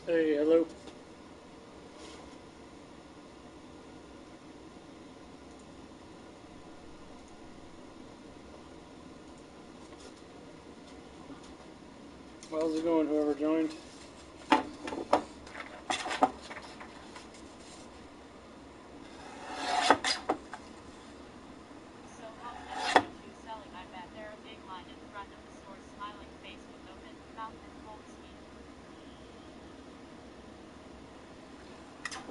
Hey, hello. How's it going, whoever joined? So how's that two selling? I bet there a big line in front of the store, smiling face with open mouth and cold skin.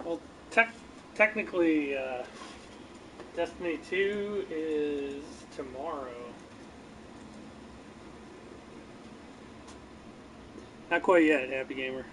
Well, technically, Destiny 2 is tomorrow. Not quite yet, Happy Gamer.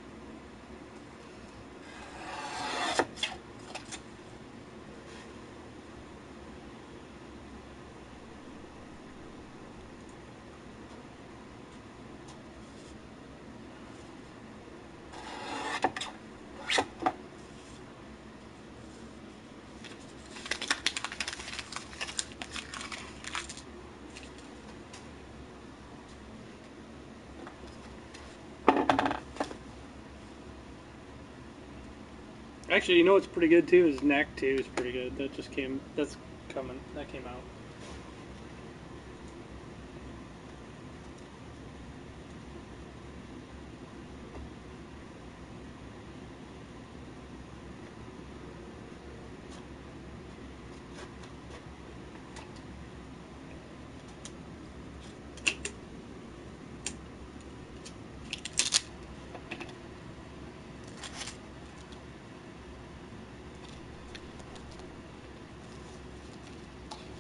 Actually, you know what's pretty good too is Knack 2 is pretty good. That's coming. That came out.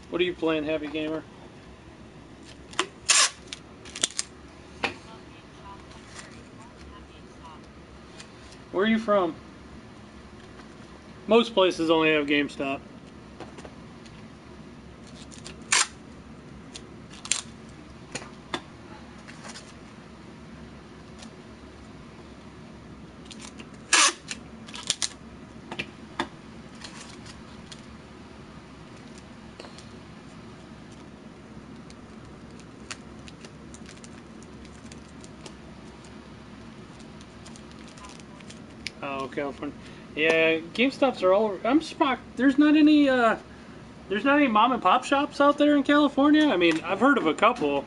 What are you playing, Happy Gamer? I love GameStop, but Terry, you only have GameStop. Where are you from? Most places only have GameStop. Oh, California. Yeah, GameStops are all over. I'm shocked. There's not any mom and pop shops out there in California. I mean, I've heard of a couple,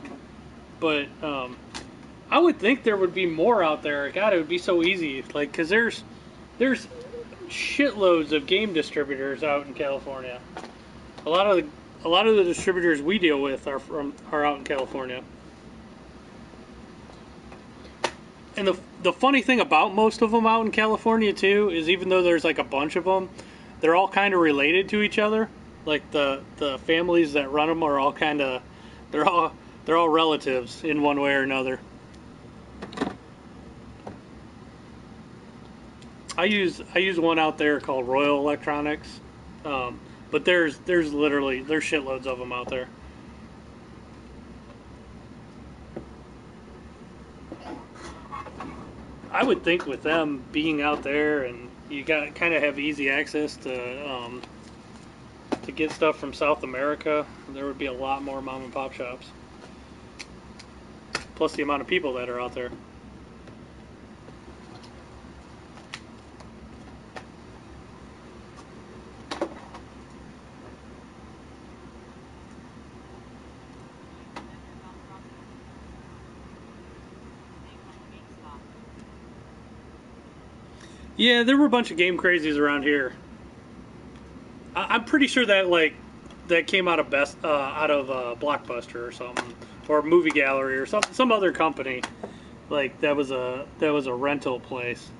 but I would think there would be more out there. God, it would be so easy. Like, cause there's shitloads of game distributors out in California. A lot of the distributors we deal with are out in California. And the funny thing about most of them out in California too is even though there's like a bunch of them, they're all kind of related to each other. Like the families that run them are all kind of they're all relatives in one way or another. I use one out there called Royal Electronics, but there's shitloads of them out there. I would think with them being out there and you got kind of have easy access to get stuff from South America, there would be a lot more mom and pop shops. Plus the amount of people that are out there. Yeah, there were a bunch of game crazies around here. I'm pretty sure that came out of Blockbuster or something, or Movie Gallery or some other company. Like that was a rental place.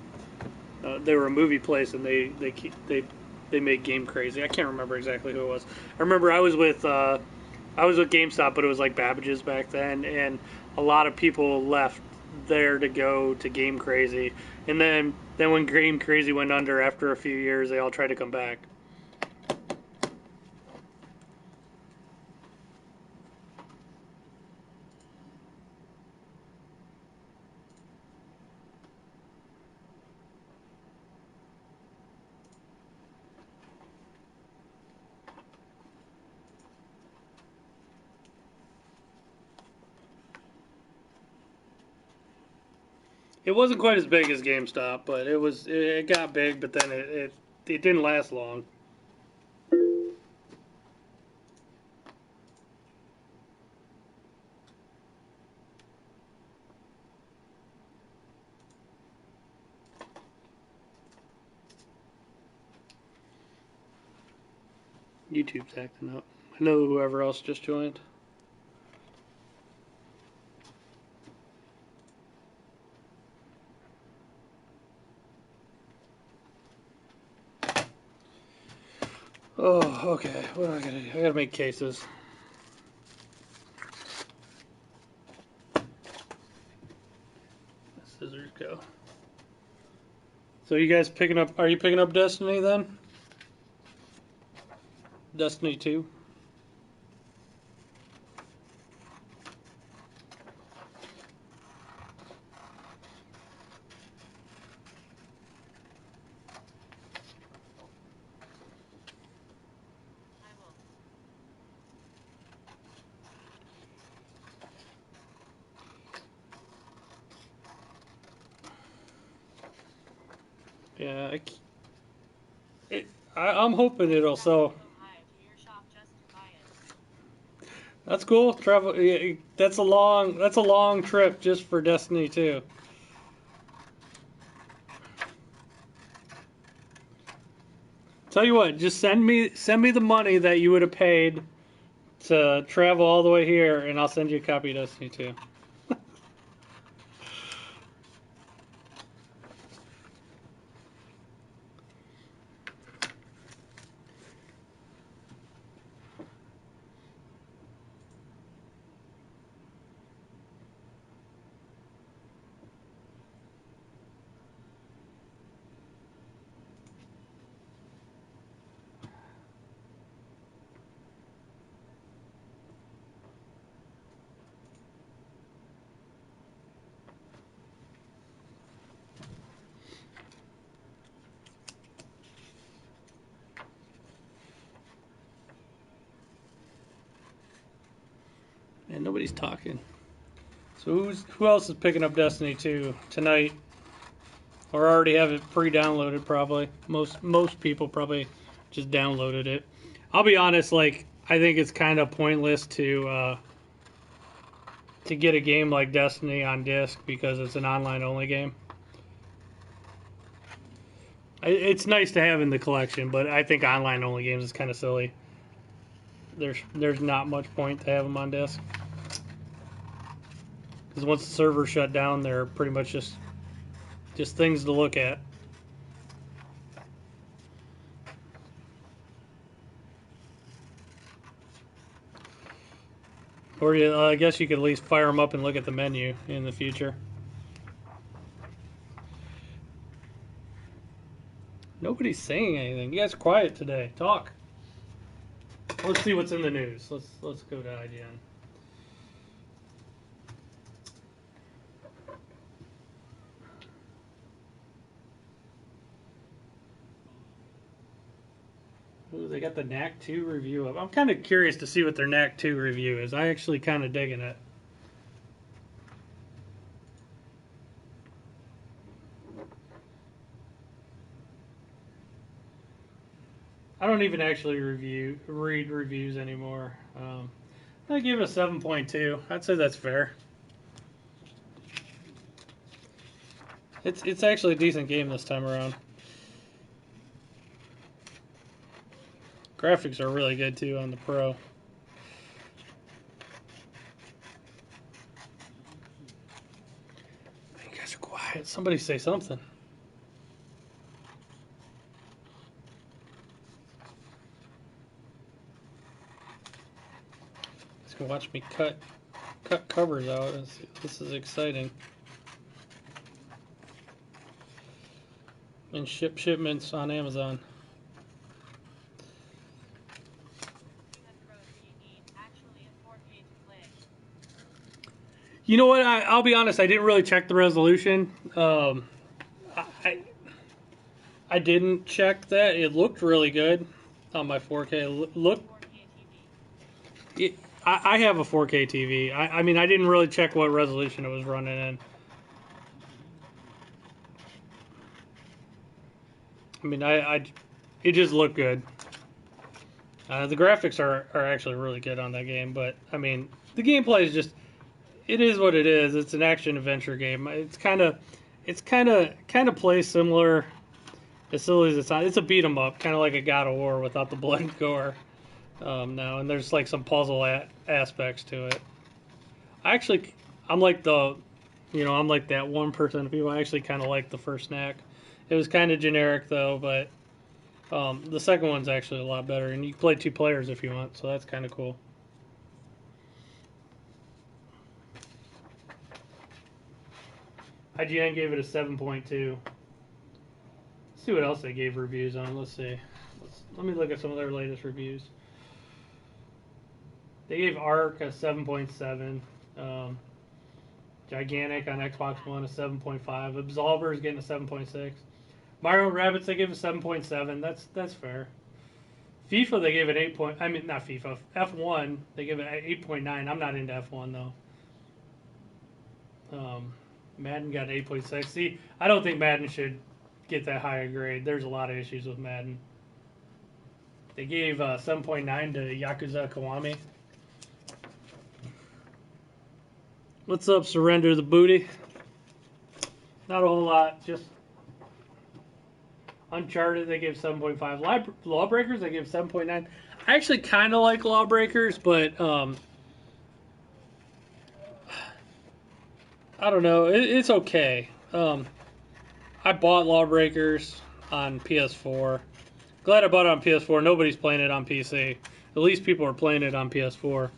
They were a movie place and they made Game Crazy. I can't remember exactly who it was. I remember I was with GameStop, but it was like Babbage's back then, and a lot of people left there to go to Game Crazy, and then when Game Crazy went under after a few years, they all tried to come back. It wasn't quite as big as GameStop, but it was. It got big, but then it didn't last long. YouTube's acting up. I know whoever else just joined. Oh, okay. What do I gotta do? I gotta make cases. Scissors go. So you guys picking up? Are you picking up Destiny then? Destiny 2. I will. Yeah, I'm hoping it'll sell. Go high to your shop just to buy it. That's cool. Travel. That's a long trip just for Destiny 2. Tell you what, just send me the money that you would have paid to travel all the way here, and I'll send you a copy of Destiny 2. And nobody's talking. So who else is picking up Destiny 2 tonight? Or already have it pre-downloaded probably. Most people probably just downloaded it. I'll be honest, like I think it's kind of pointless to get a game like Destiny on disc because it's an online only game. It's nice to have in the collection, but I think online only games is kind of silly. There's not much point to have them on disc. Because once the servers shut down, they're pretty much just things to look at. Or I guess you could at least fire them up and look at the menu in the future. Nobody's saying anything. You guys are quiet today. Talk. Let's see what's in the news. Let's go to IGN. Ooh, they got the Knack 2 review up. I'm kind of curious to see what their Knack 2 review is. I actually kind of digging it. I don't even actually read reviews anymore. I give it a 7.2. I'd say that's fair. It's actually a decent game this time around. Graphics are really good too on the Pro. You guys are quiet. Somebody say something. Just gonna watch me cut covers out. This is exciting. And shipments on Amazon. You know what? I'll be honest. I didn't really check the resolution. I didn't check that. It looked really good on my 4K. I have a 4K TV. I mean, I didn't really check what resolution it was running in. I mean, it just looked good. The graphics are actually really good on that game, but I mean, the gameplay is just, it is what it is. It's an action adventure game. It's kind of plays similar, as silly as it sounds. It's a beat 'em up, kind of like a God of War without the blood and gore. Now, and there's like some puzzle aspects to it. I'm like I'm like that 1% of people. I actually kind of like the first snack. It was kind of generic though, but the second one's actually a lot better, and you can play 2 players if you want, so that's kind of cool. IGN gave it a 7.2. Let's see what else they gave reviews on. Let's see. Let me look at some of their latest reviews. They gave Ark a 7.7. Gigantic on Xbox One a 7.5. Absolver is getting a 7.6. Mario & Rabbids they gave a 7.7. That's fair. FIFA they gave it 8. I mean not FIFA. F1 they gave it 8.9. I'm not into F1 though. Madden got 8.6. See, I don't think Madden should get that high a grade. There's a lot of issues with Madden. They gave 7.9 to Yakuza Kiwami. What's up, Surrender the Booty? Not a whole lot. Just Uncharted, they gave 7.5. Lawbreakers, they gave 7.9. I actually kind of like Lawbreakers, but I don't know. It's okay. I bought Lawbreakers on PS4. Glad I bought it on PS4. Nobody's playing it on PC. At least people are playing it on PS4.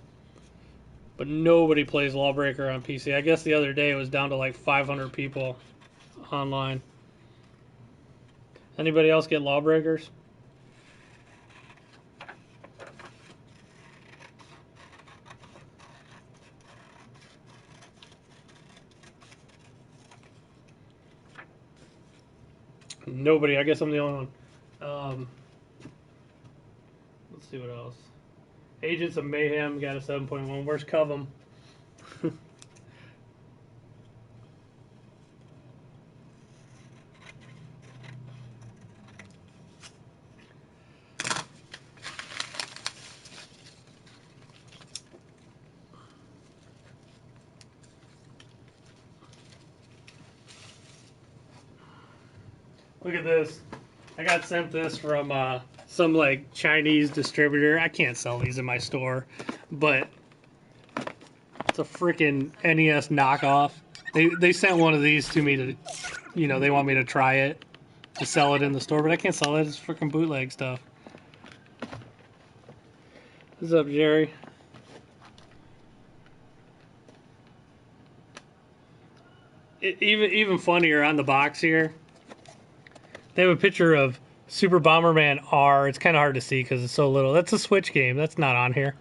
But nobody plays Lawbreaker on PC. I guess the other day it was down to like 500 people online. Anybody else get Lawbreakers? Nobody. I guess I'm the only one. Let's see what else. Agents of Mayhem got a 7.1. Where's Covum? Look at this. I got sent this from some like Chinese distributor. I can't sell these in my store, but it's a freaking NES knockoff. They sent one of these to me to, they want me to try it to sell it in the store, but I can't sell it. It's freaking bootleg stuff. What's up, Jerry? Even funnier on the box here. They have a picture of Super Bomberman R. It's kind of hard to see because it's so little. That's a Switch game. That's not on here.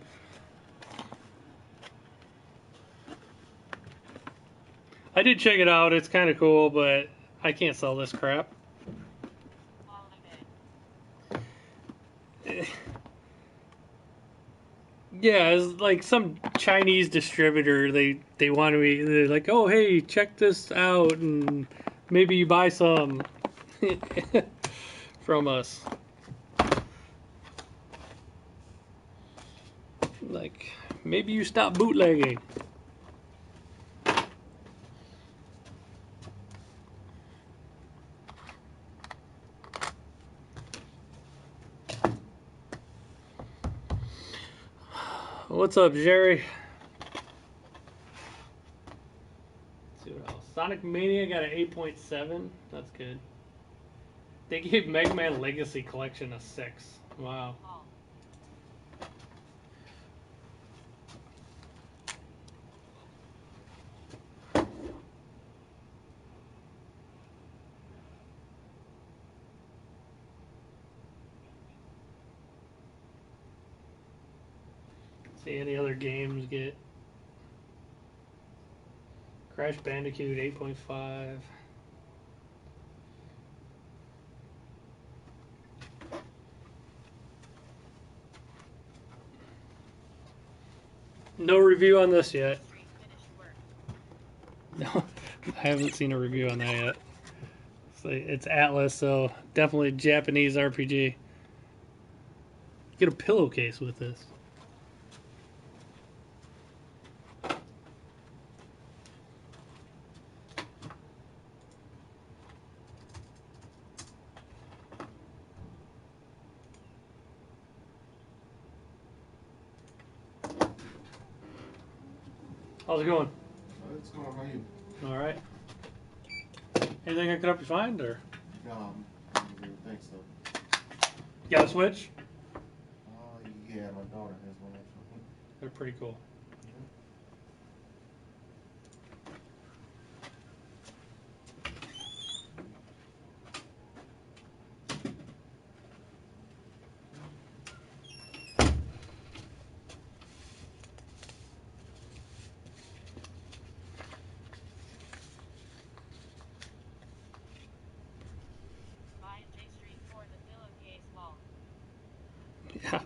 I did check it out. It's kind of cool, but I can't sell this crap. Yeah, it's like some Chinese distributor. They wanted me. They're like, oh hey, check this out, and maybe you buy some from us. Like, maybe you stop bootlegging. What's up, Jerry? Let's see what else. Sonic Mania got an 8.7. That's good. They gave Mega Man Legacy Collection a 6. Wow. See any other games get Crash Bandicoot 8.5. No review on this yet. No, I haven't seen a review on that yet. It's Atlas, so definitely Japanese RPG. Get a pillowcase with this. How's it going? It's going. How are you? All right. Anything I could help you find, or Thanks though. you got a Switch? Yeah, my daughter has one actually. They're pretty cool. Buy at J Street for the pillowcase wall. Yeah.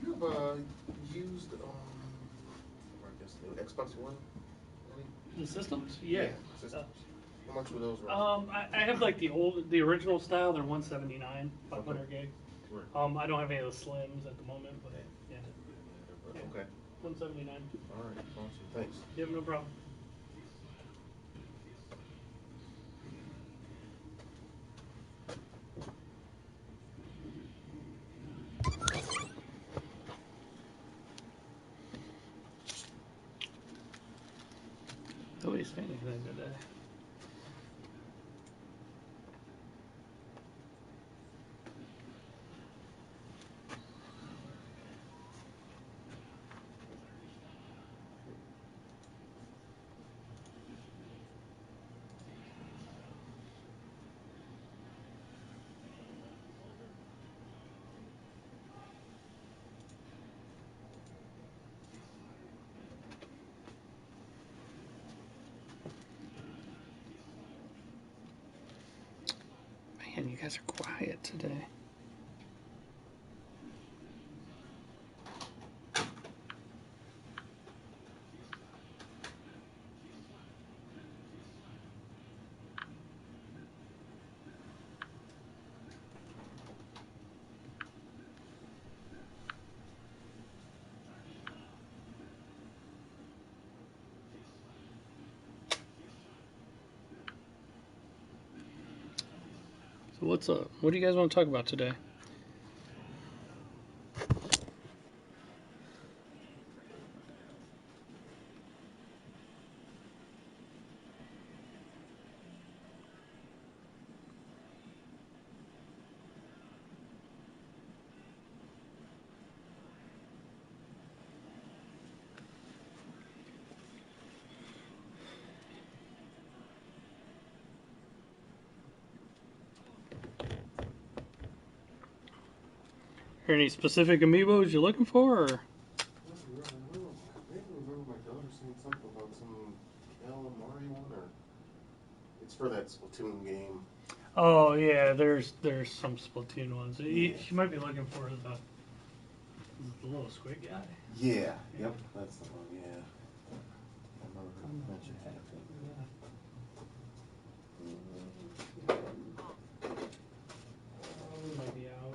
You have used I guess the Xbox One? Any? The systems? Yeah. Systems. How much were those? I have like the original style. They're 179, 500 gig. Right. I don't have any of the slims at the moment, but yeah. Okay. 179. All right. Awesome. Thanks. Yep, no problem. Nobody's saying anything today. Man, you guys are quiet today. So what's up? What do you guys want to talk about today? there any specific amiibos you're looking for? Or? I vaguely remember my daughter saying something about some calamari one, or it's for that Splatoon game. Oh yeah, there's some Splatoon ones. Yeah. She might be looking for the little squid guy. Yeah. Yep. That's the one. Yeah. I remember her mentioning that. We might be out.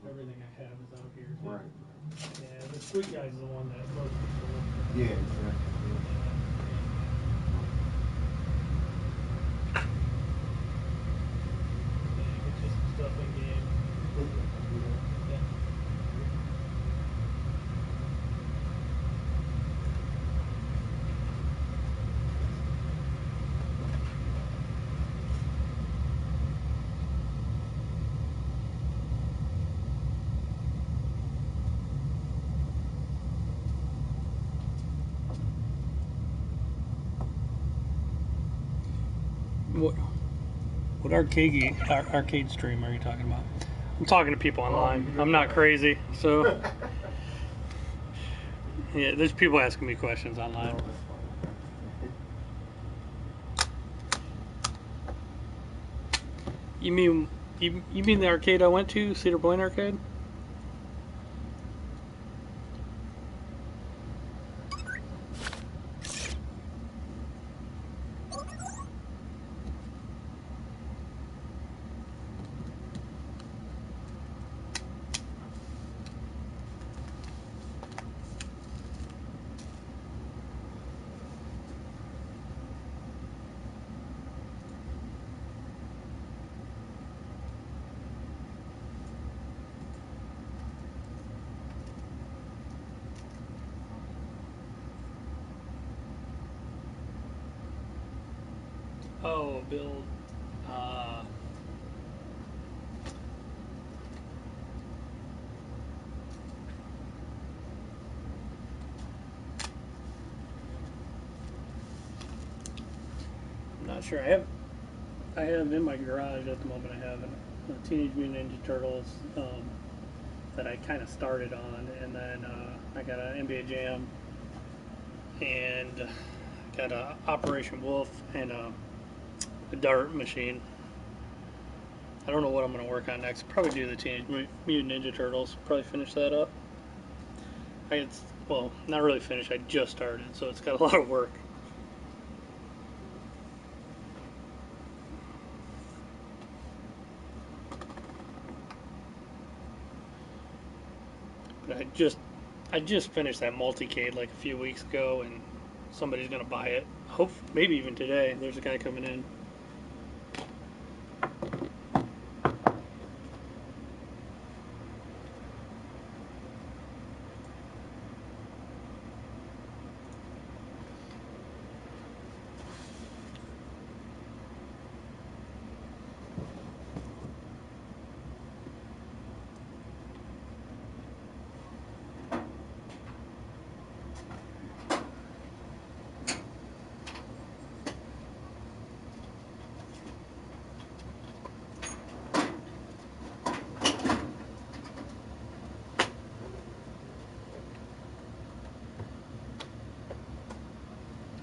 Everything I have is out here. Too. Right. Yeah, the squid guy's the one that most people look for. Yeah. Exactly. Yeah, get you some stuff in game. Yeah. What arcade stream are you talking about? I'm talking to people online. I'm not crazy, so yeah. There's people asking me questions online. You mean the arcade I went to, Cedar Point Arcade? Oh, build. I'm not sure. I have in my garage at the moment. I have a Teenage Mutant Ninja Turtles that I kind of started on, and then I got an NBA Jam, and got a Operation Wolf and a dart machine. I don't know what I'm going to work on next. Probably do the Teenage Mutant Ninja Turtles. Probably finish that up. Well, not really finished. I just started, so it's got a lot of work. But I just finished that multicade like a few weeks ago, and somebody's going to buy it. Hope maybe even today. There's a guy coming in.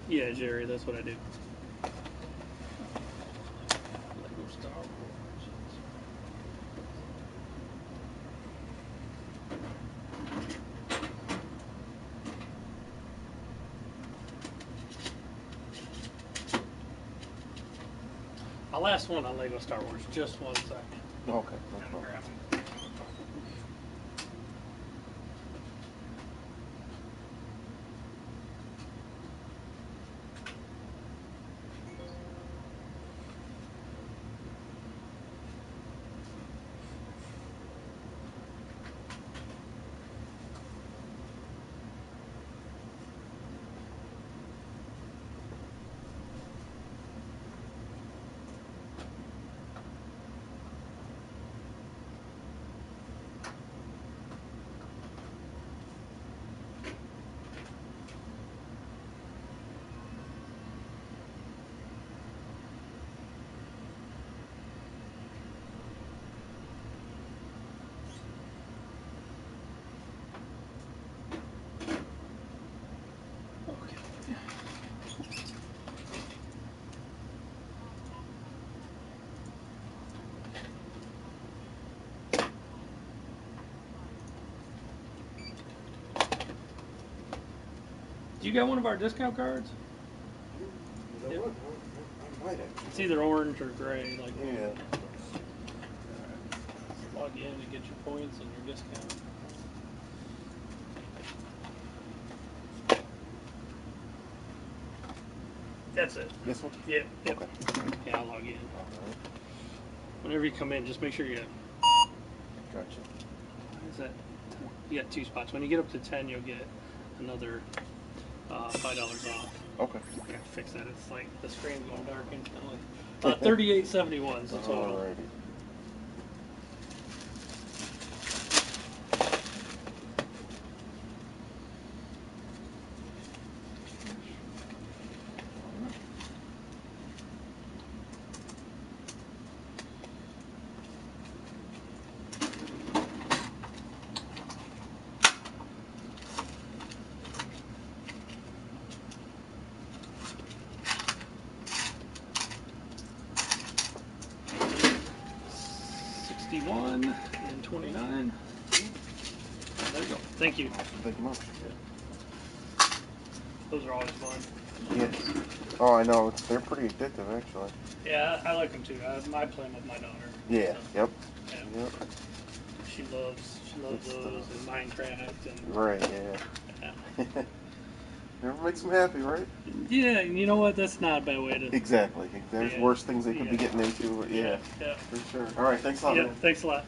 Yeah, Jerry, that's what I do. Lego Star Wars. I'll ask one on Lego Star Wars. Just one second. Okay. No problem. Grab it. Do you got one of our discount cards? You know Yep. what? I might actually. It's either orange or gray. Like Yeah. log in to get your points and your discount. That's it. This one? Yep. Yep. Okay. Yeah, I'll log in. Alright. Whenever you come in, just make sure you. Gotcha. Is that? You got 2 spots. When you get up to 10, you'll get another $5 off. Okay. I gotta fix that. It's like the screen's going dark instantly. $38.71 is the total. Alrighty. $61 and $29. There you go. Thank you. Thank you much. Those are always fun. Yes. Oh, I know. They're pretty addictive, actually. Yeah, I like them too. I play them with my daughter. Yeah. So, Yep. yeah. Yep. She loves Good those stuff. and Minecraft and Right. Yeah. Never makes them happy, right? yeah. You know what? That's not a bad way to. Exactly. There's Yeah. worse things they could be Yeah. getting into. Yeah. Yeah. For sure. All right. Thanks a lot, Yeah. man. Thanks a lot.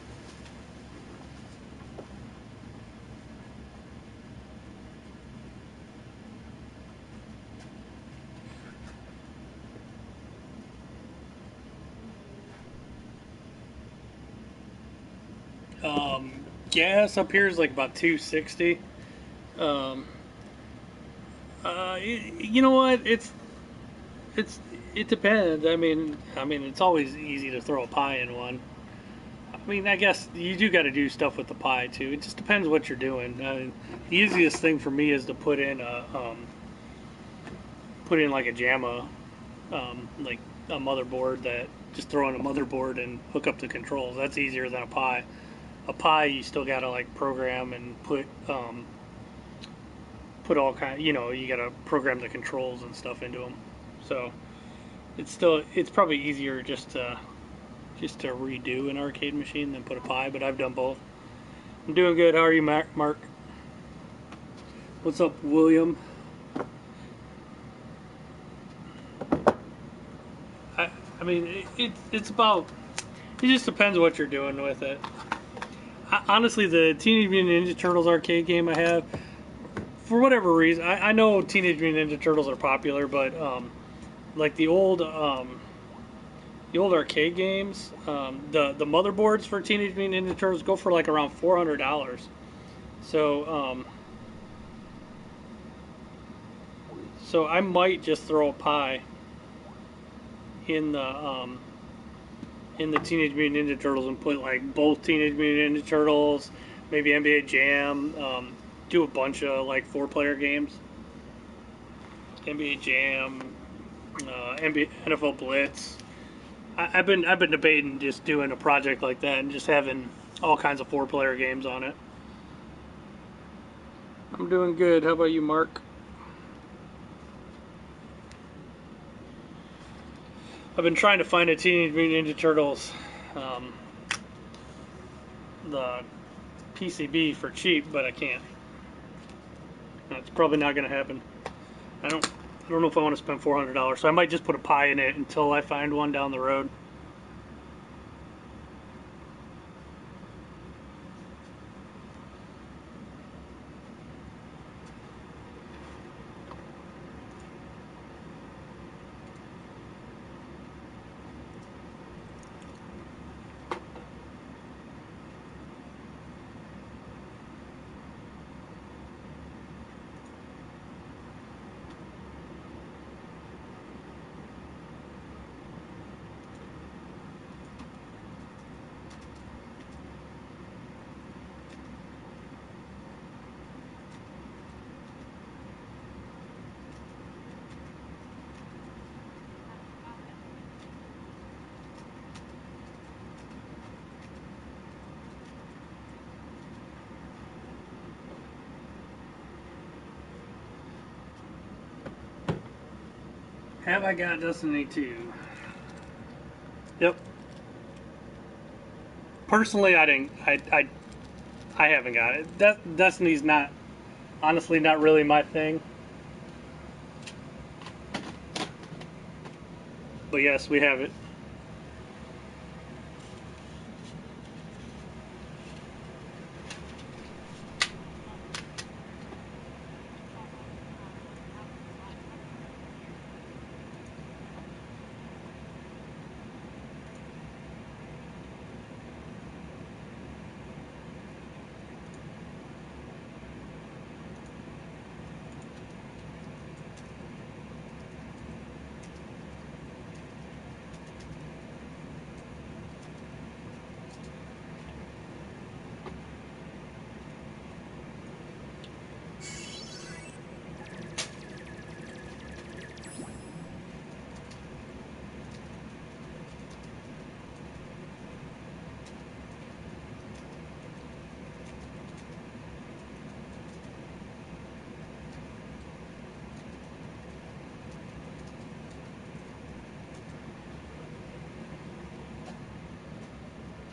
Gas up here is like about 260. Um, you know what? It depends. I mean, it's always easy to throw a pie in one. I mean, I guess you do got to do stuff with the pie too. It just depends what you're doing. The easiest thing for me is to put in like a JAMA, like a motherboard that just throw in a motherboard and hook up the controls. That's easier than a pie. A pie, you still gotta like program and put all kind. You gotta program the controls and stuff into them. So it's probably easier just to redo an arcade machine than put a pie. But I've done both. I'm doing good. How are you, Mark? What's up, William? I mean, it's about. It just depends what you're doing with it. Honestly, the Teenage Mutant Ninja Turtles arcade game I have, for whatever reason, I know Teenage Mutant Ninja Turtles are popular, but like the old arcade games, the motherboards for Teenage Mutant Ninja Turtles go for like around $400. So so I might just throw a pie in the Teenage Mutant Ninja Turtles and put like both Teenage Mutant Ninja Turtles, maybe NBA Jam, do a bunch of like 4-player games, NBA Jam, NFL Blitz. I've been debating just doing a project like that and just having all kinds of 4-player games on it. I'm doing good. How about you, Mark? I've been trying to find a Teenage Mutant Ninja Turtles, the PCB for cheap, but I can't. It's probably not going to happen. I don't know if I want to spend $400, so I might just put a pie in it until I find one down the road. Have I got Destiny 2? Yep. Personally, I didn't. I haven't got it. Destiny's not, honestly, not really my thing. But yes, we have it.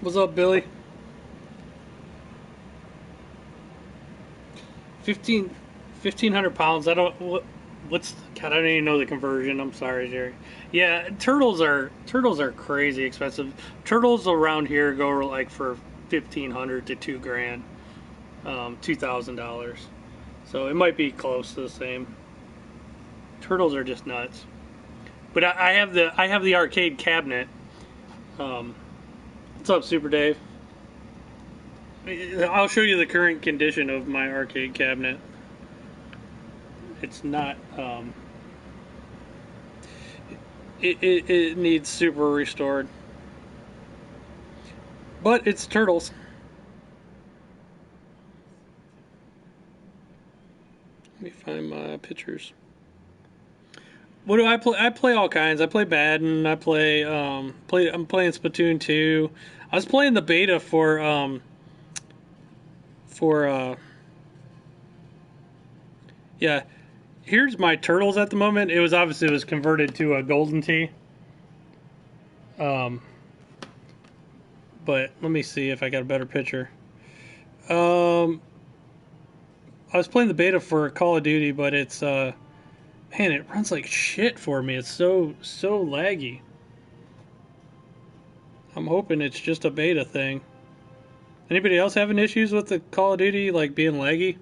What's up, Billy? 15, 1,500 pounds. I don't. What's God? I don't even know the conversion. I'm sorry, Jerry. Yeah, turtles are crazy expensive. Turtles around here go like for 1,500 to $2,000, $2,000. So it might be close to the same. Turtles are just nuts. But I have the arcade cabinet. What's up, Super Dave? I'll show you the current condition of my arcade cabinet. It's not. It needs super restored. But it's turtles. Let me find my pictures. What do I play? I play all kinds. I play Madden. I play I'm playing Splatoon 2. I was playing the beta for yeah. Here's my turtles at the moment. It was converted to a golden tee. But let me see if I got a better picture. I was playing the beta for Call of Duty, but it's man, it runs like shit for me. It's so laggy. I'm hoping it's just a beta thing. Anybody else having issues with the Call of Duty like being laggy?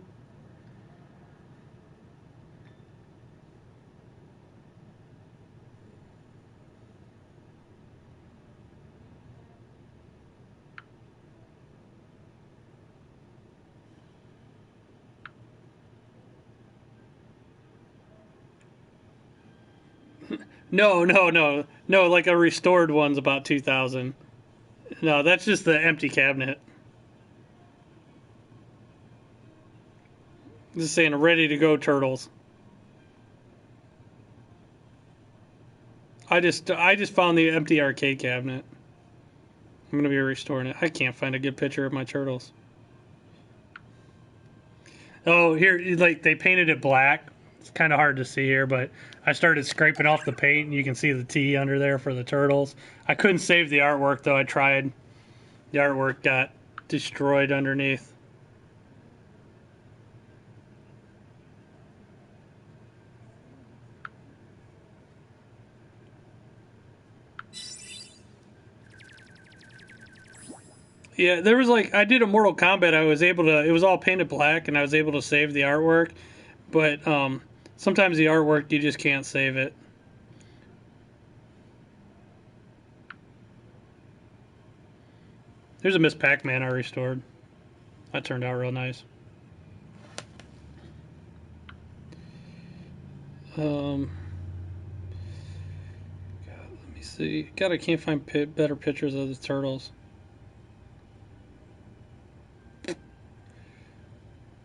No. Like a restored one's about 2,000. No, that's just the empty cabinet. Just saying, ready to go turtles. I just found the empty arcade cabinet. I'm gonna be restoring it. I can't find a good picture of my turtles. Oh, here, like they painted it black. It's kind of hard to see here, but I started scraping off the paint, and you can see the T under there for the turtles. I couldn't save the artwork though. I tried. The artwork got destroyed underneath. Yeah, there was like I did a Mortal Kombat. I was able to. It was all painted black, and I was able to save the artwork. But sometimes the artwork you just can't save it. There's a Miss Pac-Man I restored. That turned out real nice. God, let me see. God, I can't find better pictures of the turtles.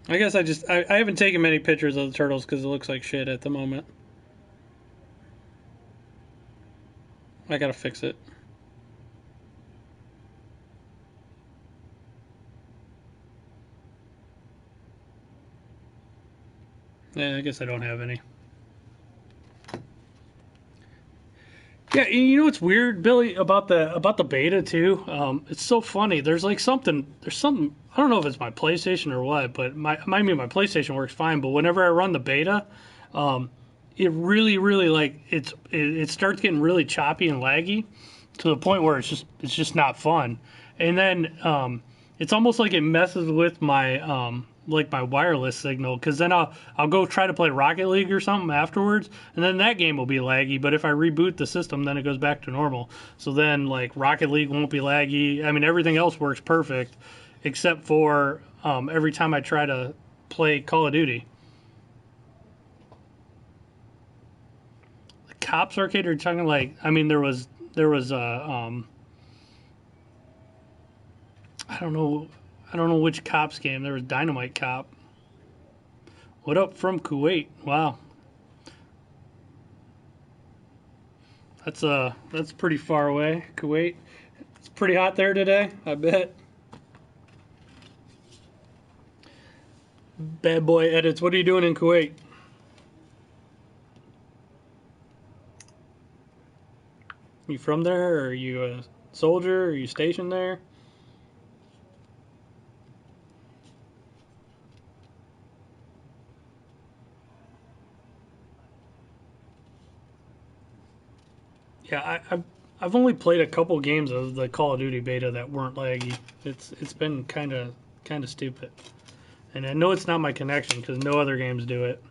I guess I haven't taken many pictures of the turtles because it looks like shit at the moment. I gotta fix it. Yeah, I guess I don't have any. Yeah, you know what's weird, Billy, about the beta too? It's so funny. There's like something. There's something. I don't know if it's my PlayStation or what, but my PlayStation works fine. But whenever I run the beta, it really like it starts getting really choppy and laggy to the point where it's just not fun. And then it's almost like it messes with my like my wireless signal, because then I'll go try to play Rocket League or something afterwards, and then that game will be laggy. But if I reboot the system, then it goes back to normal. So then like Rocket League won't be laggy. I mean, everything else works perfect except for every time I try to play Call of Duty. The Cops Arcade, are talking like, I mean, there was I don't know which Cops game. There was Dynamite Cop. What up from Kuwait? Wow. That's pretty far away, Kuwait. It's pretty hot there today, I bet. Bad boy edits. What are you doing in Kuwait? You from there? Or are you a soldier? Are you stationed there? Yeah, I've only played a couple games of the Call of Duty beta that weren't laggy. It's been kind of stupid, and I know it's not my connection because no other games do it.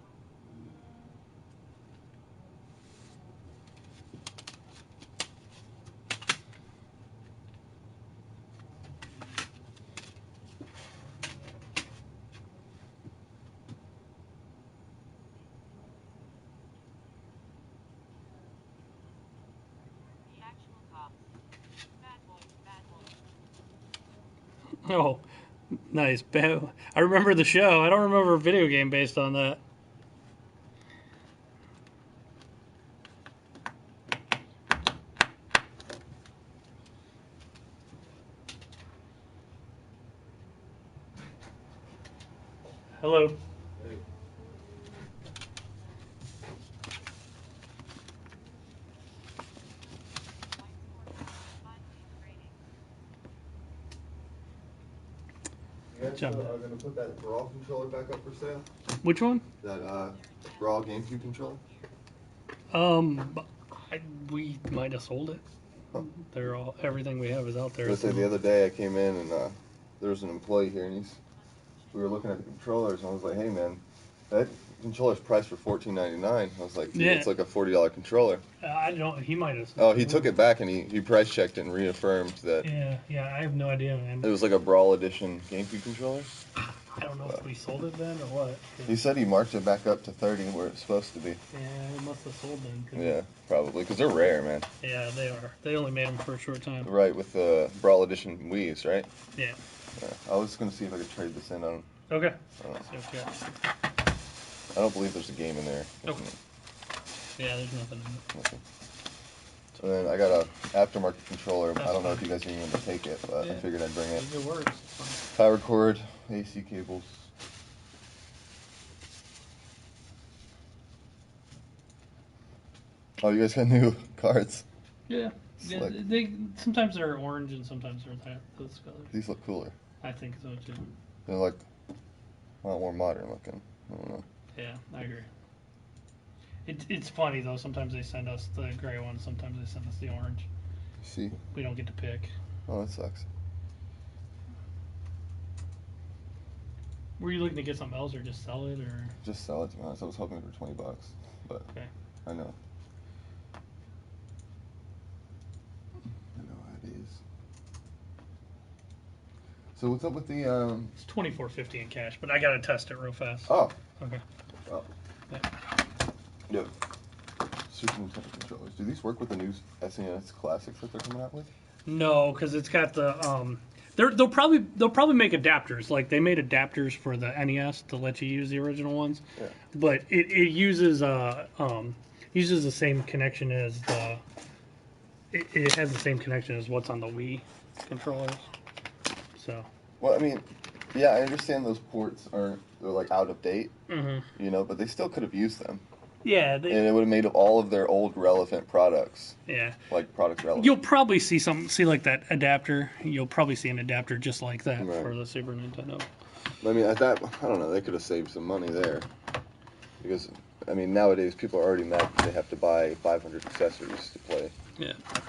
The actual cops. Bad boys, bad boys. Oh, nice. I remember the show. I don't remember a video game based on that. Hello. You guys are going to put that Brawl controller back up for sale? Which one? That Brawl GameCube controller? Um, we might have sold it. Huh. Everything we have is out there. I was gonna say, the other day I came in and there was an employee here and we were looking at the controllers and I was like, hey man, that controller's priced for $14.99. I was like, dude, Yeah. it's like a $40 controller. I don't. He might have. Oh, he took it back and he price checked it and reaffirmed that Yeah. I have no idea, man. it was like a Brawl Edition GameCube controller. I don't know if we sold it then or what. He said he marked it back up to 30 where it's supposed to be. Yeah, it must have sold then. Yeah, probably, because they're rare, man. Yeah, they are. They only made them for a short time. Right, with the Brawl Edition Wii's, right? Yeah. I was going to see if I could trade this in on. Okay. I don't believe there's a game in there. Okay. Yeah, there's nothing in it. Nothing. And then I got a aftermarket controller. That's I don't know fine. if you guys even want to take it, but Yeah. I figured I'd bring it. If it works, it's fine. Power cord, AC cables. Oh, you guys got new cards. Yeah. Slick. Sometimes they're orange and sometimes they're those colors. These look cooler. I think so too. They're like a lot more modern looking. I don't know. Yeah, I agree. It's funny though. Sometimes they send us the gray one. Sometimes they send us the orange. See? We don't get to pick. Oh, that sucks. Were you looking to get something else or just sell it or? Just sell it, to be honest. I was hoping for $20, but Okay. I know. I know how it is. So what's up with the It's $24.50 in cash, but I gotta test it real fast. Oh. Okay. Oh. Yeah. Yeah. Super Nintendo controllers. Do these work with the new SNES classics that they're coming out with? No, because it's got the they'll probably make adapters. Like they made adapters for the NES to let you use the original ones. Yeah. But it uses the same connection as the. It has the same connection as what's on the Wii controllers. So. Well, I mean, yeah, I understand those ports they're like out of date, Mm-hmm. you know, but they still could have used them. Yeah, and it would have made all of their old relevant products yeah. like product relevant. You'll probably see like that adapter. You'll probably see an adapter just like that Right. for the Super Nintendo. I mean, I don't know. They could have saved some money there, because I mean, nowadays people are already mad that they have to buy 500 accessories to play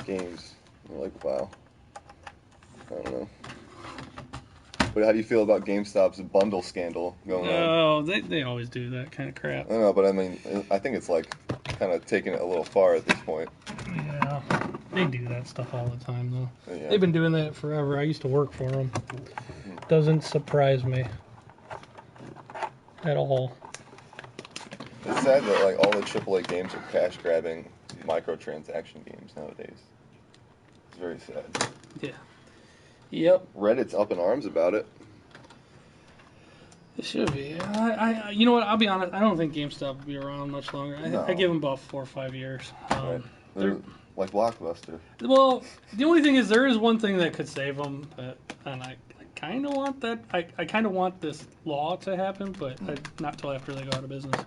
games. They're like, wow. I don't know. But how do you feel about GameStop's bundle scandal going on? Oh, they always do that kind of crap. I don't know, but I mean, I think it's like kind of taking it a little far at this point. Yeah, they do that stuff all the time, though. Yeah. They've been doing that forever. I used to work for them. Doesn't surprise me at all. It's sad that like all the AAA games are cash grabbing microtransaction games nowadays. It's very sad. Yeah. Yep. Reddit's up in arms about it. It should be. You know what? I'll be honest. I don't think GameStop will be around much longer. No. I give them about 4 or 5 years. Right. They're like Blockbuster. Well, the only thing is there is one thing that could save them, and I kind of want that. I kind of want this law to happen, but not till after they go out of business.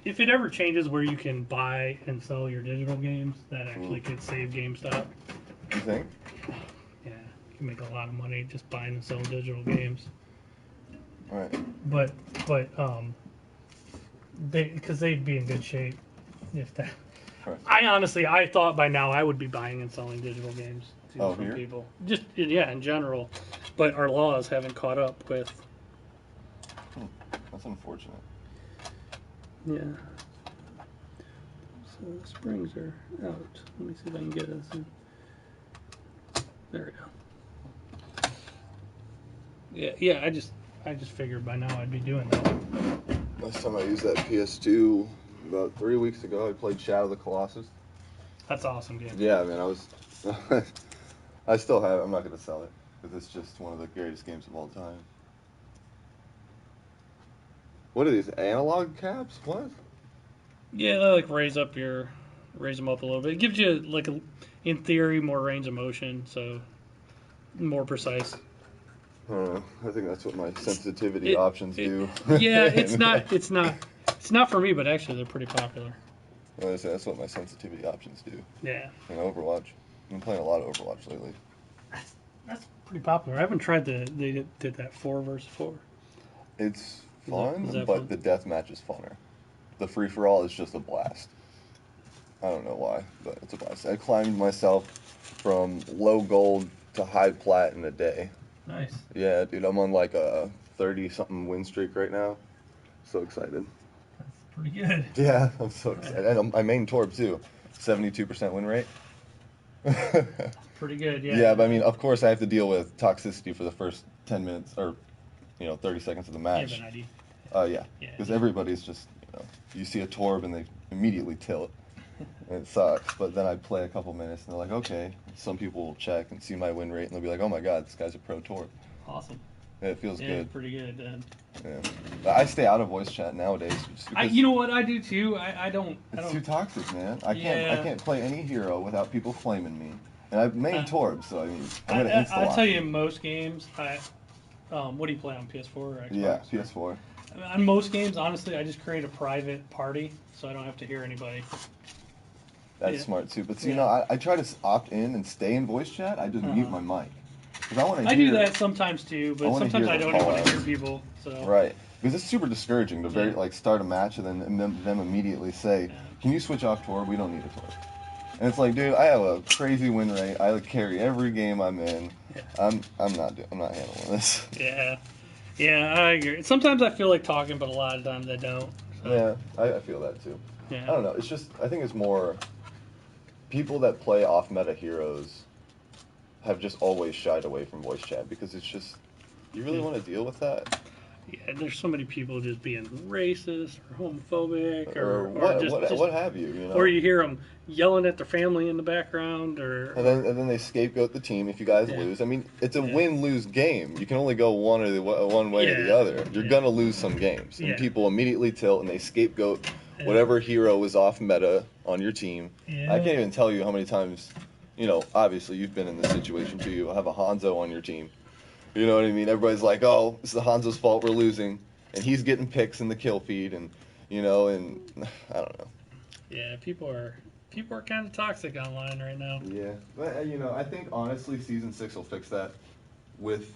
If it ever changes where you can buy and sell your digital games, that actually could save GameStop. You think? Yeah, you can make a lot of money just buying and selling digital games. Right. But because they'd be in good shape if that. Right. I thought by now I would be buying and selling digital games from here? people. Just in general, but our laws haven't caught up with. That's unfortunate. Yeah. So the springs are out. Let me see if I can get us in. There we go. Yeah. I just figured by now I'd be doing that. Last time I used that PS2, about 3 weeks ago, I played Shadow of the Colossus. That's an awesome game. Yeah, man, I was. I still have it. I'm not going to sell it because it's just one of the greatest games of all time. What are these, analog caps? What? Yeah, they like raise them up a little bit. It gives you like in theory more range of motion, so more precise. I don't know. I think that's what my sensitivity options do. Yeah, it's not for me, but actually they're pretty popular. Well, that's what my sensitivity options do. Yeah. And Overwatch. I've been playing a lot of Overwatch lately. That's pretty popular. I haven't tried they did that 4 versus 4. It's Is fun, that but fun? the deathmatch is funner. The free-for-all is just a blast. I don't know why, but it's a blast. I climbed myself from low gold to high plat in a day. Nice. Yeah, dude, I'm on like a 30-something win streak right now. So excited. That's pretty good. Yeah, I'm so excited. And I main Torb too. 72% win rate. Pretty good, yeah. Yeah, but I mean, of course I have to deal with toxicity for the first 10 minutes or 30 seconds of the You match. have an ID. Yeah. Yeah. Because everybody's just, you see a Torb and they immediately tilt. And it sucks. But then I play a couple minutes and they're like, okay. Some people will check and see my win rate and they'll be like, oh my god, this guy's a pro Torb. Awesome. Yeah, it feels Yeah, good. pretty good. Yeah. But I stay out of voice chat nowadays. Just because You know what I do too. I don't. it's too toxic, man. I Yeah. can't play any hero without people flaming me. And I've main Torb, so I mean, I'm gonna insta I'll lock tell you, in most games, what do you play on PS4 or Xbox? Yeah, PS4. On most games, honestly, I just create a private party so I don't have to hear anybody. That's Yeah. smart too. But see, Yeah. I try to opt in and stay in voice chat. I just mute my mic. Because I want to I do that sometimes too, but sometimes I don't even want to hear people. So. Right. Because it's super discouraging to start a match and then them immediately say, can you switch off Torb? We don't need a Torb. And it's like, dude, I have a crazy win rate. I carry every game I'm in. Yeah. I'm not handling this. Yeah. Yeah, I agree. Sometimes I feel like talking, but a lot of times I don't. So. Yeah, I feel that too. Yeah. I don't know. It's just, I think it's more people that play off-meta heroes have just always shied away from voice chat because it's just, you really want to deal with that? Yeah, there's so many people just being racist or homophobic Or what have you, you know? Or you hear them yelling at their family in the background, or and then they scapegoat the team if you guys lose. I mean, it's a win-lose game. You can only go one way or the other. You're gonna lose some games, and people immediately tilt and they scapegoat whatever hero is off meta on your team. Yeah. I can't even tell you how many times, obviously you've been in this situation too. You'll have a Hanzo on your team. You know what I mean? Everybody's like, oh, it's the Hanzo's fault we're losing. And he's getting picks in the kill feed. And, you know, and I don't know. Yeah, people are kind of toxic online right now. Yeah, but you know, I think honestly, season 6 will fix that with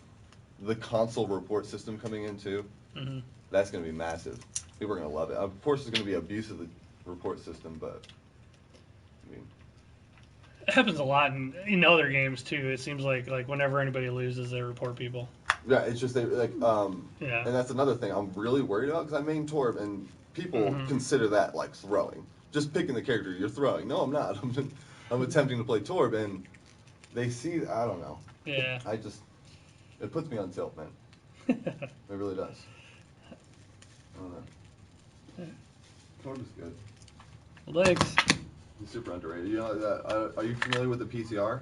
the console report system coming in too. Mm-hmm. That's going to be massive. People are going to love it. Of course, there's going to be abuse of the report system, but I mean, It happens a lot in other games too. It seems like whenever anybody loses, they report people. yeah, it's just they like Yeah. and that's another thing I'm really worried about because I main Torb and people consider that like throwing. Just picking the character you're throwing. No, I'm not. I'm attempting to play Torb and they see. I don't know. Yeah. It puts me on tilt, man. It really does. I don't know. Torb is good. Legs. He's super underrated. You know that? Are you familiar with the PCR?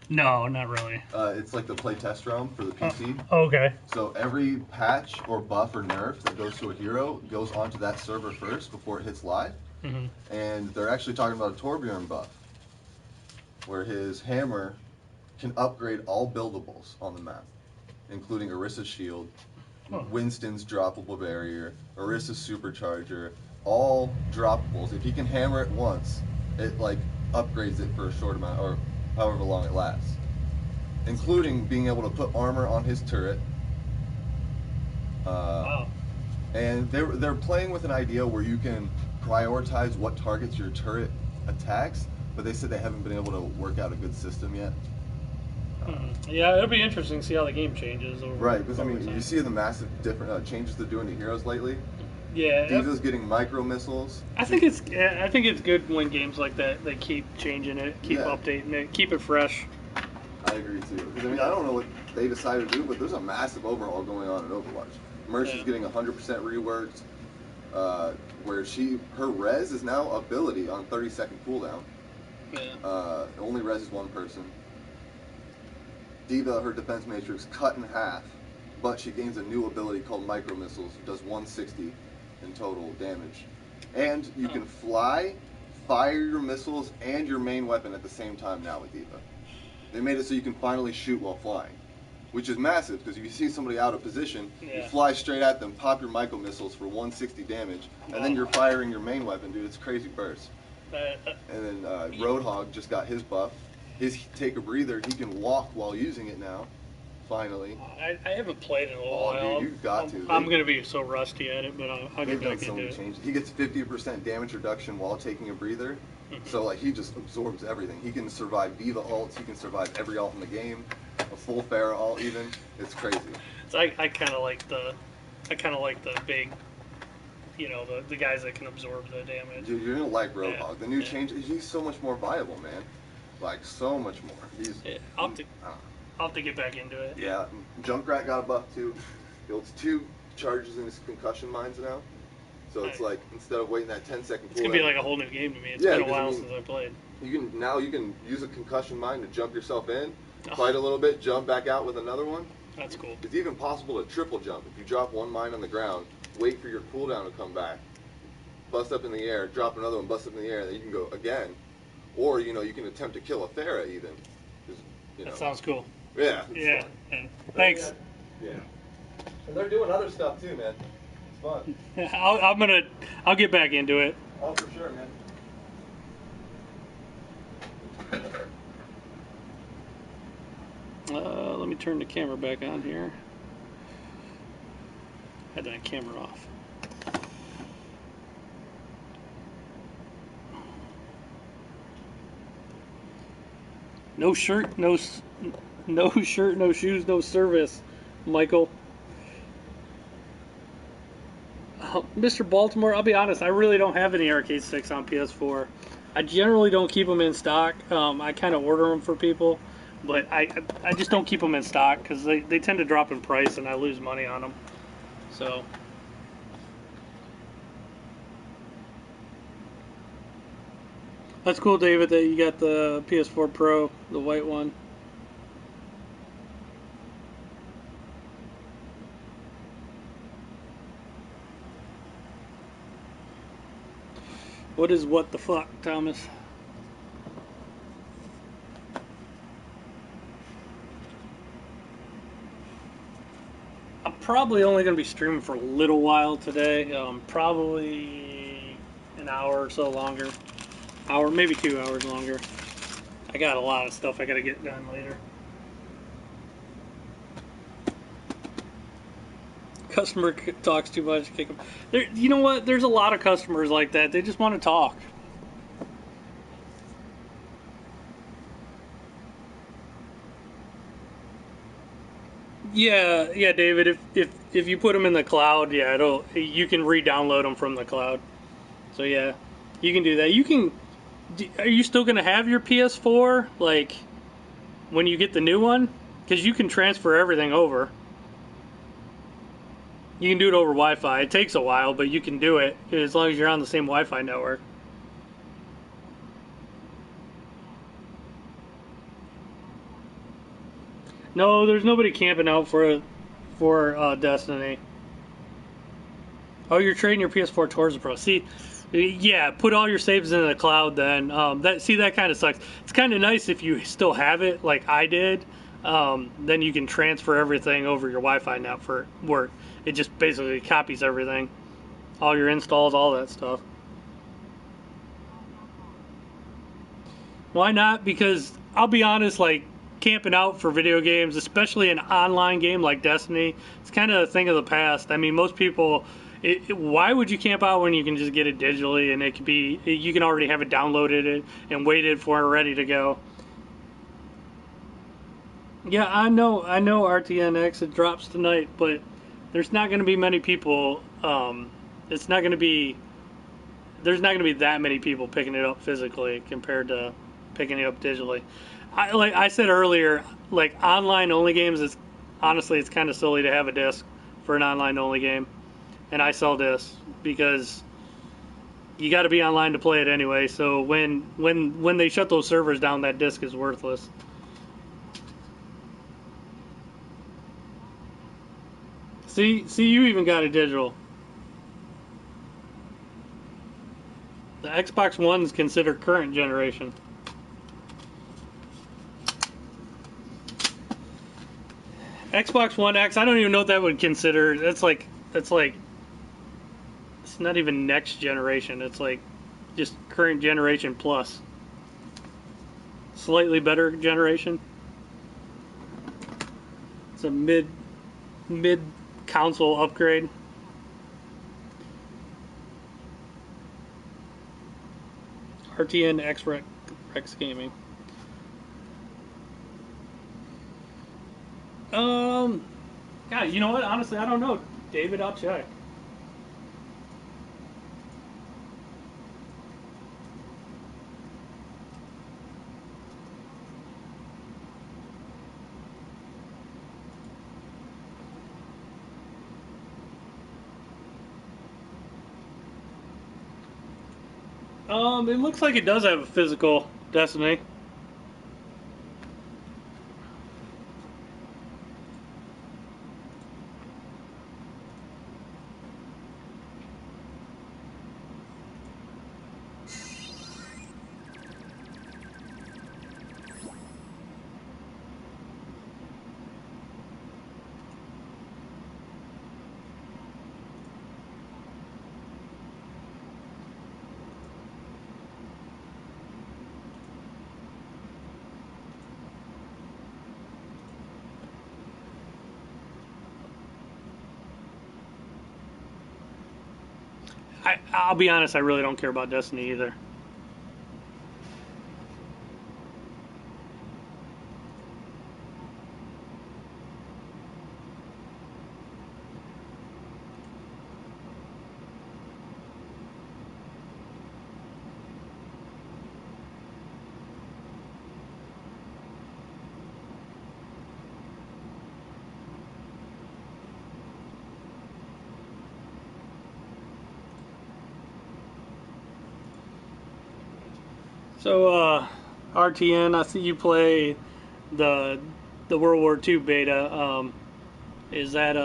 No, not really. It's like the play test realm for the PC. Okay. So every patch or buff or nerf that goes to a hero goes onto that server first before it hits live. Mm-hmm. And they're actually talking about a Torbjorn buff, where his hammer can upgrade all buildables on the map, including Orissa's shield, Winston's droppable barrier, Orissa's supercharger, all droppables. If he can hammer it once, it like upgrades it for a short amount or however long it lasts, including being able to put armor on his turret. Wow. And they're playing with an idea where you can prioritize what targets your turret attacks, but they said they haven't been able to work out a good system yet. Yeah, it'll be interesting to see how the game changes over. Right, because I mean, time. you see the massive different changes they're doing to heroes lately. Yeah. D.Va's getting micro missiles. I think it's good when games like that they keep changing it, keep updating it, keep it fresh. I agree too. Because I mean, I don't know what they decided to do, but there's a massive overhaul going on in Overwatch. Mercy's getting 100% reworked. Where her res is now ability on 30-second cooldown. Yeah. Only reses one person. D.Va, her defense matrix cut in half, but she gains a new ability called micro missiles. Does 160 in total damage, and you can fly, fire your missiles and your main weapon at the same time now with D.Va. They made it so you can finally shoot while flying, which is massive because if you see somebody out of position, you fly straight at them, pop your micro missiles for 160 damage, and then you're firing your main weapon, dude. It's crazy burst. And then Roadhog just got his buff. His take a breather, he can walk while using it now. Finally. I haven't played in a little while. Dude, you've got to. I'm going to be so rusty at it, but I'll get back into it. Changes. He gets 50% damage reduction while taking a breather. So like he just absorbs everything. He can survive D.Va ults. He can survive every ult in the game. A full Pharah ult even. It's crazy. So I kind of like the big, you know, the guys that can absorb the damage. Dude, you're gonna like Roadhog. The new change. He's so much more viable, man. Like so much more. I'll have to get back into it. Yeah, Junkrat got a buff too. Builds 2 charges in his concussion mines now. So it's like instead of waiting that 10-second cooldown, it's gonna be like a whole new game to me. It's been a while since I played. You can use a concussion mine to jump yourself in, fight a little bit, jump back out with another one. That's cool. It's even possible to triple jump. If you drop one mine on the ground, wait for your cooldown to come back, bust up in the air, drop another one, bust up in the air, and then you can go again. Or you can attempt to kill a Pharah even. That sounds cool. Yeah. Yeah. Thanks. Yeah. And they're doing other stuff too, man. It's fun. I'll get back into it. Oh, for sure, man. Let me turn the camera back on here. Had that camera off. No shirt, no shirt, no shoes, no service, Michael. Mr. Baltimore, I'll be honest, I really don't have any arcade sticks on PS4. I generally don't keep them in stock. I kind of order them for people, but I just don't keep them in stock because they tend to drop in price and I lose money on them. So. That's cool, David, that you got the PS4 Pro, the white one. What is what the fuck, Thomas? I'm probably only going to be streaming for a little while today. Probably an hour or so longer. Hour, maybe 2 hours longer. I got a lot of stuff I gotta get done later. Customer talks too much, kick them. You know what? There's a lot of customers like that. They just want to talk. Yeah, David. If you put them in the cloud, yeah, you can re-download them from the cloud. So yeah, you can do that. You can. Are you still gonna have your PS4 like when you get the new one? Because you can transfer everything over. You can do it over Wi-Fi. It takes a while, but you can do it as long as you're on the same Wi-Fi network. No, there's nobody camping out for Destiny. Oh, you're trading your PS4 towards the Pro. See, yeah, put all your saves in the cloud. Then that kind of sucks. It's kind of nice if you still have it, like I did. Then you can transfer everything over your Wi-Fi network. It just basically copies everything, all your installs, all that stuff. Why not? Because I'll be honest, like camping out for video games, especially an online game like Destiny, it's kind of a thing of the past. I mean, most people. Why would you camp out when you can just get it digitally and it can be you can already have it downloaded and waited for it ready to go? Yeah, I know RTNX it drops tonight, but there's not going to be many people. It's not going to be. There's not going to be that many people picking it up physically compared to picking it up digitally. Like I said earlier, like online only games is honestly it's kind of silly to have a disc for an online only game, and I sell discs because you got to be online to play it anyway. So when they shut those servers down, that disc is worthless. See, you even got a digital. The Xbox One is considered current generation. Xbox One X, I don't even know what that would consider. It's like it's not even next generation. It's like just current generation plus. Slightly better generation. It's a mid console upgrade. RTN X Rex Gaming. God, you know what? Honestly, I don't know. David, I'll check. It looks like it does have a physical Destiny. I'll be honest, I really don't care about Destiny either. So, RTN, I see you play the World War II beta. Is that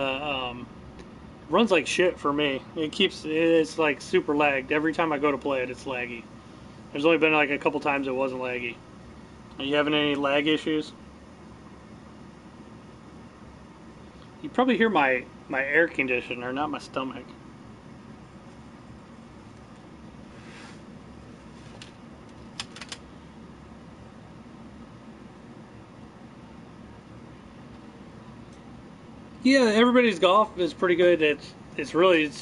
runs like shit for me. It's like super lagged. Every time I go to play it, it's laggy. There's only been like a couple times it wasn't laggy. Are you having any lag issues? You probably hear my air conditioner, not my stomach. Yeah, Everybody's Golf is pretty good. It's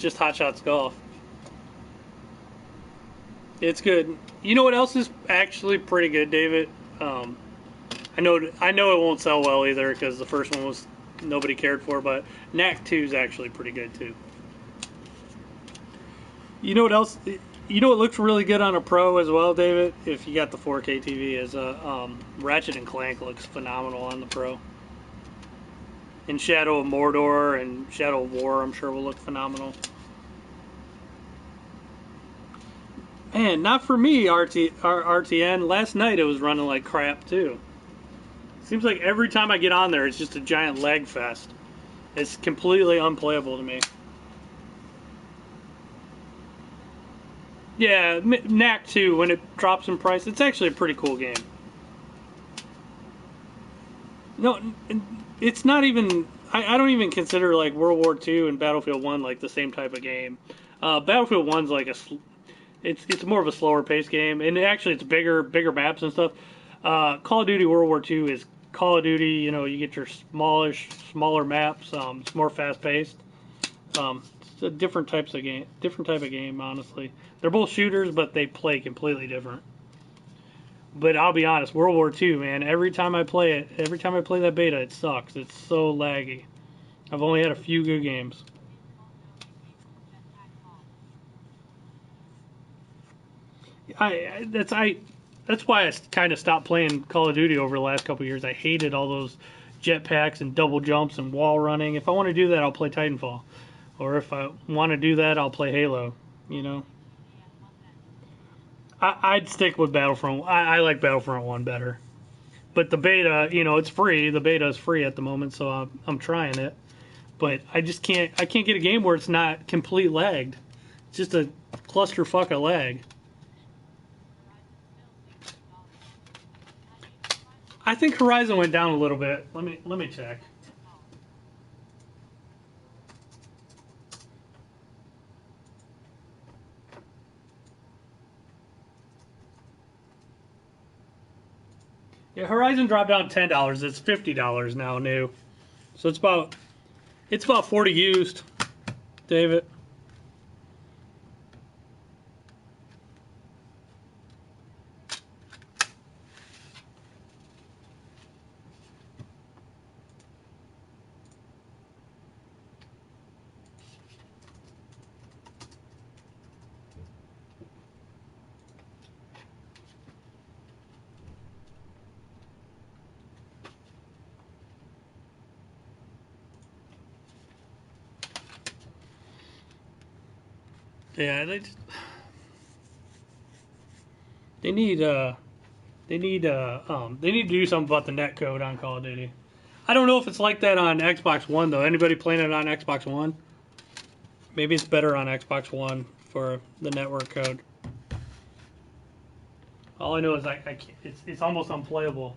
just Hot Shots Golf. It's good. You know what else is actually pretty good, David? I know it won't sell well either because the first one was nobody cared for, but Knack 2 is actually pretty good too. You know what else? You know what looks really good on a Pro as well, David? If you got the 4K TV, is Ratchet and Clank looks phenomenal on the Pro. And Shadow of Mordor and Shadow of War, I'm sure will look phenomenal. Man, not for me, RTN. Last night it was running like crap too. Seems like every time I get on there, it's just a giant lag fest. It's completely unplayable to me. Yeah, Knack 2, when it drops in price, it's actually a pretty cool game. No, it's not even... I don't even consider like World War II and Battlefield 1 like the same type of game. Battlefield 1's like it's more of a slower paced game, and actually it's bigger maps and stuff. Call of Duty World War II is Call of Duty. You know, you get your smaller maps. It's more fast paced. It's a different type of game. Honestly, they're both shooters, but they play completely different. But I'll be honest, World War II, man. Every time I play that beta, it sucks. It's so laggy. I've only had a few good games. That's why I kind of stopped playing Call of Duty over the last couple of years. I hated all those jetpacks and double jumps and wall running. If I want to do that, I'll play Titanfall, or if I want to do that, I'll play Halo. You know, I'd stick with Battlefront. I like Battlefront 1 better. But the beta, you know, it's free. The beta is free at the moment, so I'm trying it. But I can't get a game where it's not complete lagged. It's just a clusterfuck of lag. I think Horizon went down a little bit. Let me check. Yeah, Horizon dropped down $10. It's $50 now new. So it's about 40 used, David. Yeah, they need to do something about the net code on Call of Duty. I don't know if it's like that on Xbox One though. Anybody playing it on Xbox One? Maybe it's better on Xbox One for the network code. All I know is it's almost unplayable.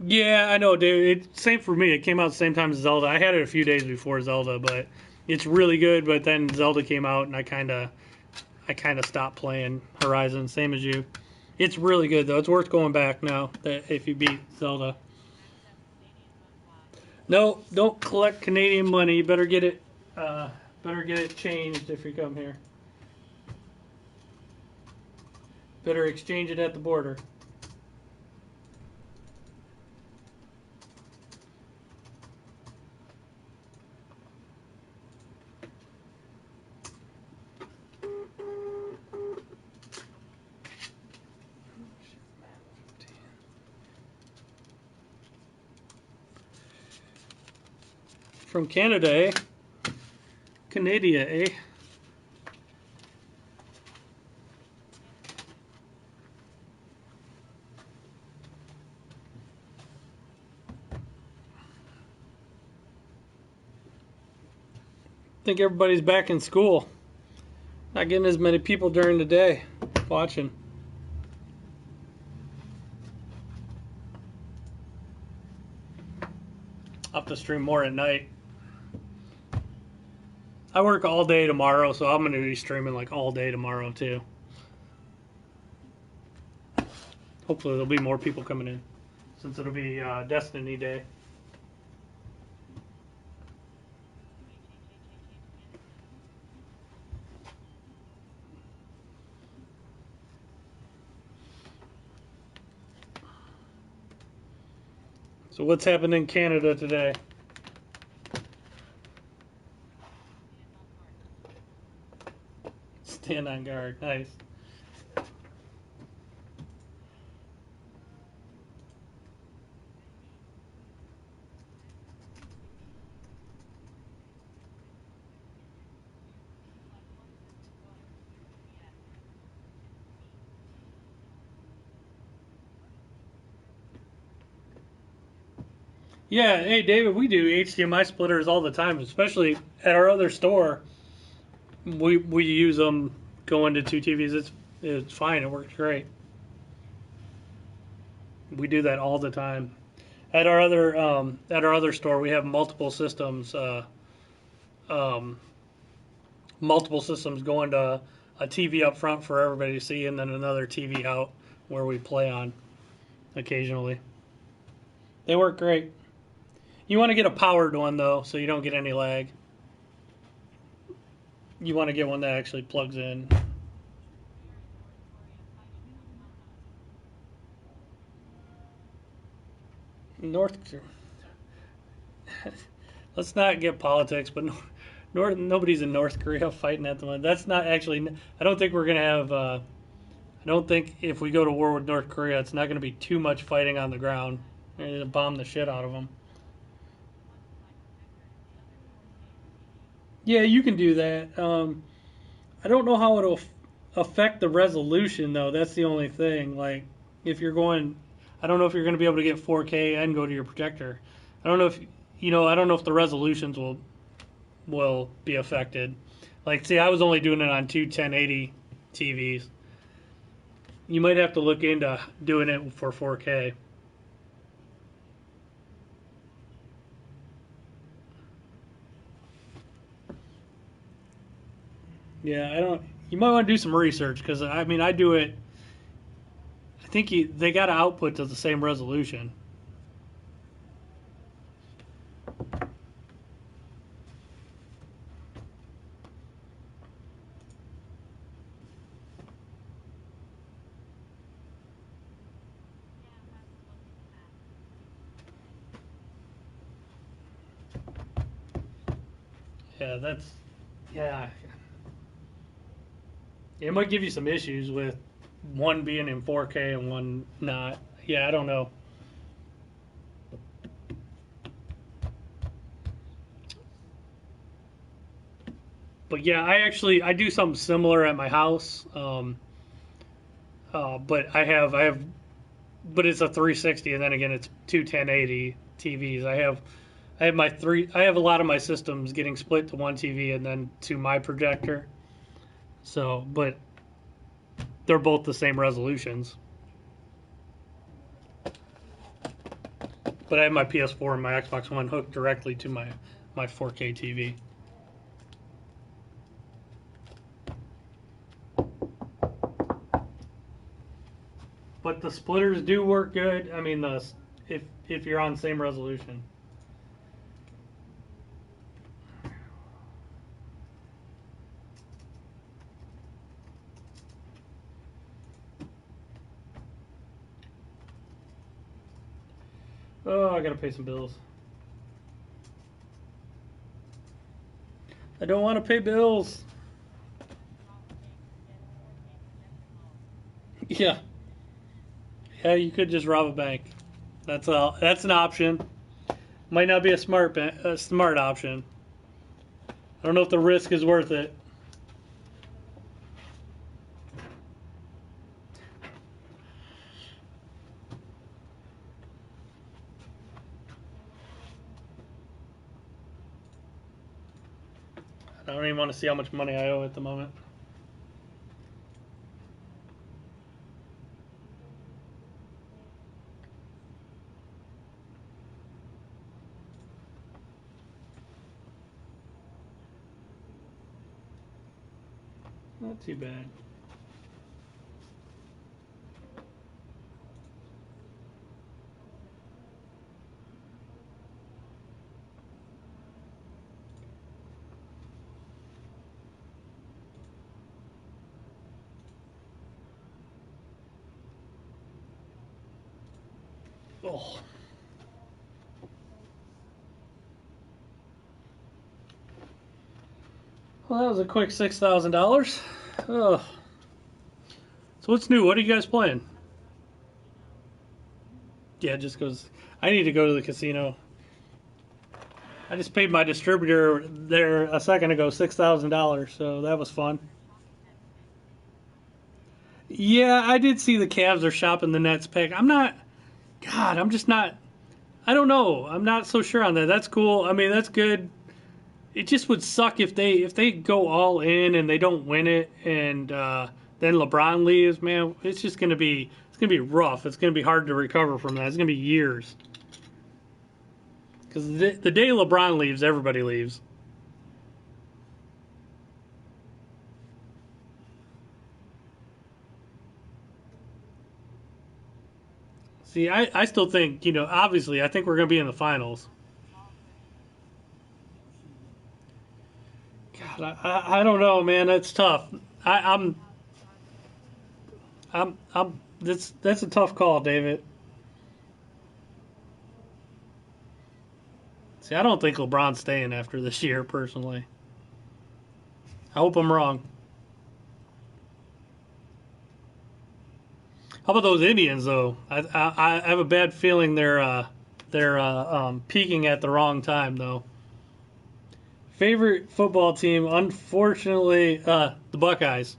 Yeah, I know, dude. Same for me. It came out the same time as Zelda. I had it a few days before Zelda, but it's really good. But then Zelda came out, and I kind of stopped playing Horizon. Same as you. It's really good though. It's worth going back now if you beat Zelda. No, don't collect Canadian money. You better get it. Better get it changed if you come here. Better exchange it at the border. From Canada, eh? Canada, eh? I think everybody's back in school. Not getting as many people during the day watching. I'll have to stream more at night. I work all day tomorrow, so I'm going to be streaming like all day tomorrow too. Hopefully there'll be more people coming in, since it'll be Destiny Day. So what's happening in Canada today? Stand on guard. Nice. Yeah, hey David, we do HDMI splitters all the time, especially at our other store. We use them going to two TVs. It's fine. It works great. We do that all the time. At our other store, we have multiple systems. Multiple systems going to a TV up front for everybody to see, and then another TV out where we play on occasionally. They work great. You want to get a powered one though, so you don't get any lag. You want to get one that actually plugs in. North. Let's not get politics, but nobody's in North Korea fighting at the moment. That's not actually. I don't think we're gonna have. I don't think if we go to war with North Korea, it's not gonna be too much fighting on the ground. They're gonna bomb the shit out of them. Yeah, you can do that. I don't know how it'll affect the resolution though. That's the only thing. Like if you're going, I don't know if you're going to be able to get 4K and go to your projector. I don't know if I don't know if the resolutions will be affected. Like, see, I was only doing it on two 1080 TVs. You might have to look into doing it for 4K. Yeah, I don't. You might want to do some research because I mean, I do it. I think they got to output to the same resolution. Yeah, that's yeah. It might give you some issues with one being in 4K and one not. Yeah, I don't know. But yeah, I do something similar at my house. But but it's a 360, and then again it's two 1080 TVs. I have a lot of my systems getting split to one TV and then to my projector. So, but they're both the same resolutions. But I have my PS4 and my Xbox One hooked directly to my 4K TV. But the splitters do work good. I mean, if you're on same resolution. Oh, I gotta pay some bills. I don't want to pay bills. Yeah, yeah, you could just rob a bank. That's all. That's an option. Might not be a smart option. I don't know if the risk is worth it. I don't even want to see how much money I owe at the moment. Not too bad. Oh. Well, that was a quick $6,000. Oh. So what's new? What are you guys playing? Yeah, just goes. I need to go to the casino. I just paid my distributor there a second ago $6,000, so that was fun. Yeah, I did see the Cavs are shopping the Nets pick. I'm not. God, I'm just not. I don't know. I'm not so sure on that. That's cool. I mean, that's good. It just would suck if they go all in and they don't win it, and then LeBron leaves. Man, it's gonna be rough. It's gonna be hard to recover from that. It's gonna be years. Because the day LeBron leaves, everybody leaves. See, I still think, obviously, I think we're going to be in the finals. God, I don't know, man. That's tough. That's a tough call, David. See, I don't think LeBron's staying after this year, personally. I hope I'm wrong. How about those Indians, though? I have a bad feeling they're peaking at the wrong time, though. Favorite football team, unfortunately, the Buckeyes.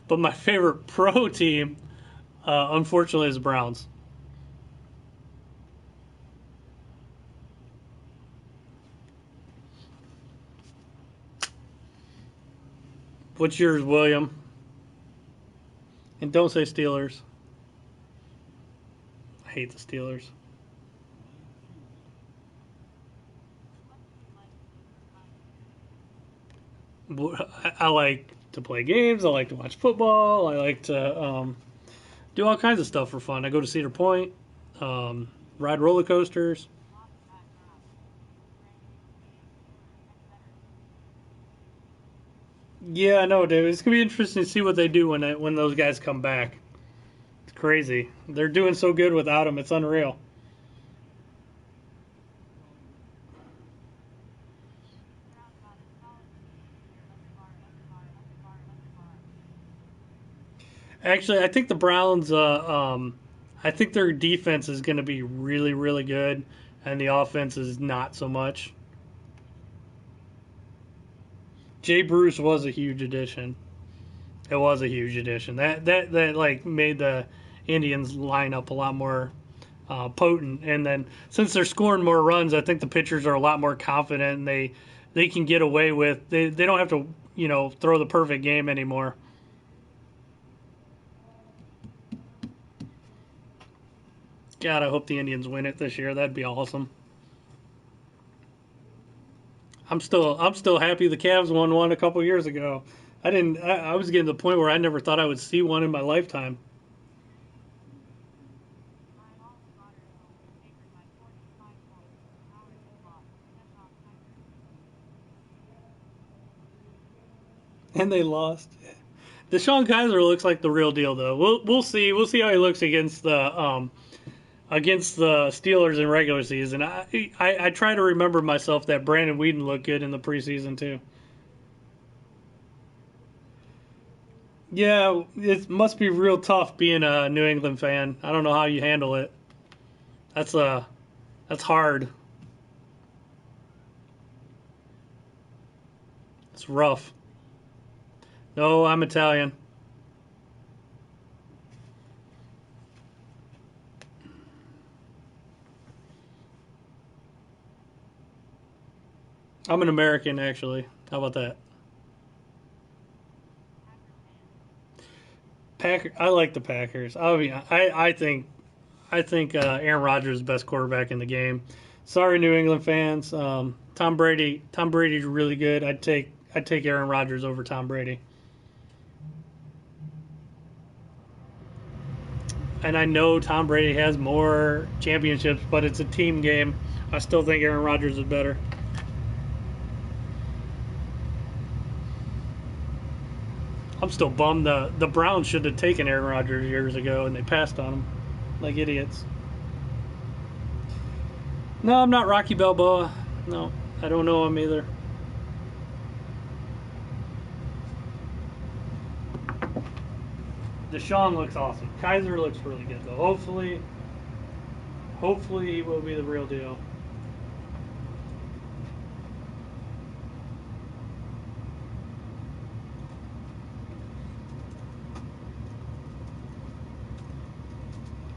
But my favorite pro team, unfortunately, is the Browns. What's yours, William? And don't say Steelers. I hate the Steelers. I like to play games. I like to watch football. I like to do all kinds of stuff for fun. I go to Cedar Point, ride roller coasters. Yeah, I know, David. It's gonna be interesting to see what they do when those guys come back. It's crazy. They're doing so good without him. It's unreal. Actually, I think the Browns. I think their defense is going to be really, really good, and the offense is not so much. Jay Bruce was a huge addition. It was a huge addition. That like made the Indians line up a lot more potent. And then since they're scoring more runs, I think the pitchers are a lot more confident, and they can get away with. They don't have to throw the perfect game anymore. God, I hope the Indians win it this year. That'd be awesome. I'm still happy the Cavs won one a couple years ago. I didn't. I was getting to the point where I never thought I would see one in my lifetime. And they lost. Deshaun Kaiser looks like the real deal, though. We'll see. We'll see how he looks against the Steelers in regular season. I try to remember myself that Brandon Whedon looked good in the preseason too. Yeah, it must be real tough being a New England fan. I don't know how you handle it. That's hard. It's rough. No, I'm Italian. I'm an American, actually. How about that? I like the Packers. I mean, I think Aaron Rodgers is the best quarterback in the game. Sorry, New England fans. Tom Brady's really good. I'd take Aaron Rodgers over Tom Brady. and I know Tom Brady has more championships, but it's a team game. I still think Aaron Rodgers is better. I'm still bummed the Browns should have taken Aaron Rodgers years ago, and they passed on him like idiots. No, I'm not Rocky Balboa. No, I don't know him either. Deshaun looks awesome. Kaiser looks really good though. Hopefully he will be the real deal.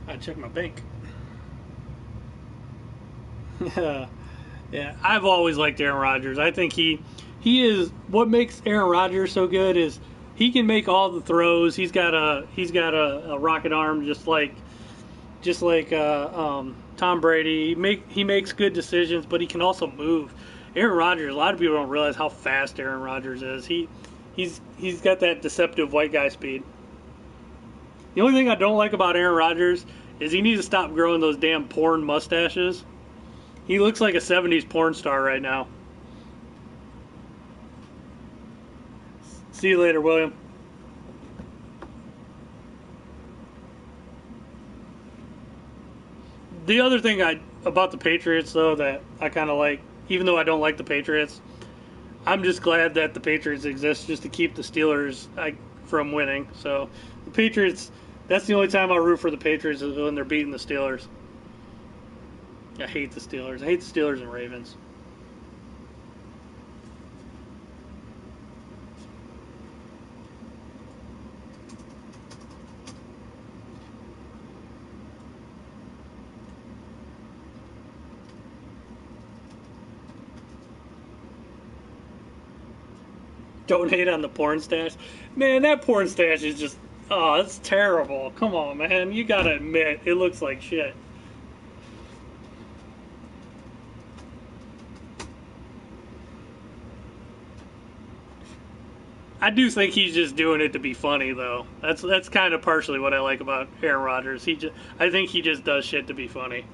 I check my bank. Yeah. I've always liked Aaron Rodgers. I think he is what makes Aaron Rodgers so good is he can make all the throws. He's got a rocket arm just like Tom Brady. He makes good decisions, but he can also move. Aaron Rodgers. A lot of people don't realize how fast Aaron Rodgers is. He's got that deceptive white guy speed. The only thing I don't like about Aaron Rodgers is he needs to stop growing those damn porn mustaches. He looks like a 70s porn star right now. See you later, William. The other thing about the Patriots, though, that I kind of like, even though I don't like the Patriots, I'm just glad that the Patriots exist just to keep the Steelers from winning. So the Patriots, that's the only time I'll root for the Patriots is when they're beating the Steelers. I hate the Steelers. I hate the Steelers and Ravens. Don't hate on the porn stash. Man, that porn stash is just, oh, it's terrible. Come on, man. You gotta admit, it looks like shit. I do think he's just doing it to be funny, though. That's kind of partially what I like about Aaron Rodgers. I think he just does shit to be funny.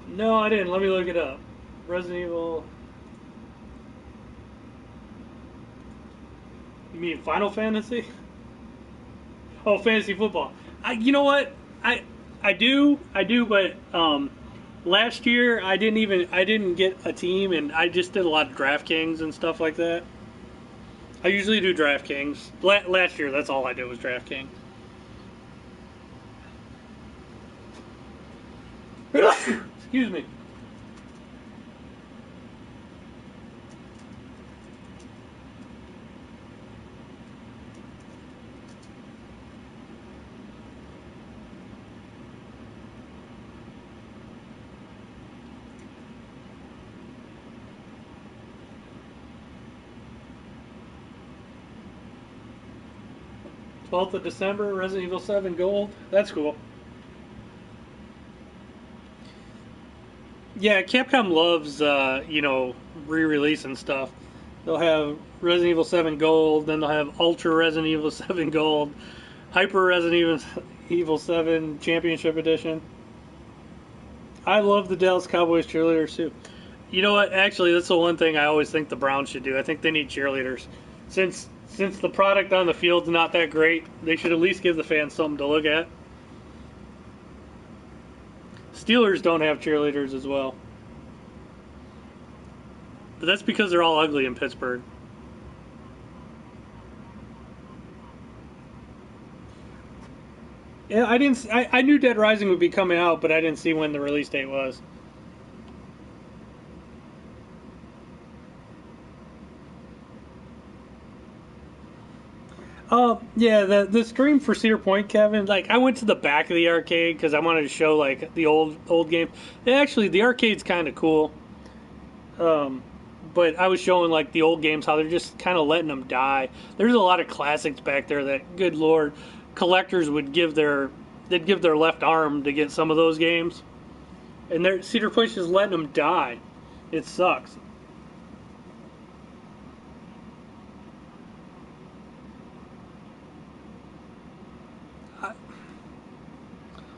No, I didn't. Let me look it up. Resident Evil. You mean Final Fantasy? Oh, fantasy football. You know what? I do, but last year I didn't get a team, and I just did a lot of DraftKings and stuff like that. I usually do DraftKings. Last year, that's all I did was DraftKings. Excuse me. Twelfth of December, Resident Evil 7 Gold. That's cool. Yeah, Capcom loves, re-releasing stuff. They'll have Resident Evil 7 Gold, then they'll have Ultra Resident Evil 7 Gold, Hyper Resident Evil 7 Championship Edition. I love the Dallas Cowboys cheerleaders, too. You know what? Actually, that's the one thing I always think the Browns should do. I think they need cheerleaders. Since the product on the field's not that great, they should at least give the fans something to look at. Steelers don't have cheerleaders as well. But that's because they're all ugly in Pittsburgh. Yeah, I knew Dead Rising would be coming out, but I didn't see when the release date was. Yeah, the screen for Cedar Point, Kevin. Like, I went to the back of the arcade because I wanted to show like the old game. And actually, the arcade's kind of cool. But I was showing like the old games how they're just kind of letting them die. There's a lot of classics back there that, good lord, collectors would give their left arm to get some of those games. And Cedar Point's just letting them die. It sucks.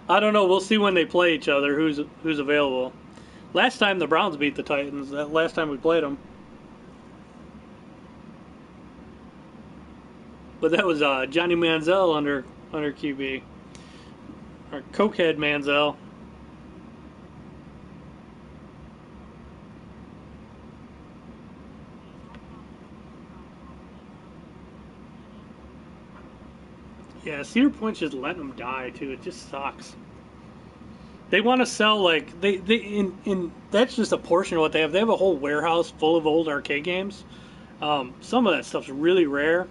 I don't know. We'll see when they play each other. Who's available. Last time the Browns beat the Titans. That last time we played them. But that was Johnny Manziel under QB. Or Cokehead Manziel. Yeah, Cedar Point's just letting them die too. It just sucks. They want to sell like they in that's just a portion of what they have. They have a whole warehouse full of old arcade games. Some of that stuff's really rare,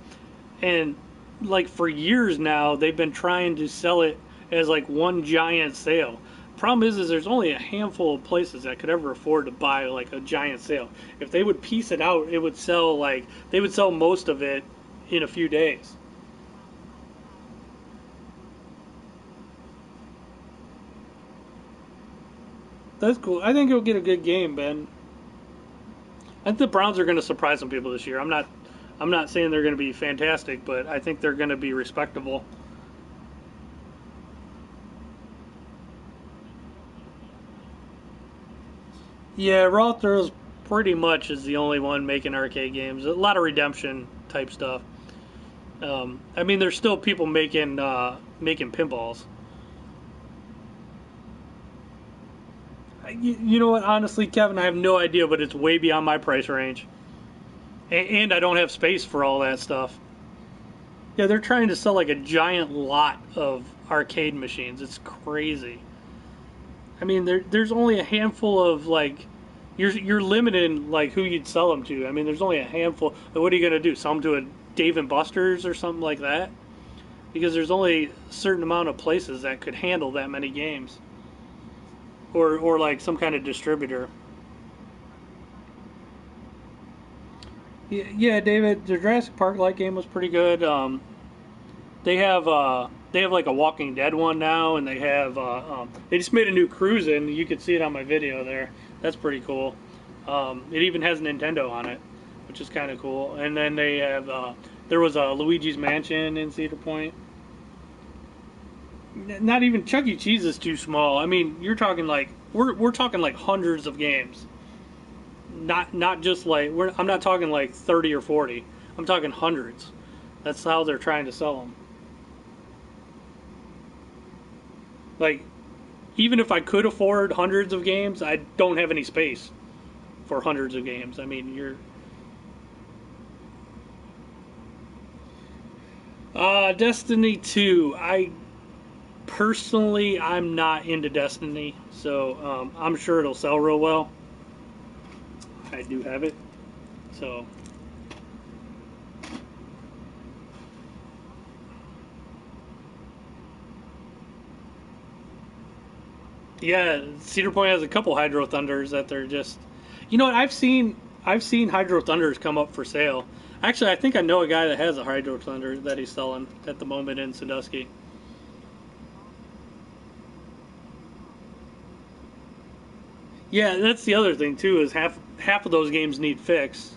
and like for years now they've been trying to sell it as like one giant sale. Problem is there's only a handful of places that could ever afford to buy like a giant sale. If they would piece it out, it would sell like they would sell most of it in a few days. That's cool. I think you'll get a good game, Ben. I think the Browns are going to surprise some people this year. I'm not saying they're going to be fantastic, but I think they're going to be respectable. Yeah, Raw Throws pretty much is the only one making arcade games. A lot of redemption type stuff. I mean, there's still people making pinballs. You know what? Honestly, Kevin, I have no idea, but it's way beyond my price range, and I don't have space for all that stuff. Yeah, they're trying to sell like a giant lot of arcade machines. It's crazy. I mean, there's only a handful of like, you're limited like who you'd sell them to. I mean, there's only a handful. What are you gonna do? Sell them to a Dave and Buster's or something like that? Because there's only a certain amount of places that could handle that many games. Or like some kind of distributor. Yeah, David, the Jurassic Park like game was pretty good. They have like a Walking Dead one now, and they just made a new cruising. You could see it on my video there. That's pretty cool. It even has Nintendo on it, which is kind of cool. And then they have there was a Luigi's Mansion in Cedar Point. Not even Chuck E. Cheese is too small. I mean, you're talking like we're talking like hundreds of games. Not just like I'm not talking like 30 or 40. I'm talking hundreds. That's how they're trying to sell them. Like, even if I could afford hundreds of games, I don't have any space for hundreds of games. I mean, Destiny 2. Personally, I'm not into Destiny, so I'm sure it'll sell real well. I do have it, so yeah. Cedar Point has a couple Hydro Thunders that they're just. You know what? I've seen Hydro Thunders come up for sale. Actually, I think I know a guy that has a Hydro Thunder that he's selling at the moment in Sandusky. Yeah, that's the other thing too. Is half of those games need fix.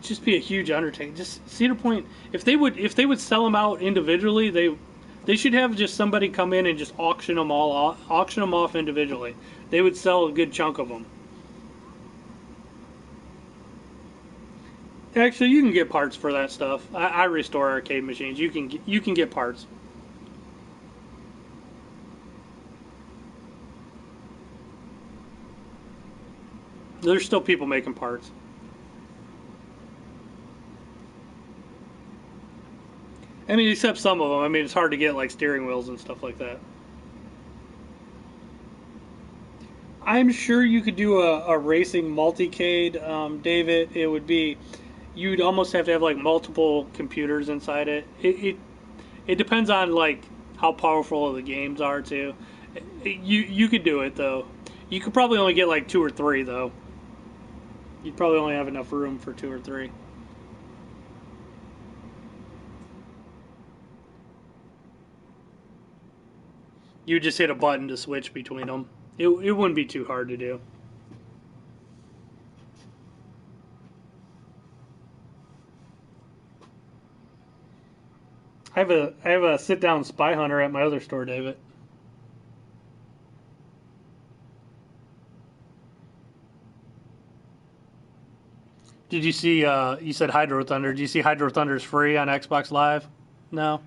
Just be a huge undertaking. Just Cedar Point, if they would sell them out individually, they should have just somebody come in and just auction them off individually. They would sell a good chunk of them. Actually, you can get parts for that stuff. I restore arcade machines. You can get parts. There's still people making parts. I mean, except some of them. I mean, it's hard to get like steering wheels and stuff like that. I'm sure you could do a racing multicade, David. You'd almost have to have like multiple computers inside it. It depends on like how powerful the games are too. You could do it though. You could probably only get like 2 or 3 though. You'd probably only have enough room for 2 or 3. You just hit a button to switch between them. It wouldn't be too hard to do. I have a sit down Spy Hunter at my other store, David. Did you see? You said Hydro Thunder. Did you see Hydro Thunder's free on Xbox Live? No.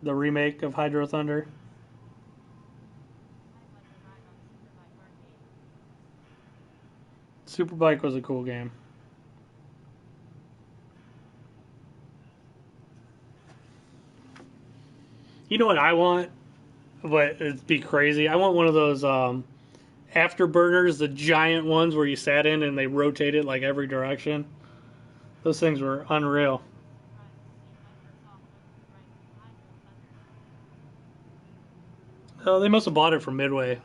The remake of Hydro Thunder. Superbike was a cool game. You know what I want? But it'd be crazy. I want one of those afterburners, the giant ones where you sat in and they rotated like every direction. Those things were unreal. Oh, they must have bought it from Midway.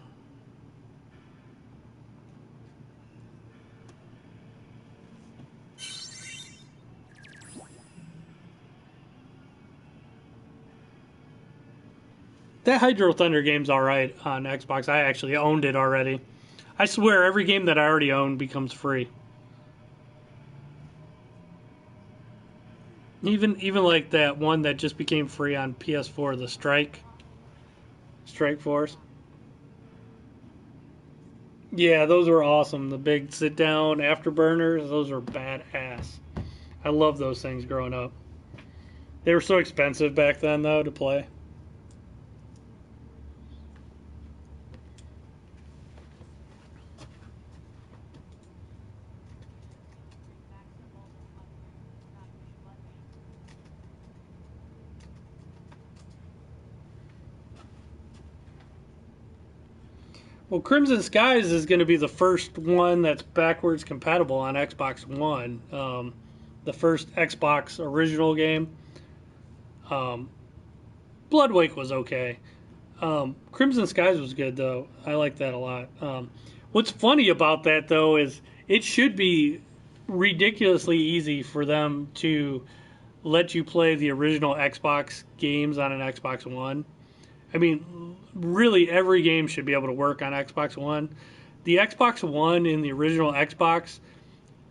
That Hydro Thunder game's alright on Xbox. I actually owned it already. I swear every game that I already own becomes free. Even like that one that just became free on PS4, the Strike Force. Yeah, those were awesome. The big sit down afterburners, those were badass. I love those things growing up. They were so expensive back then though to play. Well, Crimson Skies is going to be the first one that's backwards compatible on Xbox One. The first Xbox original game. Bloodwake was okay. Crimson Skies was good, though. I like that a lot. What's funny about that, though, is it should be ridiculously easy for them to let you play the original Xbox games on an Xbox One. I mean, really, every game should be able to work on Xbox One. The Xbox One and the original Xbox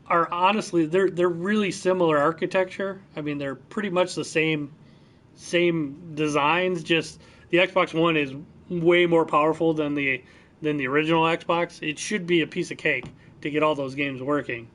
are honestly they're really similar architecture. I mean, they're pretty much the same designs. Just the Xbox One is way more powerful than the original Xbox. It should be a piece of cake to get all those games working.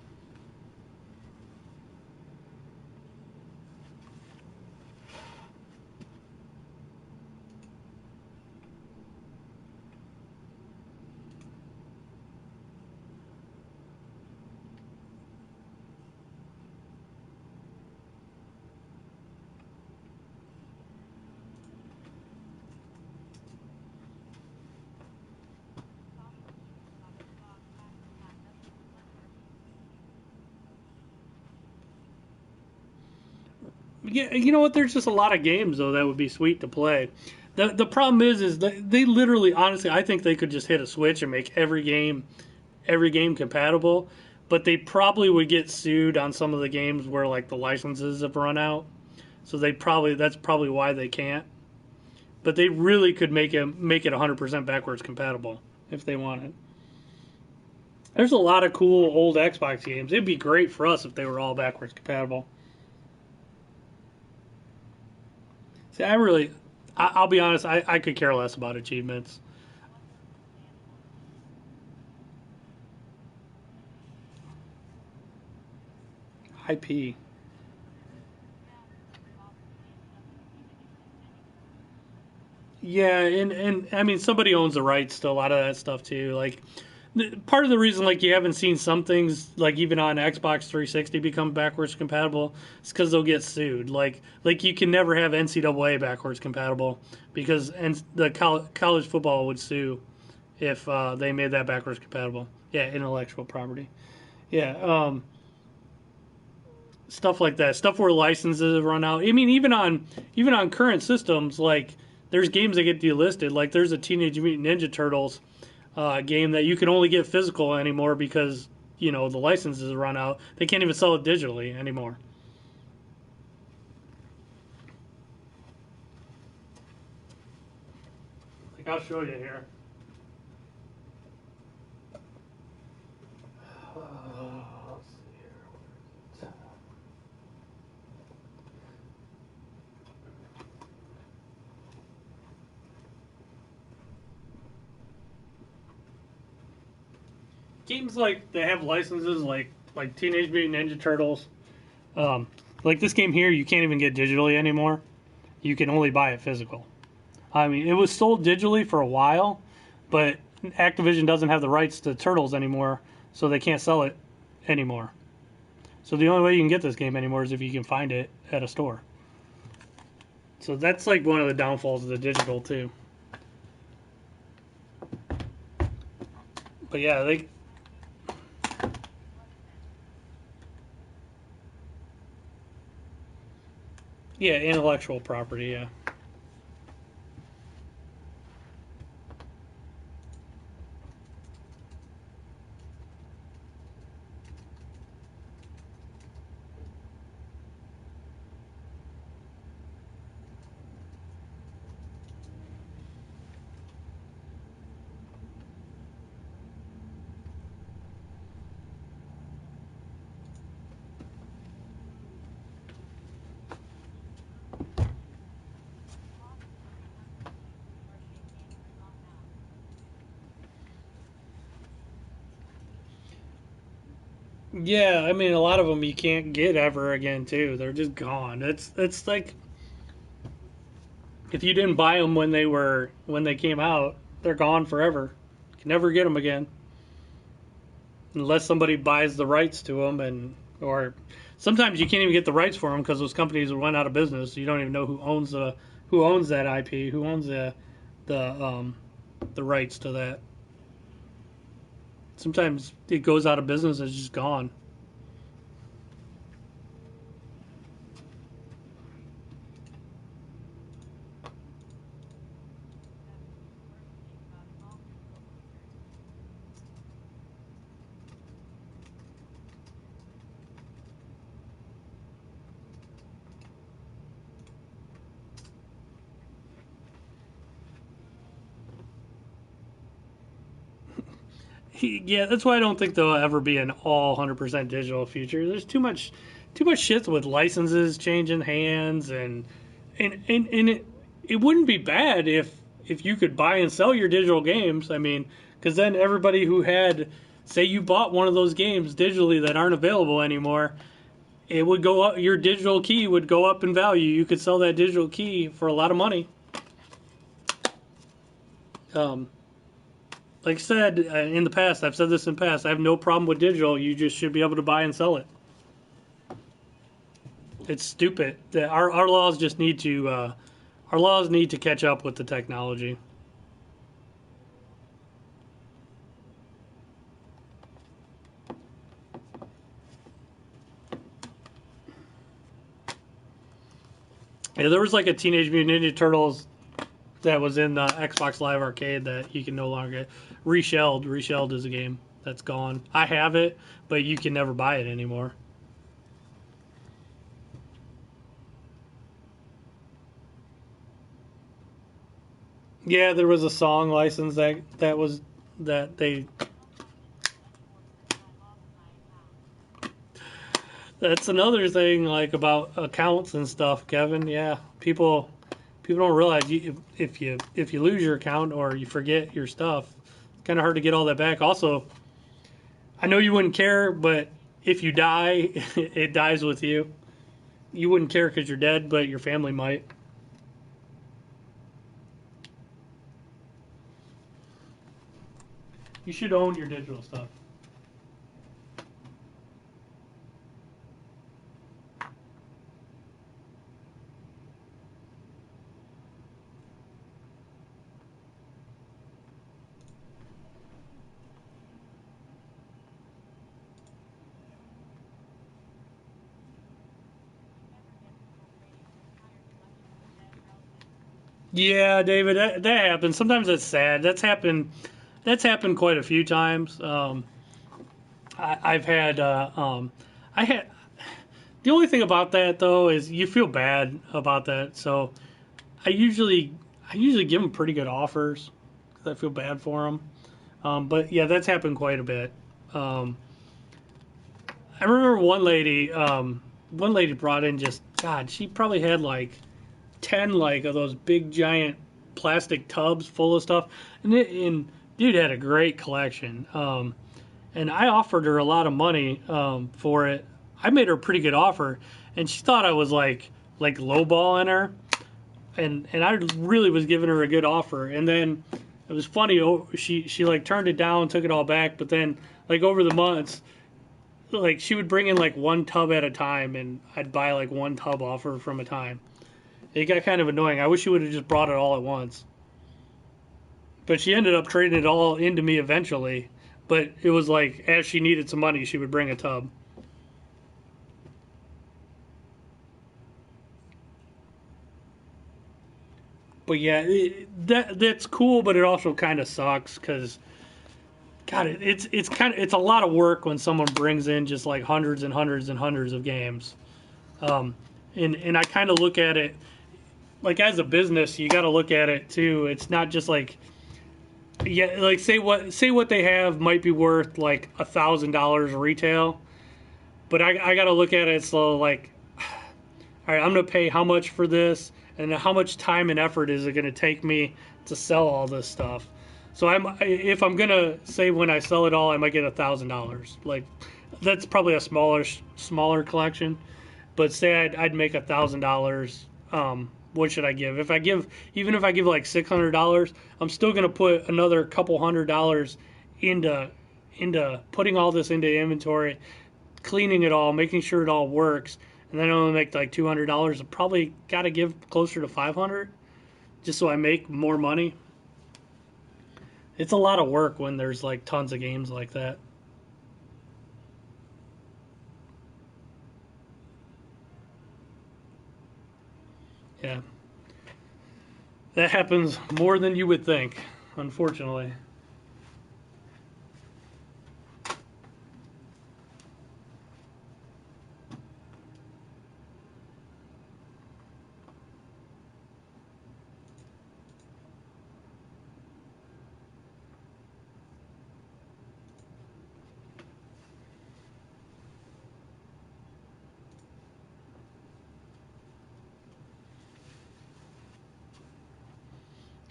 Yeah, you know what? There's just a lot of games though that would be sweet to play. The problem is that they literally, honestly, I think they could just hit a switch and make every game compatible. But they probably would get sued on some of the games where like the licenses have run out. So that's probably why they can't. But they really could make it 100% backwards compatible if they wanted. There's a lot of cool old Xbox games. It'd be great for us if they were all backwards compatible. See, I'll be honest, I could care less about achievements. IP. Yeah, and I mean, somebody owns the rights to a lot of that stuff too. Like, part of the reason, like, you haven't seen some things, like, even on Xbox 360 become backwards compatible is because they'll get sued. Like you can never have NCAA backwards compatible because the college football would sue if they made that backwards compatible. Yeah, intellectual property. Yeah, stuff like that. Stuff where licenses have run out. I mean, even on current systems, like there's games that get delisted. Like there's a Teenage Mutant Ninja Turtles game that you can only get physical anymore because the licenses run out. They can't even sell it digitally anymore. I'll show you here. Let's see here. Where is it? Games like they have licenses like Teenage Mutant Ninja Turtles. Like this game here, you can't even get digitally anymore. You can only buy it physical. I mean, it was sold digitally for a while, but Activision doesn't have the rights to Turtles anymore, so they can't sell it anymore. So the only way you can get this game anymore is if you can find it at a store. So that's like one of the downfalls of the digital too. But yeah, intellectual property, yeah. Yeah, I mean, a lot of them you can't get ever again too. They're just gone. It's like if you didn't buy them when they came out, they're gone forever. You can never get them again unless somebody buys the rights to them, or sometimes you can't even get the rights for them because those companies went out of business. You don't even know who owns that IP, who owns the rights to that. Sometimes it goes out of business and it's just gone. Yeah, that's why I don't think there'll ever be an all 100% digital future. There's too much shit with licenses changing hands, and it wouldn't be bad if you could buy and sell your digital games. I mean, because then everybody who had, say, you bought one of those games digitally that aren't available anymore, it would go up. Your digital key would go up in value. You could sell that digital key for a lot of money. Like I said in the past, I've said this in the past, I have no problem with digital. You just should be able to buy and sell it. It's stupid. Our laws just need to catch up with the technology. Yeah, there was like a Teenage Mutant Ninja Turtles that was in the Xbox Live Arcade that you can no longer get. Reshelled. Reshelled is a game that's gone. I have it, but you can never buy it anymore. Yeah, there was a song license that they. That's another thing, like about accounts and stuff, Kevin. Yeah, people don't realize if you lose your account or you forget your stuff, it's kind of hard to get all that back. Also, I know you wouldn't care, but if you die, it dies with you. You wouldn't care because you're dead, but your family might. You should own your digital stuff. Yeah, David, that happens. Sometimes it's sad. That's happened quite a few times. I've had I had the only thing about that though is you feel bad about that. So I usually I usually give them pretty good offers because I feel bad for them. But yeah, that's happened quite a bit. I remember one lady brought in just God. She probably had like 10 like of those big giant plastic tubs full of stuff, and dude had a great collection. And I offered her a lot of money for it. I made her a pretty good offer, and she thought I was like lowballing her, and I really was giving her a good offer. And then it was funny. She like turned it down, took it all back. But then like over the months, like she would bring in like one tub at a time, and I'd buy like one tub off her from a time. It got kind of annoying. I wish she would have just brought it all at once. But she ended up trading it all into me eventually. But it was like as she needed some money, she would bring a tub. But yeah, that's cool, but it also kind of sucks because God, it's a lot of work when someone brings in just like hundreds and hundreds and hundreds of games. Um, and I kind of look at it like as a business, you got to look at it too. It's not just like yeah, like say what they have might be worth like $1,000 retail, but I got to look at it so like, all right, I'm gonna pay how much for this, and how much time and effort is it gonna take me to sell all this stuff. So if I'm gonna say when I sell it all, I might get $1,000. Like that's probably a smaller collection, but say I'd make $1,000. What should I give? Even if I give like $600, I'm still gonna put another couple $100 into putting all this into inventory, cleaning it all, making sure it all works, and then I only make like $200. I probably got to give closer to 500 just so I make more money. It's a lot of work when there's like tons of games like that. Yeah. That happens more than you would think, unfortunately.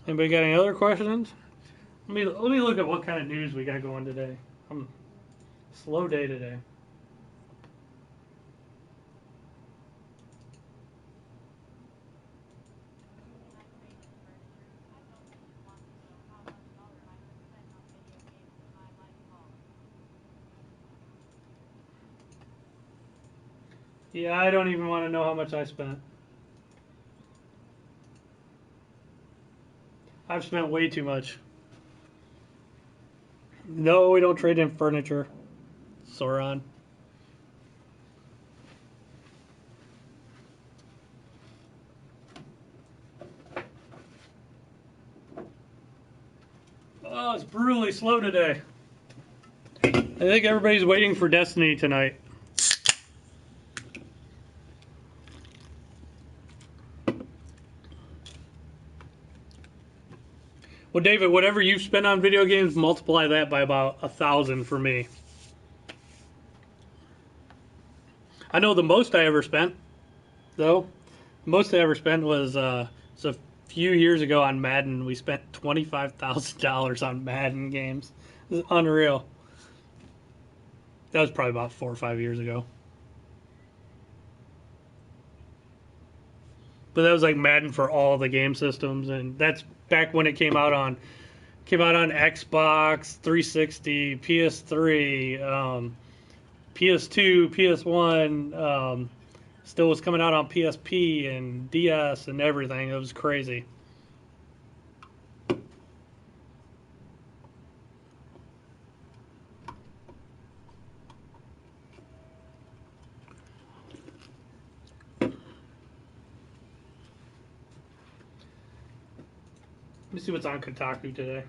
Anybody got any other questions? Let me look at what kind of news we got going today. Slow day today. Yeah, I don't even want to know how much I spent. I've spent way too much. No, we don't trade in furniture. Sauron. Oh, it's brutally slow today. I think everybody's waiting for Destiny tonight. Well, David, whatever you've spent on video games, multiply that by about 1,000 for me. I know the most I ever spent, though. The most I ever spent was a few years ago on Madden. We spent $25,000 on Madden games. It was unreal. That was probably about 4 or 5 years ago. But that was like Madden for all the game systems, and that's back when it came out on Xbox 360, PS3, PS2, PS1. Still was coming out on PSP and DS and everything. It was crazy. Let me see what's on Kotaku today.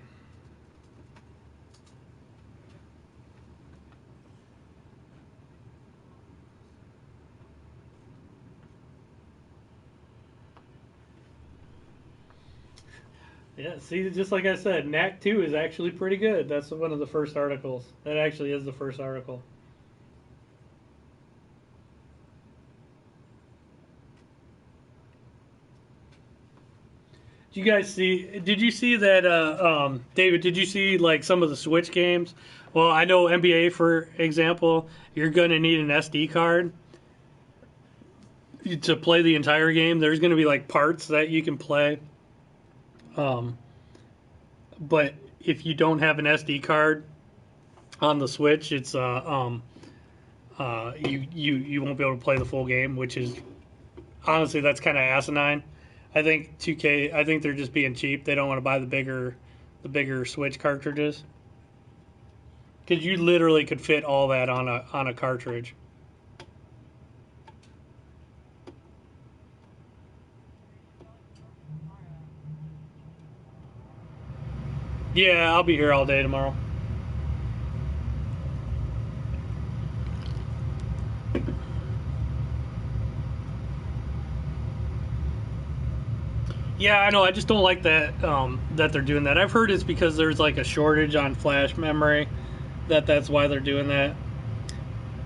Yeah, see, just like I said, Knack 2 is actually pretty good. That's one of the first articles. That actually is the first article. Did you guys see? Did you see that, David? Did you see like some of the Switch games? Well, I know NBA, for example, you're going to need an SD card to play the entire game. There's going to be like parts that you can play, but if you don't have an SD card on the Switch, it's you won't be able to play the full game, which is honestly that's kind of asinine. I think 2K. I think they're just being cheap. They don't want to buy the bigger Switch cartridges because you literally could fit all that on a cartridge. Yeah, I'll be here all day tomorrow. Yeah, I know. I just don't like that that they're doing that. I've heard it's because there's like a shortage on flash memory. That's why they're doing that.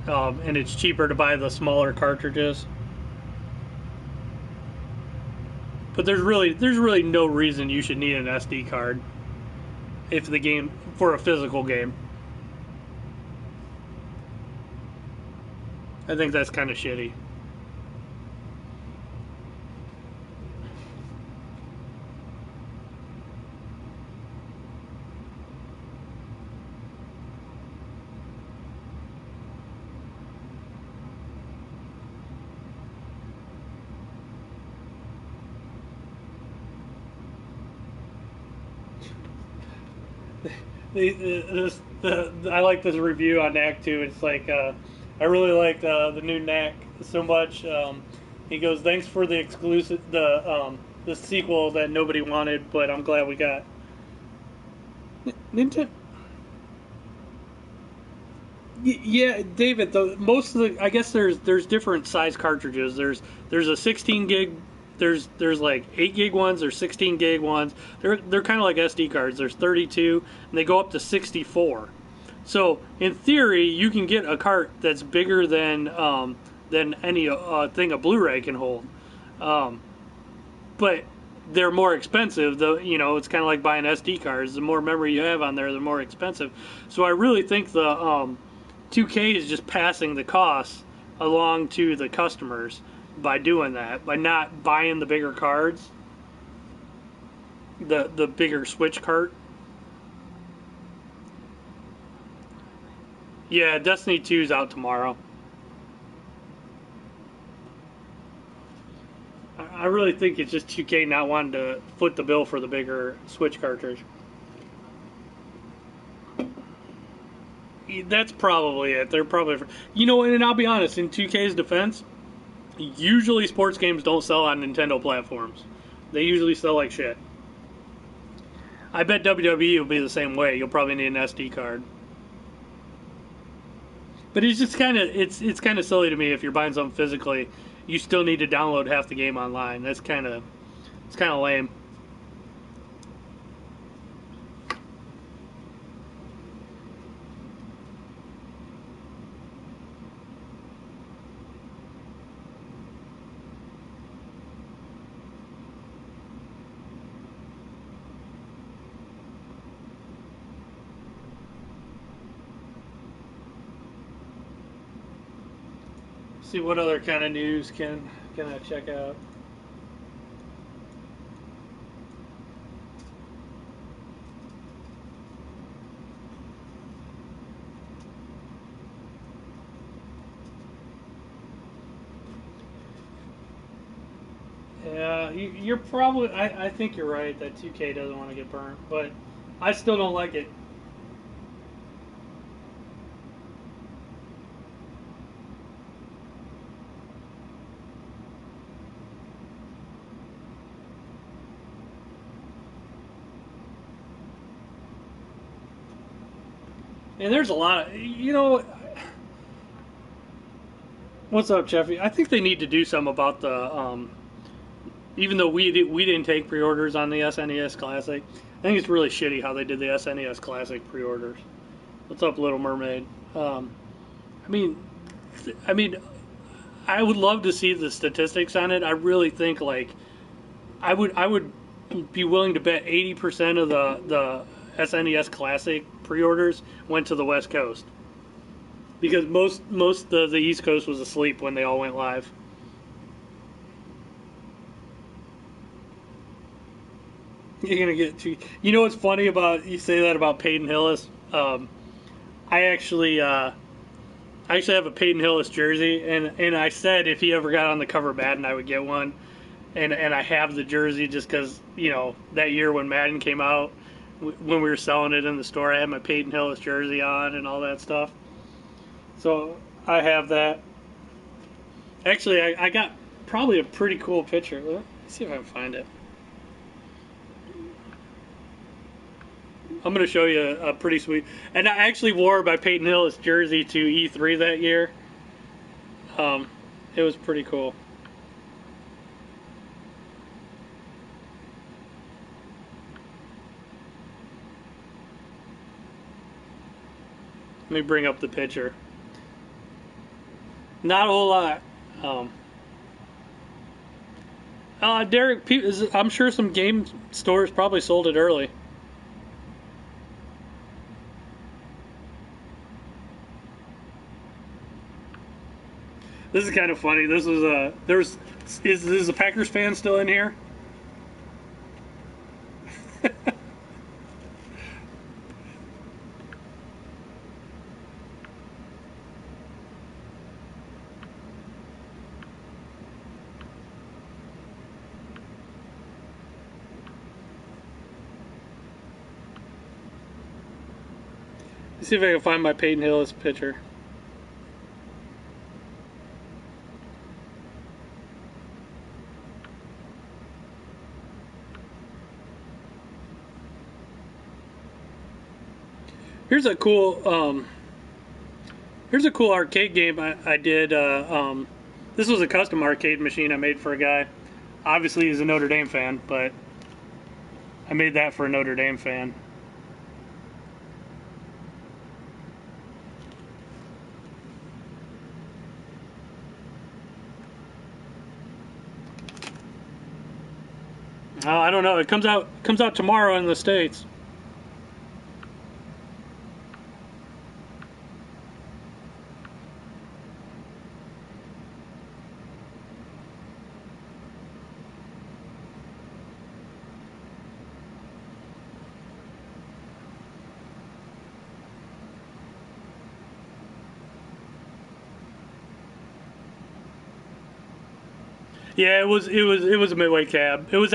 And it's cheaper to buy the smaller cartridges. But there's really no reason you should need an SD card if the game for a physical game. I think that's kind of shitty. I like this review on Knack 2. It's like I really liked the new Knack so much. He goes, "Thanks for the exclusive, the sequel that nobody wanted, but I'm glad we got." Nintendo. Yeah, David. Most of the, I guess there's different size cartridges. There's a 16 gig. There's like 8 gig ones. There's 16 gig ones. They're kind of like SD cards. There's 32, and they go up to 64. So in theory, you can get a cart that's bigger than any thing a Blu-ray can hold. But they're more expensive. Though it's kind of like buying SD cards. The more memory you have on there, the more expensive. So I really think the 2K is just passing the costs along to the customers by doing that, by not buying the bigger cards, the bigger Switch cart. Yeah, Destiny 2 is out tomorrow. I really think it's just 2K not wanting to foot the bill for the bigger Switch cartridge. That's probably it. They're probably, and I'll be honest, in 2K's defense, usually sports games don't sell on Nintendo platforms. They usually sell like shit. I bet WWE will be the same way. You'll probably need an SD card. But it's just it's kind of silly to me if you're buying something physically, you still need to download half the game online. It's kind of lame. See what other kind of news can I check out? Yeah, you're probably. I think you're right that 2K doesn't want to get burnt, but I still don't like it. And there's a lot of, what's up, Jeffy? I think they need to do something about Even though we didn't take pre-orders on the SNES Classic, I think it's really shitty how they did the SNES Classic pre-orders. What's up, Little Mermaid? I mean, I would love to see the statistics on it. I really think like I would be willing to bet 80% of the SNES Classic pre-orders went to the West Coast because most of the East Coast was asleep when they all went live. You're gonna get you know what's funny about you say that about Peyton Hillis? I actually have a Peyton Hillis jersey, and I said if he ever got on the cover of Madden, I would get one, and I have the jersey just because that year when Madden came out, when we were selling it in the store, I had my Peyton Hillis jersey on and all that stuff. So I have that. Actually, I got probably a pretty cool picture. Let's see if I can find it. I'm going to show you a pretty sweet... And I actually wore my Peyton Hillis jersey to E3 that year. It was pretty cool. Let me bring up the picture. Not a whole lot. Derek, I'm sure some game stores probably sold it early. This is kind of funny. This was is a Packers fan still in here? Let's see if I can find my Peyton Hillis picture. Here's a cool arcade game I did. This was a custom arcade machine I made for a guy. Obviously, he's a Notre Dame fan, but I made that for a Notre Dame fan. Oh, I don't know. It comes out tomorrow in the States. Yeah, it was a midway cab. It was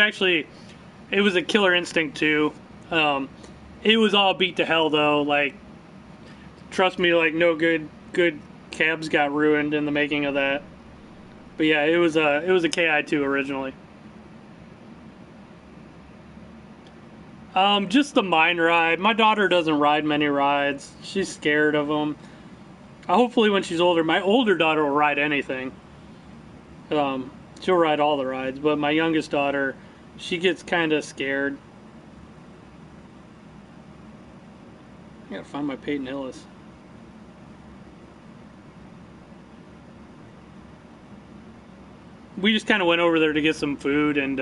a Killer Instinct 2. It was all beat to hell though. Like, trust me, like no good cabs got ruined in the making of that. But yeah, it was a KI2 originally. Just the mine ride. My daughter doesn't ride many rides. She's scared of them. Hopefully, when she's older, my older daughter will ride anything. She'll ride all the rides, but my youngest daughter, she gets kind of scared. I gotta find my Peyton Hillis. We just kind of went over there to get some food and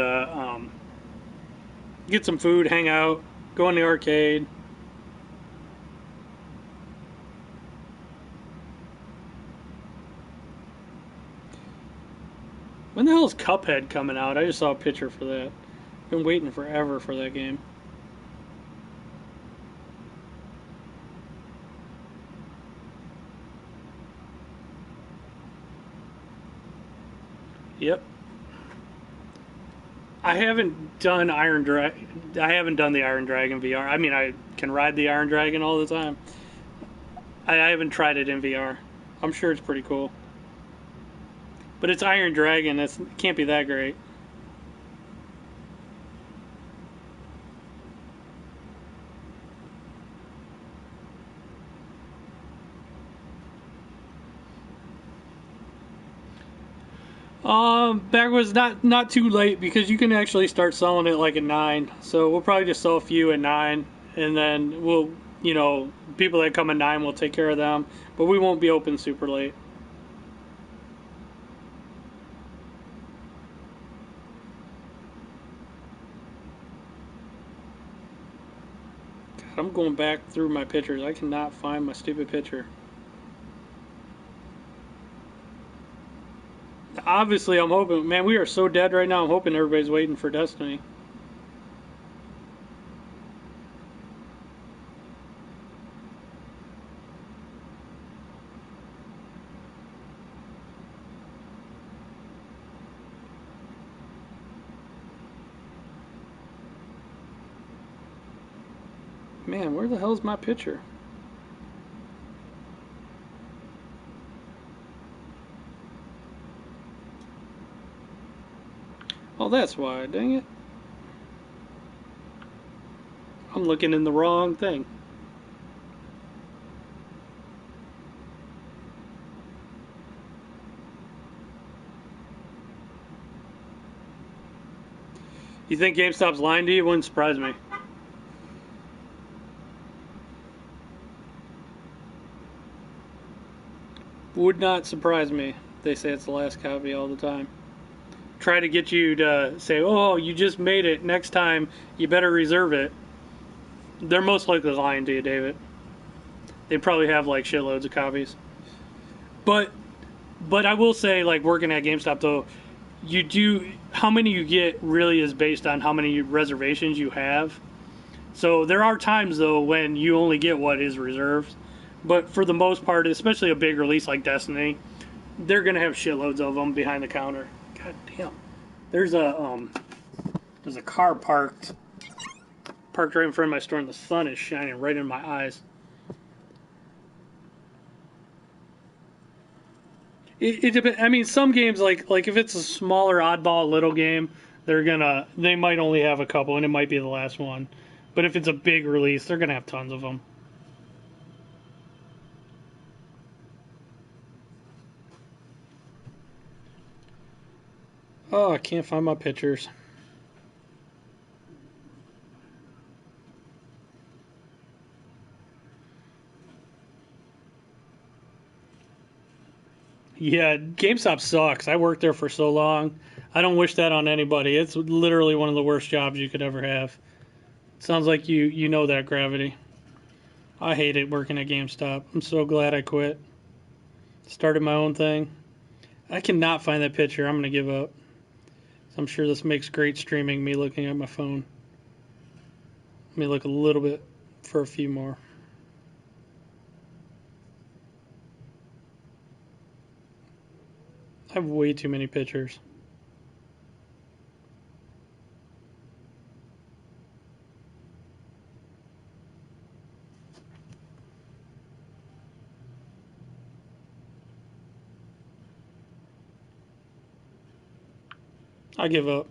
hang out, go in the arcade. When the hell is Cuphead coming out? I just saw a picture for that. Been waiting forever for that game. Yep. I haven't done the Iron Dragon VR. I mean, I can ride the Iron Dragon all the time. I haven't tried it in VR. I'm sure it's pretty cool. But it's Iron Dragon. It can't be that great. Back was not too late because you can actually start selling it like at 9. So we'll probably just sell a few at 9, and then we'll, people that come at 9, we'll take care of them. But we won't be open super late. God, I'm going back through my pictures. I cannot find my stupid picture. Obviously, I'm hoping, man, we are so dead right now. I'm hoping everybody's waiting for Destiny. Man, where the hell's my picture? Oh, that's why. Dang it. I'm looking in the wrong thing. You think GameStop's lying to you? It wouldn't surprise me. Would not surprise me. They say it's the last copy all the time. Try to get you to say, oh, you just made it. Next time, you better reserve it. They're most likely lying to you, David. They probably have like shitloads of copies. But I will say, like, working at GameStop, though, how many you get really is based on how many reservations you have. So there are times, though, when you only get what is reserved. But for the most part, especially a big release like Destiny, they're going to have shitloads of them behind the counter. God damn. There's a car parked right in front of my store, and the sun is shining right in my eyes. It depends. I mean, some games, like if it's a smaller, oddball, little game, they might only have a couple, and it might be the last one. But if it's a big release, they're gonna have tons of them. Oh, I can't find my pictures. Yeah, GameStop sucks. I worked there for so long. I don't wish that on anybody. It's literally one of the worst jobs you could ever have. Sounds like you know that, Gravity. I hate it working at GameStop. I'm so glad I quit. Started my own thing. I cannot find that picture. I'm going to give up. I'm sure this makes great streaming, me looking at my phone. Let me look a little bit for a few more. I have way too many pictures. I give up.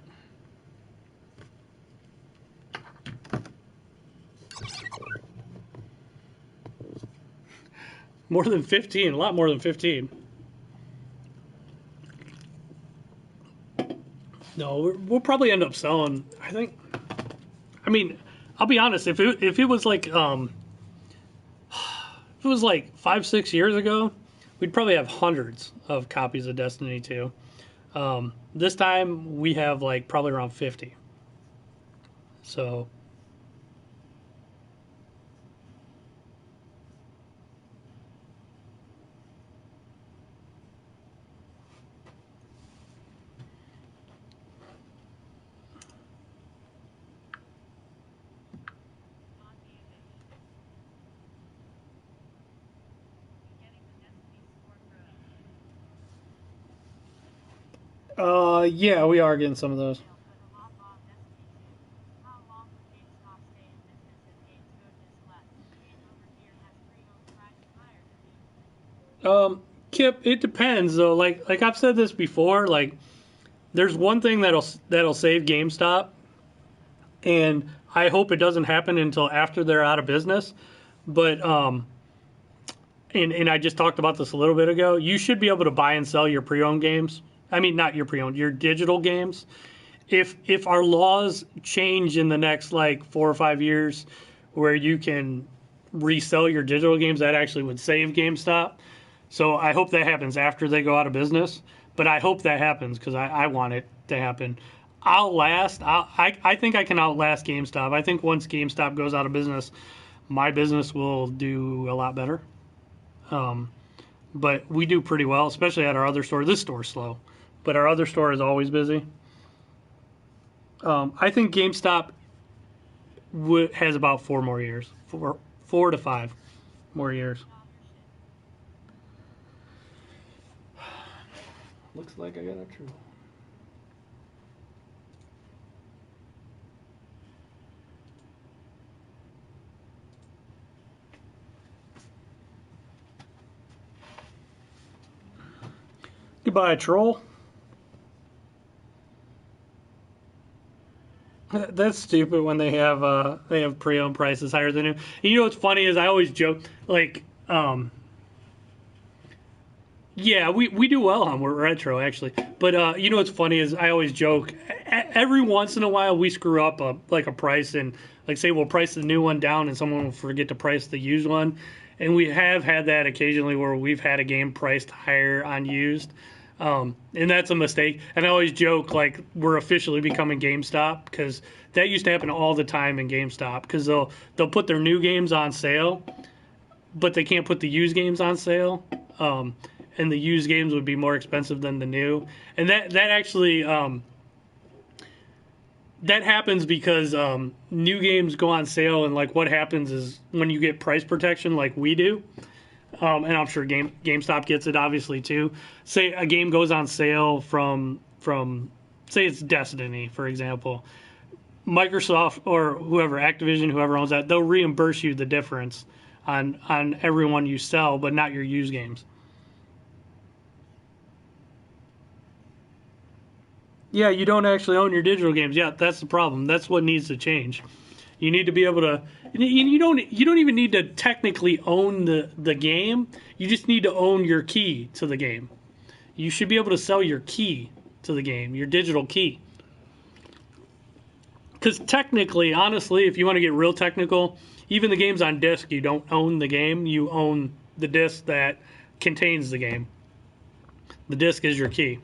More than 15, a lot more than 15. No, we'll probably end up selling. I mean, I'll be honest. If it was like if it was like 5-6 years ago, we'd probably have hundreds of copies of Destiny 2. This time we have like probably around 50. So. Yeah, we are getting some of those. Kip, it depends though. Like I've said this before. Like, there's one thing that'll save GameStop, and I hope it doesn't happen until after they're out of business. But and I just talked about this a little bit ago. You should be able to buy and sell your pre-owned games I mean, not your pre-owned, your digital games. If our laws change in the next like 4 or 5 years, where you can resell your digital games, that actually would save GameStop. So I hope that happens after they go out of business. But I hope that happens because I want it to happen. I think I can outlast GameStop. I think once GameStop goes out of business, my business will do a lot better. But we do pretty well, especially at our other store. This store's slow, but our other store is always busy. I think GameStop has about 4 more years, 4 to 5 more years. Looks like I got a true. Goodbye, troll. That's stupid when they have pre-owned prices higher than new. And you know what's funny is I always joke like, yeah, we do well on retro actually, but you know what's funny is I always joke every once in a while we screw up a price and like say we'll price the new one down and someone will forget to price the used one, and we have had that occasionally where we've had a game priced higher on used. And that's a mistake. And I always joke like we're officially becoming GameStop because that used to happen all the time in GameStop because they'll put their new games on sale, but they can't put the used games on sale. And the used games would be more expensive than the new. And that actually that happens because new games go on sale, and like what happens is when you get price protection like we do. And I'm sure GameStop gets it obviously too. Say a game goes on sale from say it's Destiny, for example. Microsoft or whoever, Activision, whoever owns that, they'll reimburse you the difference on every one you sell, but not your used games. Yeah, you don't actually own your digital games. Yeah, that's the problem. That's what needs to change. You need to be able to. You don't even need to technically own the game. You just need to own your key to the game. You should be able to sell your key to the game, your digital key. Because technically, honestly, if you want to get real technical, even the games on disc, you don't own the game. You own the disc that contains the game. The disc is your key.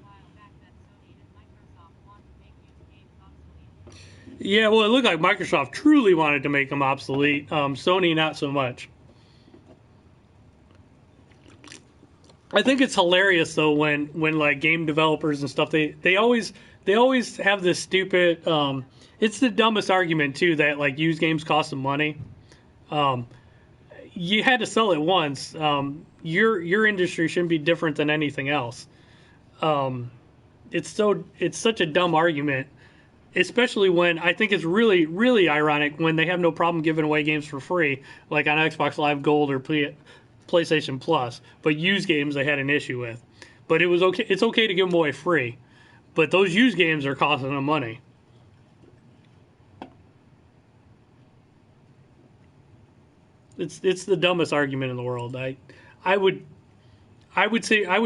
Yeah, well, it looked like Microsoft truly wanted to make them obsolete. Sony, not so much. I think it's hilarious though when like game developers and stuff they always have this stupid. It's the dumbest argument too that like used games cost them money. You had to sell it once. Your industry shouldn't be different than anything else. It's such a dumb argument. Especially when I think it's really, really ironic when they have no problem giving away games for free, like on Xbox Live Gold or PlayStation Plus. But used games they had an issue with. But it was okay. It's okay to give them away free, but those used games are costing them money. It's the dumbest argument in the world. I would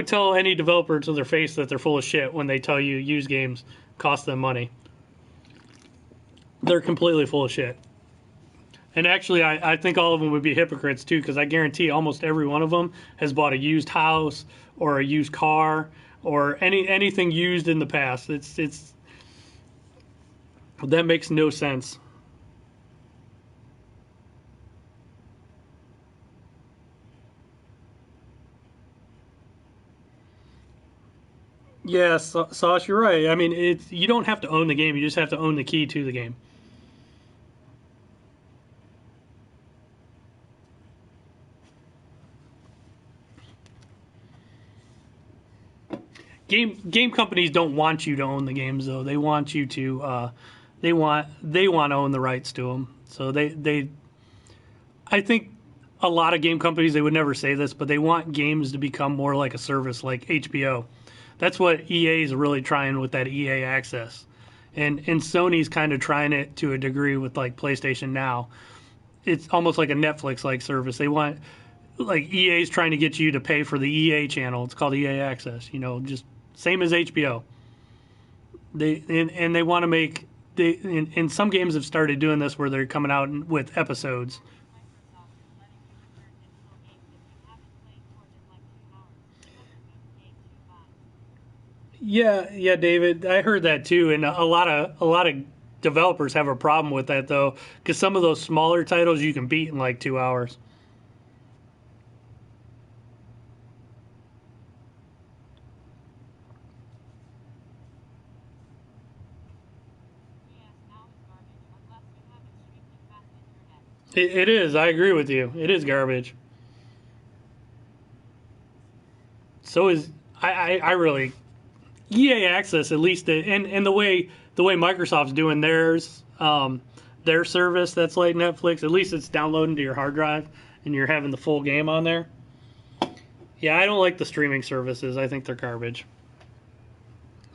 tell any developer to their face that they're full of shit when they tell you used games cost them money. They're completely full of shit. And actually, I think all of them would be hypocrites too, because I guarantee almost every one of them has bought a used house or a used car or anything used in the past. It's that makes no sense. Yeah, Sauce, you're right. I mean, you don't have to own the game. You just have to own the key to the game. Game companies don't want you to own the games though. They want you to they want to own the rights to them. So they I think a lot of game companies, they would never say this, but they want games to become more like a service, like HBO. That's what EA is really trying with that EA Access, and Sony's kind of trying it to a degree with like PlayStation Now. It's almost like a Netflix like service. They want, like, EA's trying to get you to pay for the EA channel. It's called EA Access. You know, just same as HBO. They want to make and some games have started doing this where they're coming out with episodes. Microsoft is letting you return digital games if you haven't played more than like 2 hours. Whoever beats game 2 buys. Yeah, David, I heard that too, and a lot of developers have a problem with that though, because some of those smaller titles you can beat in like 2 hours. PS Now is garbage unless you have extremely fast internet. It is. I agree with you. It is garbage. So is I really EA Access at least, and the way Microsoft's doing their service that's like Netflix. At least it's downloading to your hard drive and you're having the full game on there. Yeah, I don't like the streaming services. I think they're garbage.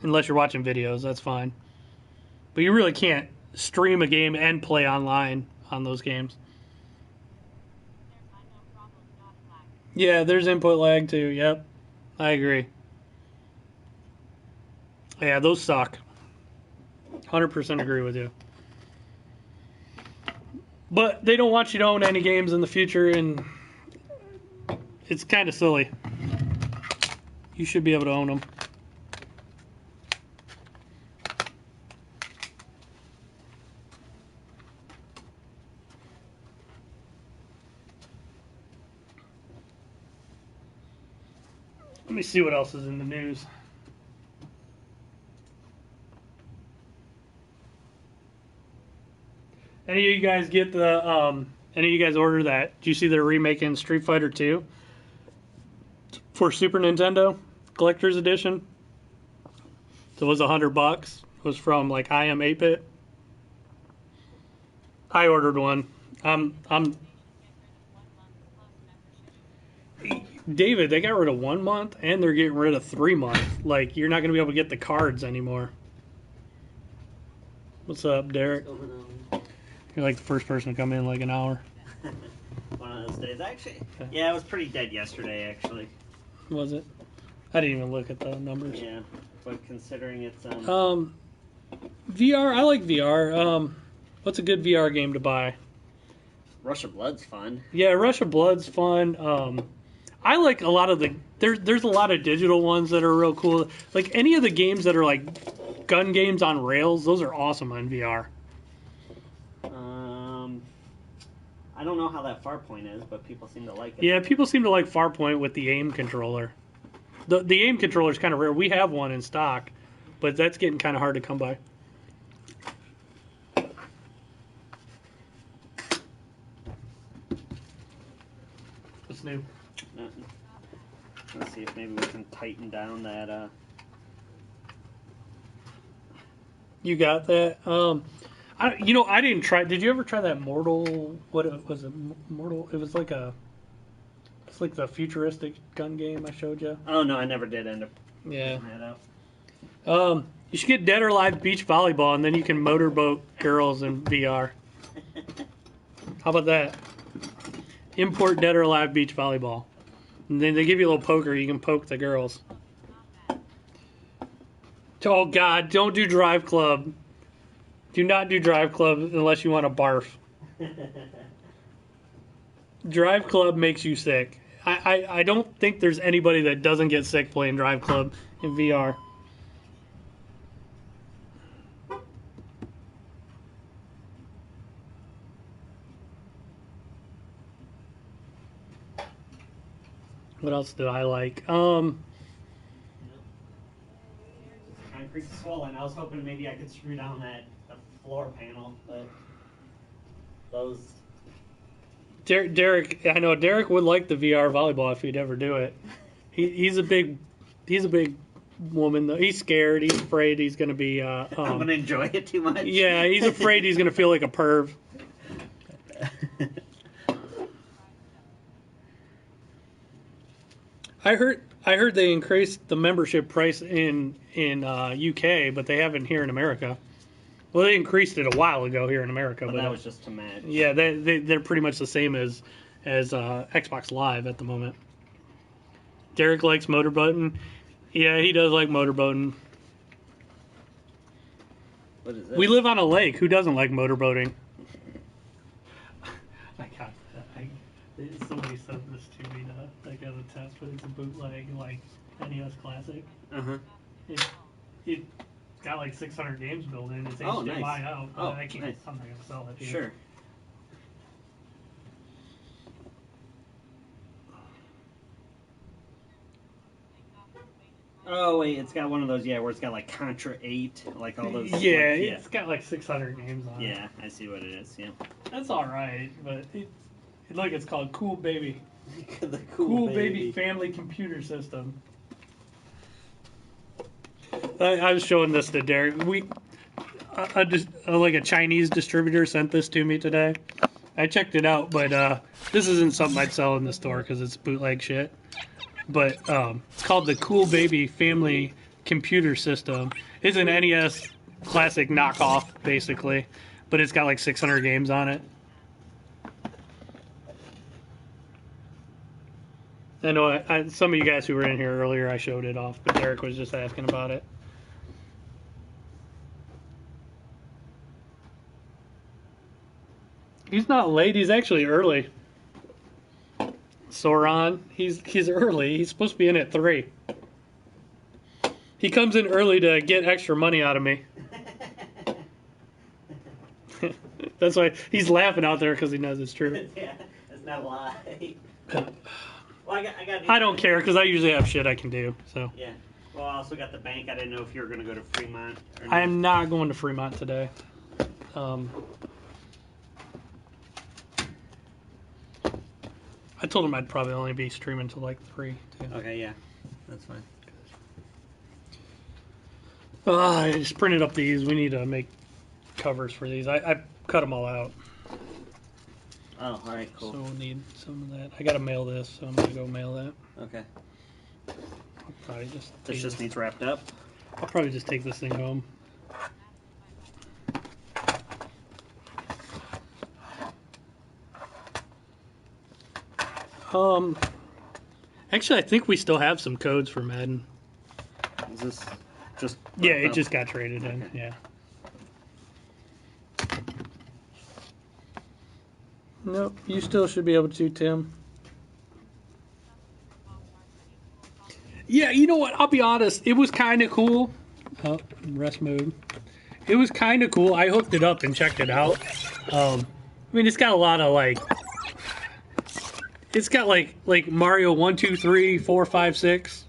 Unless you're watching videos, that's fine. But you really can't stream a game and play online on those games. There's I know problem dot lag. Yeah, there's input lag too. Yep, I agree. Yeah, those suck. 100% agree with you. But they don't want you to own any games in the future, and it's kind of silly. You should be able to own them. Let me see what else is in the news. Any of you guys get the any of you guys order that? Do you see they're remaking Street Fighter 2 for Super Nintendo collector's edition? So it was $100. It was from like I Am 8-Bit. I ordered one. I'm David, they got rid of 1 month and they're getting rid of 3 months. Like, you're not going to be able to get the cards anymore. What's up, Derek? You're like the first person to come in like an hour. One of those days. Actually, yeah, it was pretty dead yesterday, actually. Was it? I didn't even look at the numbers. Yeah, but considering it's VR, I like VR. What's a good VR game to buy? Rush of Blood's fun. Yeah, Rush of Blood's fun. I like a lot of the there's a lot of digital ones that are real cool. Like any of the games that are like gun games on rails, those are awesome on VR. I don't know how that Farpoint is, but people seem to like it. Yeah, people seem to like Farpoint with the aim controller. The aim controller is kind of rare. We have one in stock, but that's getting kind of hard to come by. What's new? Nothing. Let's see if maybe we can tighten down that. You got that? I didn't try. Did you ever try that Mortal? What was it? Mortal? It was like it's like the futuristic gun game I showed you. Oh no, I never did end up. Yeah. That out. You should get Dead or Alive Beach Volleyball, and then you can motorboat girls in VR. How about that? Import Dead or Alive Beach Volleyball, and then they give you a little poker. You can poke the girls. Oh God! Don't do Drive Club. Do not do Drive Club unless you want to barf. Drive Club makes you sick. I don't think there's anybody that doesn't get sick playing Drive Club in VR. What else do I like? Concrete's swollen. I was hoping maybe I could screw down the floor panel, but those. Derek, I know Derek would like the VR volleyball if he'd ever do it. He's a big woman though. He's scared. He's afraid he's gonna be. I'm gonna enjoy it too much. Yeah, he's afraid he's gonna feel like a perv. I heard they increased the membership price in UK, but they haven't here in America. Well, they increased it a while ago here in America, but that was just to match. Yeah, they're pretty much the same as Xbox Live at the moment. Derek likes motorboating. Yeah, he does like motorboating. What is this? We live on a lake. Who doesn't like motorboating? I got somebody sent this to me to like as a test, but it's a bootleg like NES Classic. It got like 600 games built in. It's HDMI nice. out. Oh, I can't. nice. I'm not gonna sell it. Sure. Oh wait, it's got one of those where it's got like Contra 8, like all those. Yeah, it's got like 600 games on it. Yeah, I see what it is. Yeah. That's all right, but look, it's called Cool Baby. The Cool Baby Family Computer System. I was showing this to Derek. Like a Chinese distributor sent this to me today. I checked it out, but this isn't something I'd sell in the store because it's bootleg shit. But it's called the Cool Baby Family Computer System. It's an NES Classic knockoff, basically, but it's got like 600 games on it. I know some of you guys who were in here earlier, I showed it off, but Derek was just asking about it. He's not late. He's actually early. Soran, he's early. He's supposed to be in at 3. He comes in early to get extra money out of me. That's why he's laughing out there because he knows it's true. Yeah, that's not a lie. Well, I don't care because I usually have shit I can do. So. Yeah. Well, I also got the bank. I didn't know if you were going to go to Fremont. Or not. I am not going to Fremont today. I told him I'd probably only be streaming till like 3. Too. Okay, yeah, that's fine. I just printed up these. We need to make covers for these. I cut them all out. Oh, all right, cool. So we'll need some of that. I gotta mail this, so I'm gonna go mail that. Okay. I'll probably just. This just needs wrapped up. I'll probably just take this thing home. Actually, I think we still have some codes for Madden. Is this just? Yeah, it just got traded in. Okay. Yeah. Nope, you still should be able to, Tim. Yeah, you know what? I'll be honest. It was kind of cool. Oh, rest mode. It was kind of cool. I hooked it up and checked it out. I mean, it's got a lot of like. It's got like Mario 1, 2, 3, 4, 5, 6,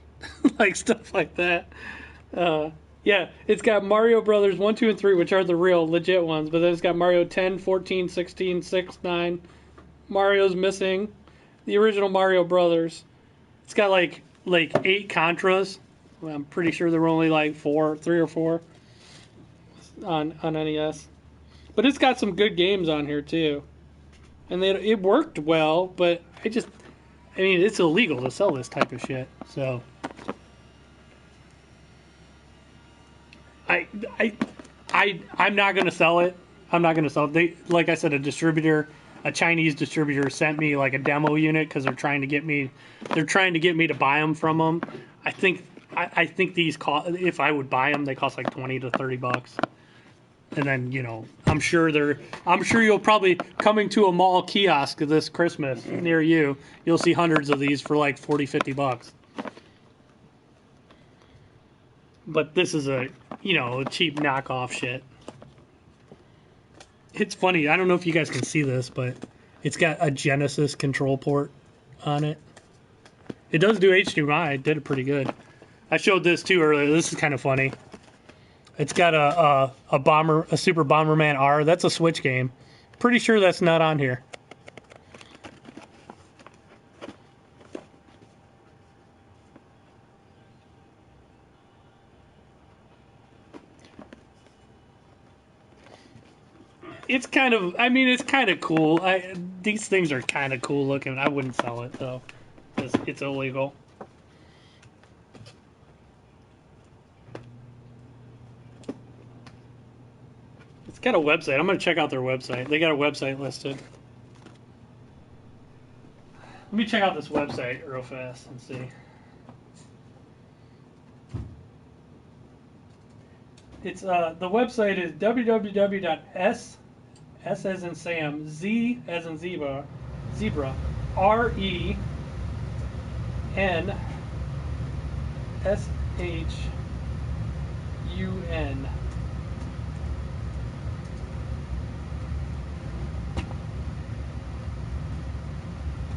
like stuff like that. Yeah, it's got Mario Brothers 1, 2, and 3, which are the real legit ones. But then it's got Mario 10, 14, 16, 6, 9. Mario's missing. The original Mario Brothers. It's got like 8 Contras. Well, I'm pretty sure there were only like 3 or 4 on NES. But it's got some good games on here too. And it worked well, but I mean, it's illegal to sell this type of shit. So I'm not gonna sell it. I'm not gonna sell it. Like I said, a Chinese distributor sent me like a demo unit because they're trying to get me to buy them from them. I think these cost, if I would buy them, they cost like $20 to $30. And then, I'm sure you'll probably, coming to a mall kiosk this Christmas near you, you'll see hundreds of these for like $40, $50. But this is a cheap knockoff shit. It's funny. I don't know if you guys can see this, but it's got a Genesis control port on it. It does do HDMI. It did it pretty good. I showed this too earlier. This is kind of funny. It's got a Super Bomberman R. That's a Switch game. Pretty sure that's not on here. It's kind of cool. These things are kind of cool looking. I wouldn't sell it though. It's illegal. It's got a website. I'm going to check out their website. They got a website listed. Let me check out this website real fast and see. It's the website is www.s as in Sam, Z as in zebra, RENSHUN.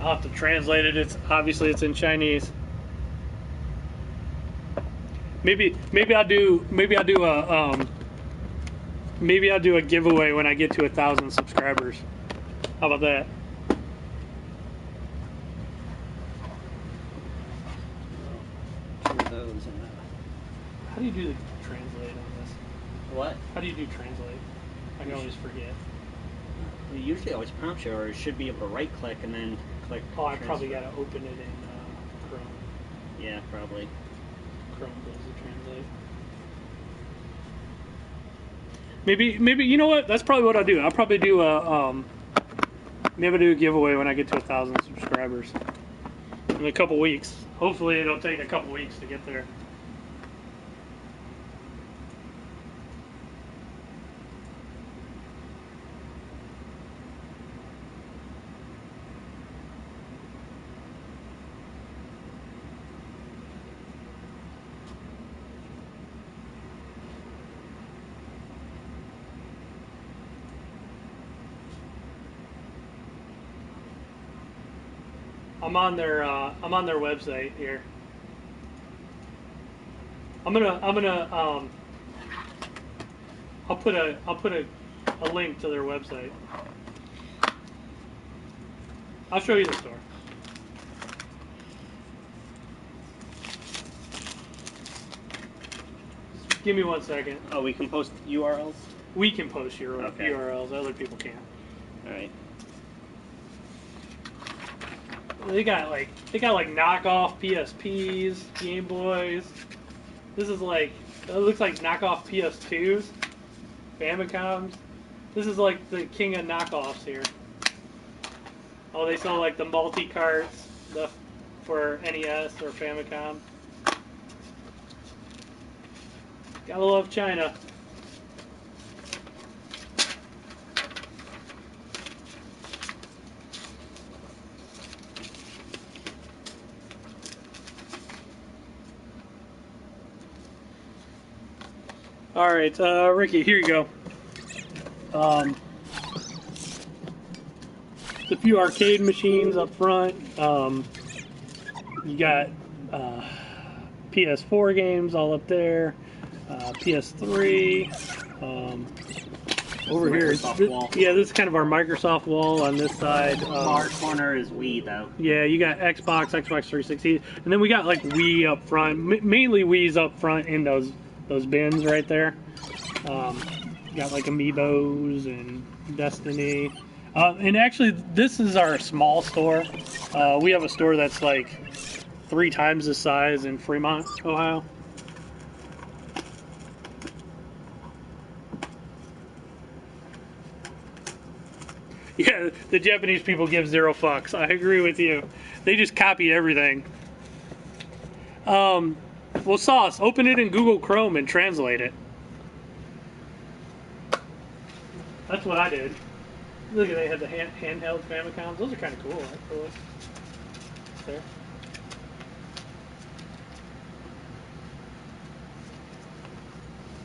I'll have to translate it. It's obviously it's in Chinese. Maybe I'll do a giveaway when I get to 1,000 subscribers. How about that? Two of those and How do you do the translate on this? what? How do you do translate? I can always forget. It usually always prompts you, or it should be able to right click and then click. Oh, I probably transfer. got to open it in Chrome. Yeah, probably. Chrome does the translate. Maybe you know what? That's probably what I'll do. I'll probably do maybe I'll do a giveaway when I get to 1,000 subscribers in a couple weeks. Hopefully, it'll take a couple weeks to get there. I'm on their website here. I'll put a link to their website. I'll show you the store. Give me 1 second. Oh, we can post URLs? We can post your Okay. URLs. Other people can't. Alright. They got like knockoff PSPs, Game Boys. This is like it looks like knockoff PS2s, Famicoms. This is like the king of knockoffs here. Oh, they sell like the multi carts, for NES or Famicom. Gotta love China. All right, Ricky, here you go. A few arcade machines up front. You got PS4 games all up there. PS3. Over here, wall. yeah, this is kind of our Microsoft wall on this side. Far corner is Wii, though. Yeah, you got Xbox 360, and then we got like Wii up front. Mainly Wii's up front in those bins right there. Got like Amiibos and Destiny. And actually, this is our small store. We have a store that's like 3 times the size in Fremont, Ohio. Yeah, the Japanese people give 0 fucks. I agree with you. They just copy everything. Well, Sauce, open it in Google Chrome and translate it. That's what I did. Look at they had the handheld Famicoms. Those are kind of cool, actually. There.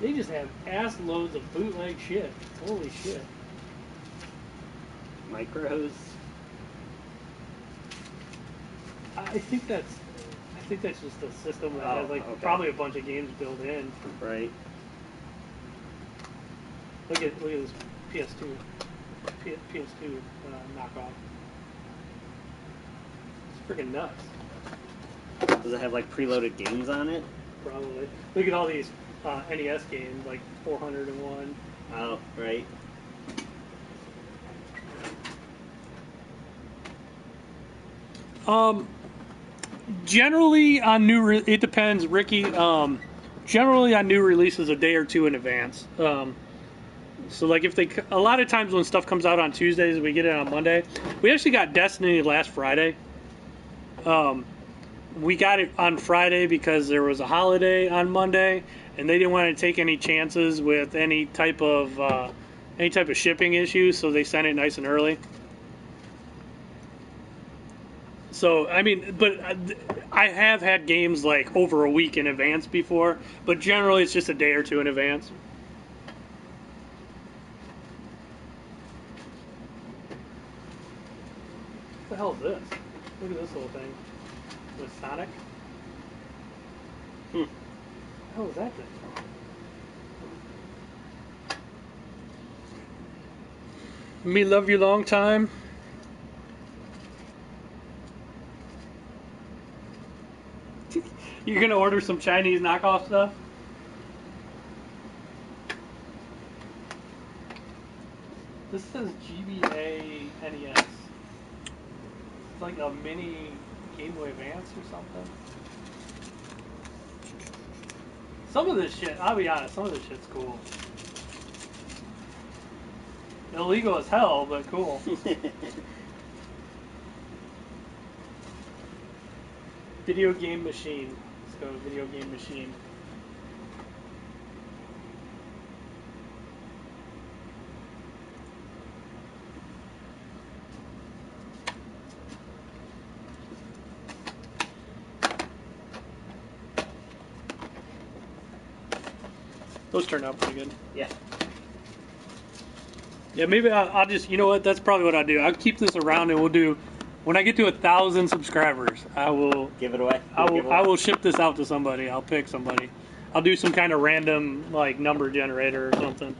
They just have ass loads of bootleg shit. Holy shit. Micros. I think that's just a system that has like okay. probably a bunch of games built in. Right. Look at this PS2 knockoff. It's freaking nuts. Does it have like preloaded games on it? Probably. Look at all these NES games, like 401. Oh, right. Generally on it depends, Ricky. Generally on new releases a day or 2 in advance. So like if a lot of times when stuff comes out on Tuesdays, we get it on Monday. We actually got Destiny last Friday. We got it on Friday because there was a holiday on Monday, and they didn't want to take any chances with any type of shipping issues, so they sent it nice and early. So I mean, but I have had games like over a week in advance before, but generally it's just a day or two in advance. What the hell is this? Look at this little thing. With Sonic? What the hell is that thing? Me love you long time. You're gonna order some Chinese knockoff stuff? This says GBA NES. It's like a mini Game Boy Advance or something. Some of this shit, I'll be honest, some of this shit's cool. Illegal as hell, but cool. Video game machine. Let's go video game machine. Those turned out pretty good. Yeah. Yeah, maybe I'll just, you know what, that's probably what I'll do. I'll keep this around and we'll do, when I get to 1,000 subscribers, I will Give it away. I will ship this out to somebody. I'll pick somebody. I'll do some kind of random like number generator or something.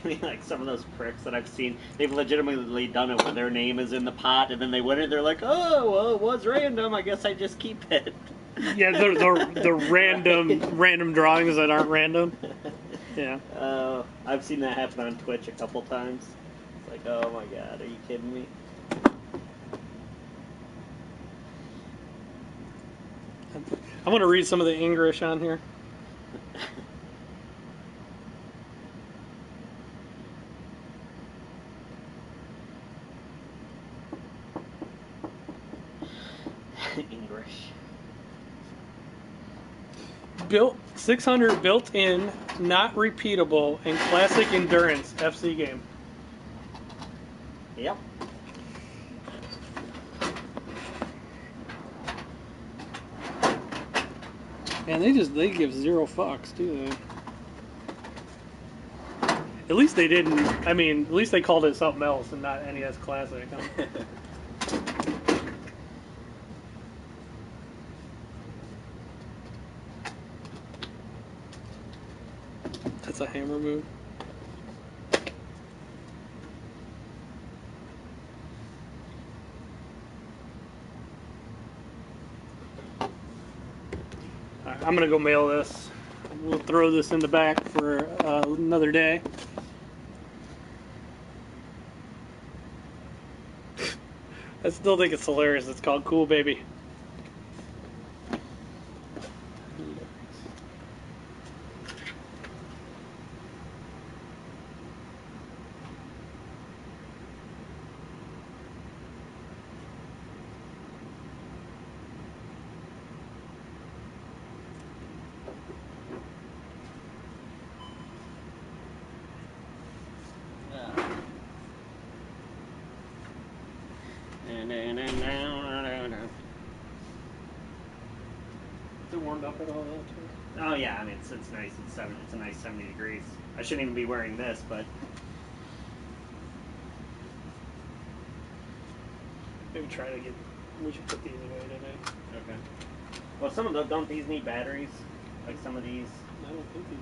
I mean, like some of those pricks that I've seen, they've legitimately done it where their name is in the pot and then they win it. They're like, oh, well, it was random. I guess I just keep it. Yeah, the random drawings that aren't random. Yeah. I've seen that happen on Twitch a couple times. It's like, oh my god, are you kidding me? I want to read some of the English on here. English. Built 600 built-in, not repeatable, and classic endurance FC game. Yep. And they give zero fucks, do they? At least they didn't. I mean, at least they called it something else and not NES Classic. Huh? That's a hammer move. Alright, I'm gonna go mail this. We'll throw this in the back for another day. I still think it's hilarious. It's called Cool Baby. Is it warmed up at all? Oh yeah, I mean it's nice. It's a nice 70 degrees. I shouldn't even be wearing this, but Maybe try to get. We should put these away today. okay. Well, some of them don't these need batteries? Like some of these. I don't think these.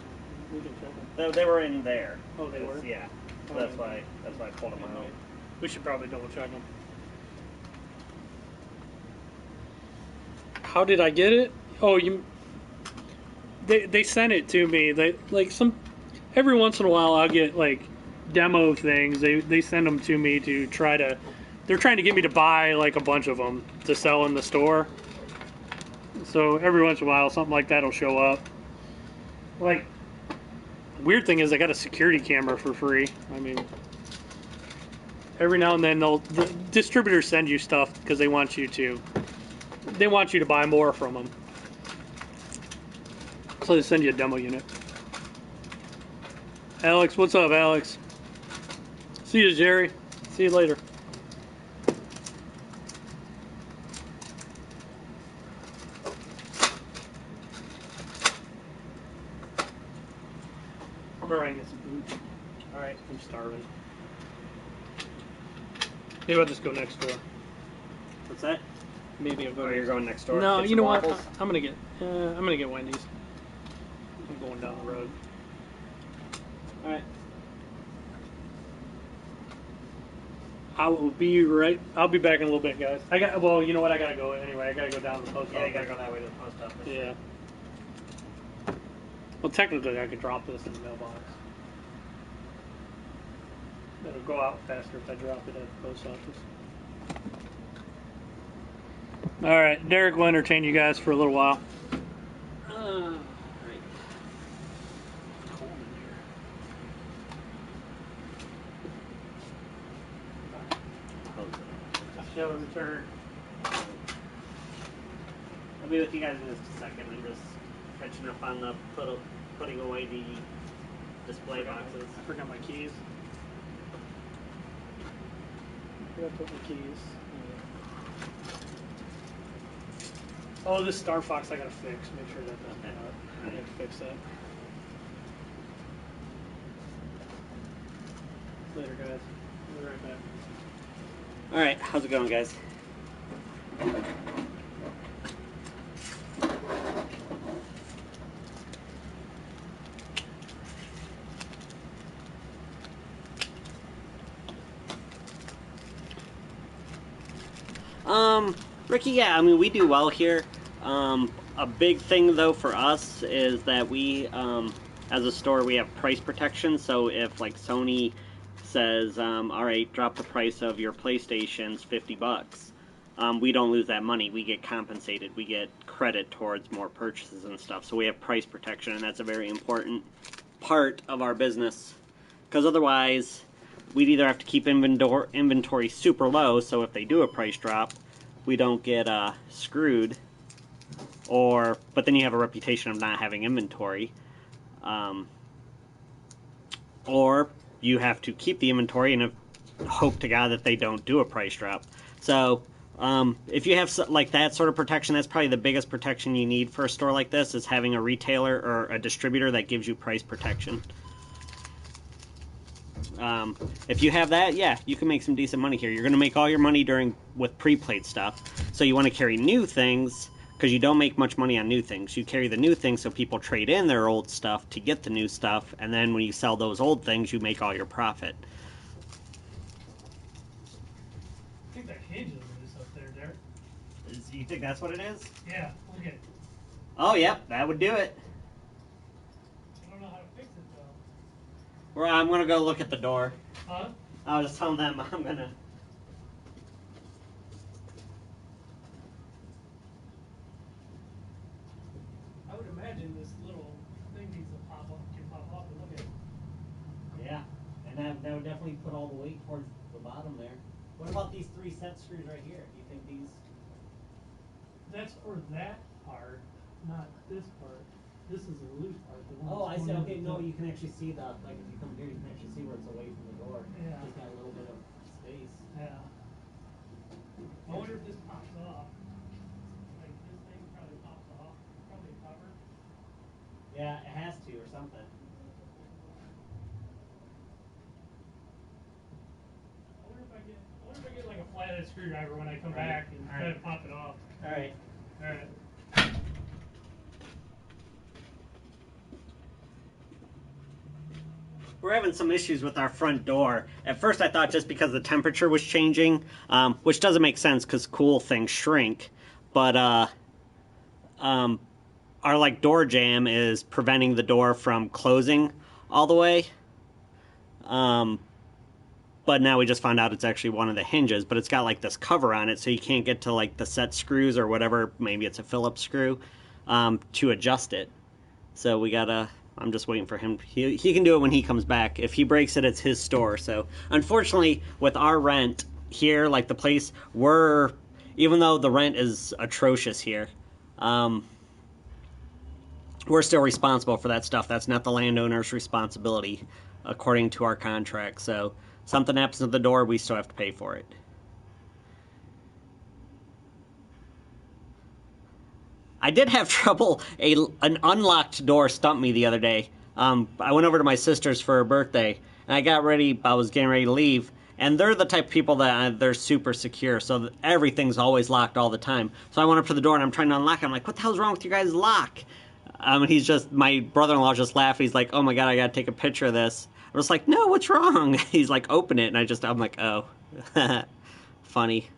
We can check them. They were in there. Oh, they were? Yeah. So Oh, that's why I pulled them out. We should probably double check them. How did I get it? Oh, they sent it to me. They like every once in a while I'll get like demo things. They send them to me to try to. They're trying to get me to buy like a bunch of them to sell in the store. So every once in a while something like that will show up. Like, weird thing is I got a security camera for free. I mean, every now and then the distributors send you stuff because they want you to buy more from them. So they send you a demo unit. Alex, what's up, Alex? See you, Jerry. See you later. Where I can get some food. Alright. I'm starving. Maybe I'll just go next door. What's that? Maybe I'll go. Oh, you're going next door? No, Get you some know waffles? what? I'm gonna get Wendy's. I'm going down the road. Alright. I'll be back in a little bit, guys. Well, you know what? I gotta go anyway. I gotta go down to the post office. Yeah, you gotta go that way to the post office. Yeah. Well, technically, I could drop this in the mailbox. It'll go out faster if I drop it at the post office. All right, Derek will entertain you guys for a little while. Right. Cold in here. I shall return. I'll be with you guys in just a second. I'm just catching up on the putting away the display boxes. I forgot my keys. I forgot to put my keys. Oh, this Star Fox I gotta fix. Make sure that doesn't out. I have to fix that. Later, guys. I'll be right back. Alright, how's it going, guys? Ricky, yeah, I mean, we do well here. A big thing, though, for us is that we, as a store, we have price protection. So if, like, Sony says, all right, drop the price of your PlayStations $50, we don't lose that money. We get compensated. We get credit towards more purchases and stuff. So we have price protection, and that's a very important part of our business. Because otherwise, we'd either have to keep inventory super low, so if they do a price drop, we don't get screwed, but then you have a reputation of not having inventory, or you have to keep the inventory and hope to God that they don't do a price drop. So if you have like that sort of protection, that's probably the biggest protection you need for a store like this, is having a retailer or a distributor that gives you price protection. If you have that, yeah, you can make some decent money here. You're going to make all your money with pre-played stuff. So you want to carry new things, because you don't make much money on new things. You carry the new things so people trade in their old stuff to get the new stuff, and then when you sell those old things, you make all your profit. I think that hinge is loose up there, Derek. You think that's what it is? Yeah, look at it. Oh, yep, that would do it. I don't know how to fix it, though. Well, I'm going to go look at the door. Huh? I was just telling them I'm going to... I would imagine this little thing needs to pop up and look at it. Yeah, and that would definitely put all the weight towards the bottom there. What about these 3 set screws right here? Do you think these... That's for that part, not this part. This is the loose part. The one Oh, I that's see. going Okay, in no, the- you can actually see the, like, if you come here, you can actually see where it's away from the door. Yeah. Just got a little bit of space. Yeah. I wonder if this pops off. Like this thing probably pops off. Probably a cover. Yeah, it has to, or something. I wonder if I get like a flathead screwdriver when I come back and try to pop it off. All right. All right. We're having some issues with our front door. At first I thought just because the temperature was changing, which doesn't make sense because cool things shrink, but our like door jamb is preventing the door from closing all the way. But now we just found out it's actually one of the hinges, but it's got like this cover on it so you can't get to like the set screws or whatever, maybe it's a Phillips screw, to adjust it. So we gotta... I'm just waiting for him. He can do it when he comes back. If he breaks it, it's his store. So, unfortunately, with our rent here, like the place, even though the rent is atrocious here, we're still responsible for that stuff. That's not the landowner's responsibility, according to our contract. So something happens at the door, we still have to pay for it. I did have trouble. An unlocked door stumped me the other day. I went over to my sister's for her birthday, and I got ready. I was getting ready to leave, and they're the type of people that they're super secure, so everything's always locked all the time. So I went up to the door, and I'm trying to unlock it. I'm like, what the hell's wrong with your guys' lock? And my brother-in-law just laughed. He's like, oh my God, I gotta take a picture of this. I was like, no, what's wrong? He's like, open it. And I'm like, oh, funny.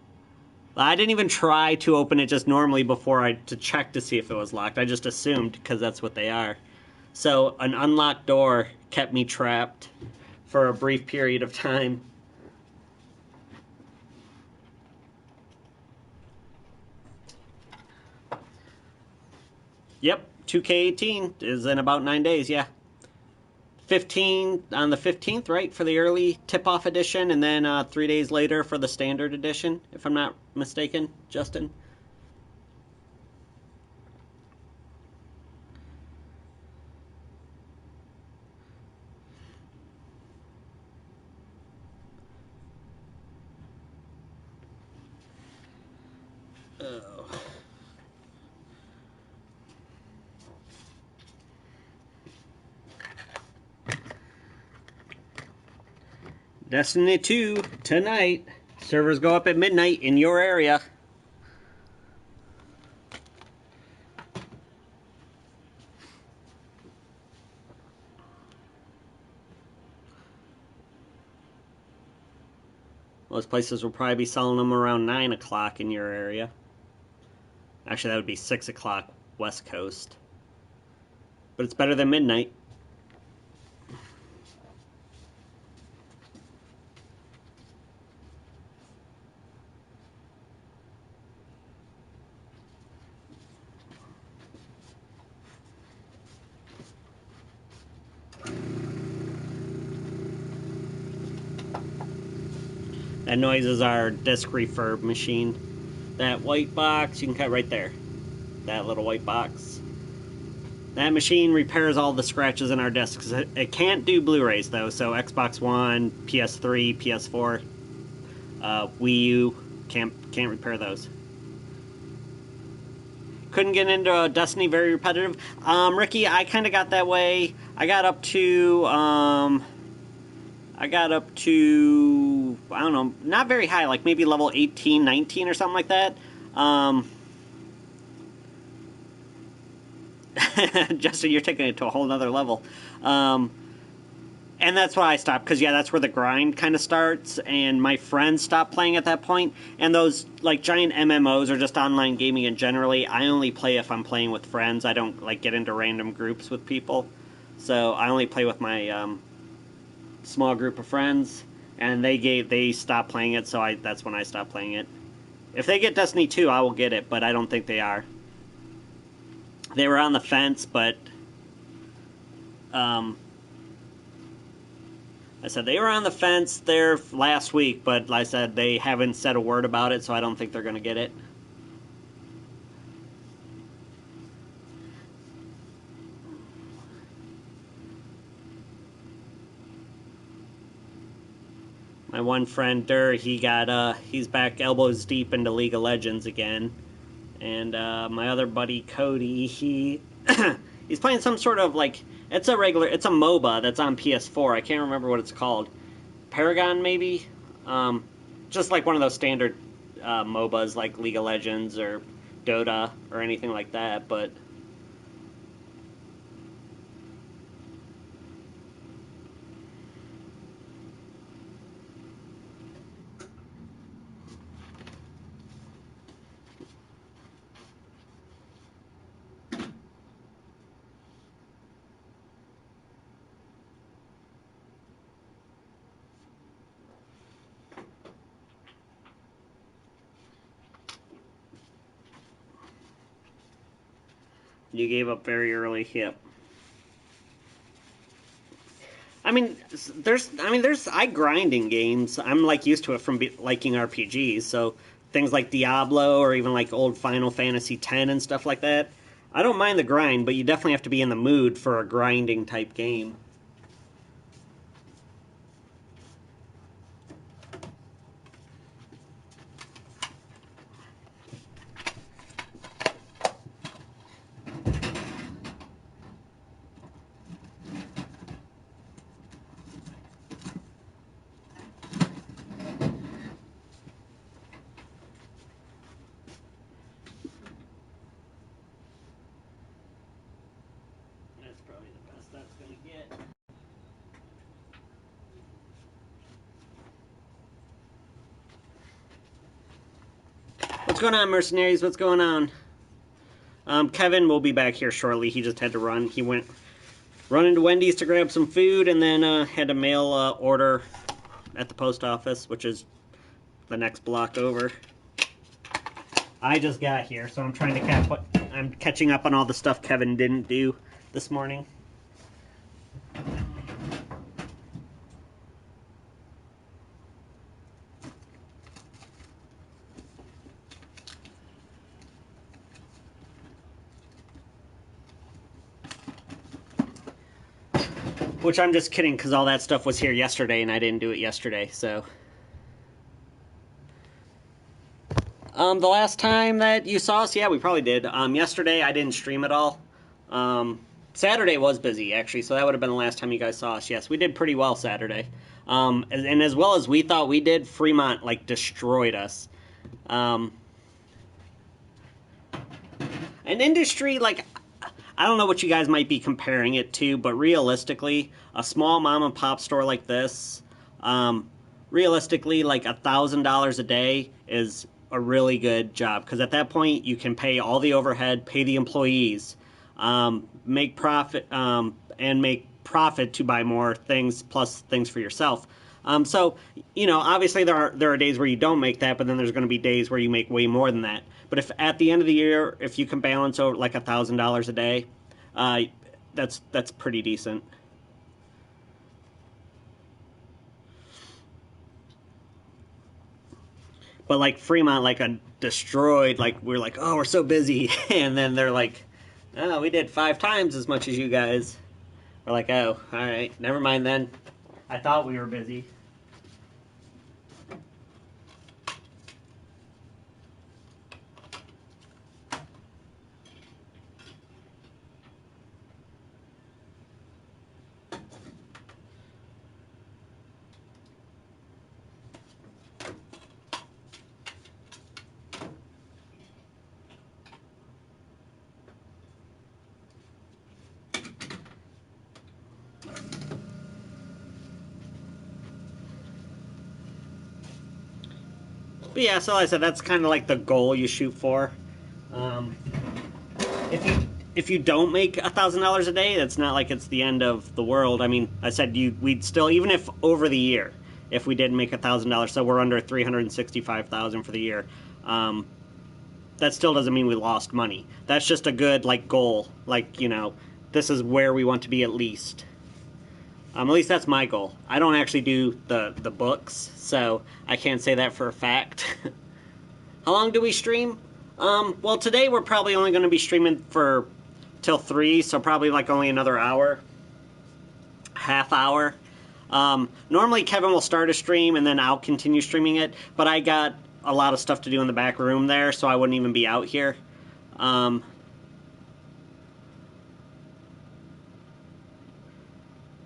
I didn't even try to open it just normally to check to see if it was locked. I just assumed because that's what they are. So an unlocked door kept me trapped for a brief period of time. Yep, 2K18 is in about 9 days, yeah. 15 on the 15th, right, for the early tip-off edition, and then 3 days later for the standard edition, if I'm not mistaken, Justin. Oh. Destiny 2 tonight. Servers go up at midnight in your area. Most places will probably be selling them around 9 o'clock in your area. Actually, that would be 6 o'clock West Coast. But it's better than midnight. That noise is our disc refurb machine. That white box, you can cut right there. That little white box. That machine repairs all the scratches in our discs. It can't do Blu-rays though, so Xbox One, PS3, PS4, Wii U, can't repair those. Couldn't get into Destiny, very repetitive. Ricky, I kind of got that way. I got up to, I don't know, not very high, like maybe level 18, 19 or something like that. Justin, you're taking it to a whole nother level. And that's why I stopped, because yeah, that's where the grind kind of starts, and my friends stopped playing at that point, and those like giant MMOs or just online gaming in generally, I only play if I'm playing with friends. I don't like get into random groups with people, so I only play with my small group of friends, and they stopped playing it, so that's when I stopped playing it. If they get Destiny 2, I will get it, but I don't think they are. They were on the fence, but I said they were on the fence there last week, but like I said, they haven't said a word about it, so I don't think they're going to get it. My one friend, Durr, he's back elbows deep into League of Legends again. And my other buddy, Cody, he's playing some sort of, like, it's a MOBA that's on PS4. I can't remember what it's called. Paragon, maybe? Just like one of those standard MOBAs, like League of Legends or Dota or anything like that, but you gave up very early. Yep. I grind in games. I'm like used to it from liking RPGs. So things like Diablo or even like old Final Fantasy X and stuff like that. I don't mind the grind, but you definitely have to be in the mood for a grinding type game. That's probably the best that's going to get. What's going on, mercenaries? What's going on? Kevin will be back here shortly. He just had to run. He went running to Wendy's to grab some food, and then had to mail order at the post office, which is the next block over. I just got here, so I'm trying to I'm catching up on all the stuff Kevin didn't do this morning. Which I'm just kidding, because all that stuff was here yesterday, and I didn't do it yesterday, so. The last time that you saw us, yeah, we probably did. Yesterday, I didn't stream at all. Saturday was busy, actually, so that would have been the last time you guys saw us. Yes, we did pretty well Saturday. And as well as we thought we did, Fremont, like, destroyed us. An industry, like, I don't know what you guys might be comparing it to, but realistically, a small mom and pop store like this, realistically, like $1,000 a day is a really good job, because at that point you can pay all the overhead, pay the employees, make profit, and make profit to buy more things plus things for yourself. So, you know, obviously there are days where you don't make that, but then there's going to be days where you make way more than that. But if at the end of the year, if you can balance over like $1,000 a day, that's pretty decent. But like Fremont, like a destroyed, like we're like, oh, we're so busy, and then they're like, oh, we did 5 times as much as you guys. We're like, oh, all right, never mind then. I thought we were busy. But yeah, so like I said, that's kind of like the goal you shoot for. If you don't make $1,000 a day, that's not like it's the end of the world. I mean, I said we'd still, even if over the year, if we did make $1,000, so we're under $365,000 for the year. That still doesn't mean we lost money. That's just a good like goal. Like, you know, this is where we want to be at least. At least that's my goal. I don't actually do the books, so I can't say that for a fact. How long do we stream? Well, today we're probably only going to be streaming for till 3, so probably like only another hour. Half hour. Normally Kevin will start a stream and then I'll continue streaming it, but I got a lot of stuff to do in the back room there, so I wouldn't even be out here.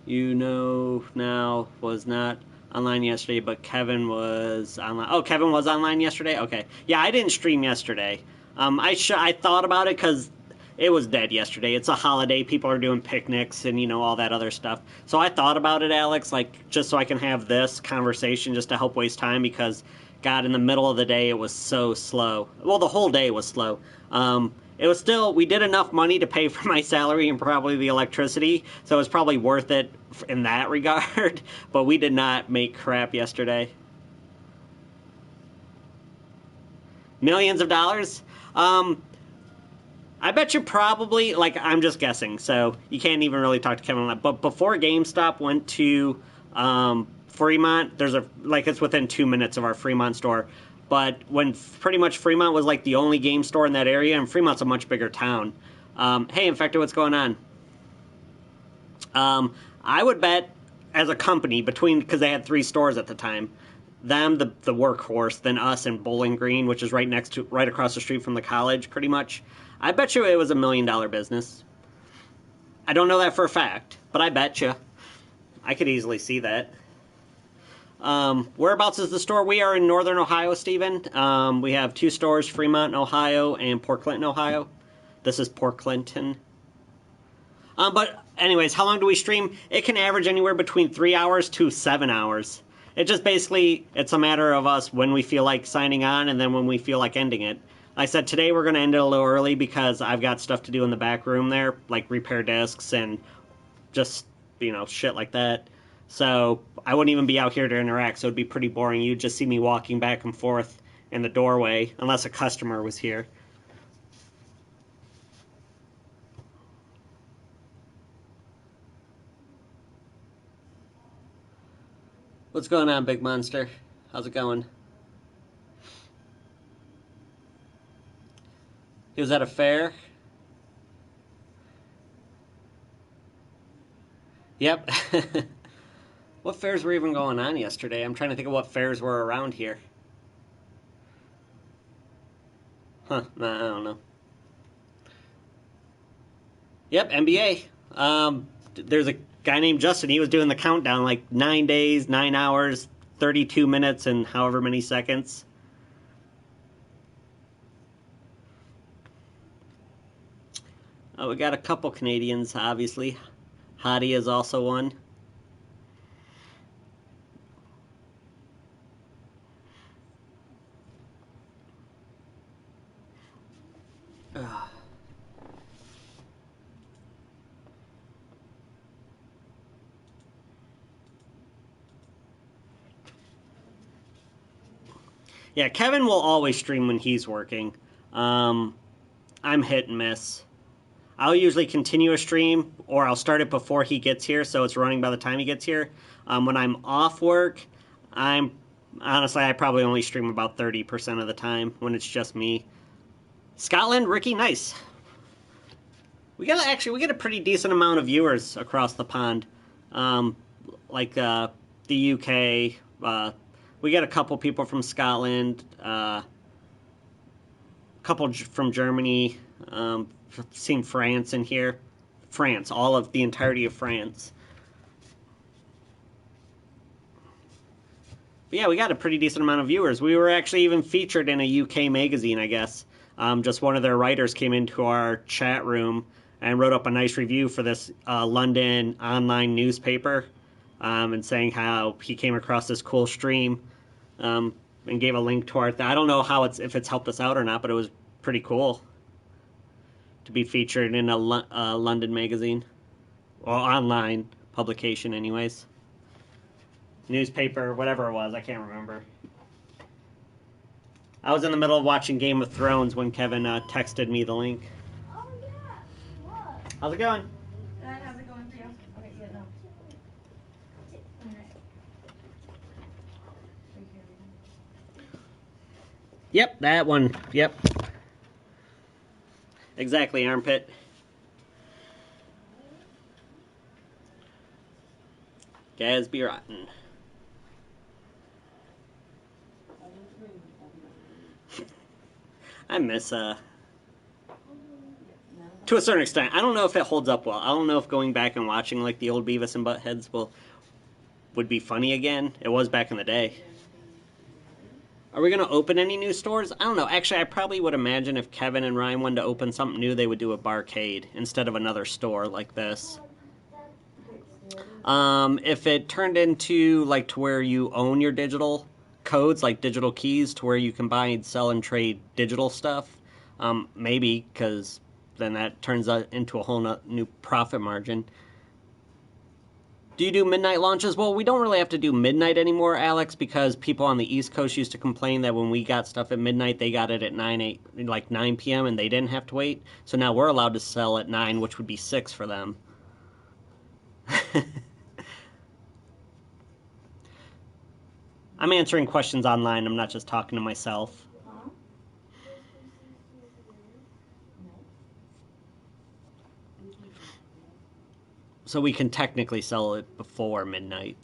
You know now was not online yesterday, but Kevin was online. Oh, Kevin was online yesterday? Okay. Yeah, I didn't stream yesterday. I thought about it because it was dead yesterday. It's a holiday. People are doing picnics and, you know, all that other stuff. So I thought about it, Alex, like, just so I can have this conversation just to help waste time because, God, in the middle of the day, it was so slow. Well, the whole day was slow. It was still, we did enough money to pay for my salary and probably the electricity, so it was probably worth it in that regard, but we did not make crap yesterday. Millions of dollars? I bet you probably, like, I'm just guessing, so you can't even really talk to Kevin on that, but before GameStop went to Fremont, there's it's within 2 minutes of our Fremont store. But when pretty much Fremont was like the only game store in that area, and Fremont's a much bigger town, Hey, Infector, what's going on? I would bet, as a company, because they had 3 stores at the time, them, the workhorse, then us and Bowling Green, which is right across the street from the college, pretty much. I bet you it was $1 million business. I don't know that for a fact, but I bet you. I could easily see that. Whereabouts is the store? We are in Northern Ohio, Stephen. We have 2 stores, Fremont, Ohio, and Port Clinton, Ohio. This is Port Clinton. But anyways, how long do we stream? It can average anywhere between 3 hours to 7 hours. It just basically, it's a matter of us when we feel like signing on and then when we feel like ending it. Like I said, today we're going to end it a little early because I've got stuff to do in the back room there, like repair discs and just, shit like that. So I wouldn't even be out here to interact, so it'd be pretty boring. You'd just see me walking back and forth in the doorway, unless a customer was here. What's going on, Big Monster? How's it going? He was at a fair? Yep. What fairs were even going on yesterday? I'm trying to think of what fairs were around here. Huh, nah, I don't know. Yep, NBA. There's a guy named Justin. He was doing the countdown, like 9 days, 9 hours, 32 minutes, and however many seconds. We got a couple Canadians, obviously. Hottie is also one. Yeah, Kevin will always stream when he's working. I'm hit and miss. I'll usually continue a stream, or I'll start it before he gets here, so it's running by the time he gets here. When I'm off work, I probably only stream about 30% of the time when it's just me. Scotland, Ricky, nice. We get a pretty decent amount of viewers across the pond, like the UK. We get a couple people from Scotland, a couple from Germany. Seen France in here. France, all of the entirety of France. But yeah, we got a pretty decent amount of viewers. We were actually even featured in a UK magazine, I guess. Just one of their writers came into our chat room and wrote up a nice review for this London online newspaper, and saying how he came across this cool stream, and gave a link to our. I don't know if it's helped us out or not, but it was pretty cool to be featured in a London magazine, or online publication anyways. Newspaper, whatever it was, I can't remember. I was in the middle of watching Game of Thrones when Kevin texted me the link. Oh, yeah. What? How's it going? Good. How's it going for you? Okay, yeah, no. Yep, that one. Yep. Exactly, armpit. Gadsby Rotten. I miss, to a certain extent. I don't know if it holds up well. I don't know if going back and watching, like, the old Beavis and Buttheads would be funny again. It was back in the day. Are we going to open any new stores? I don't know. Actually, I probably would imagine if Kevin and Ryan wanted to open something new, they would do a barcade instead of another store like this. If it turned into, like, to where you own your digital codes, like digital keys, to where you can buy, sell, and trade digital stuff, maybe, because then that turns into a whole new profit margin. Do you do midnight launches? Well, we don't really have to do midnight anymore, Alex, because people on the East Coast used to complain that when we got stuff at midnight, they got it at 9 p.m. and they didn't have to wait. So now we're allowed to sell at 9, which would be 6 for them. I'm answering questions online. I'm not just talking to myself. So we can technically sell it before midnight.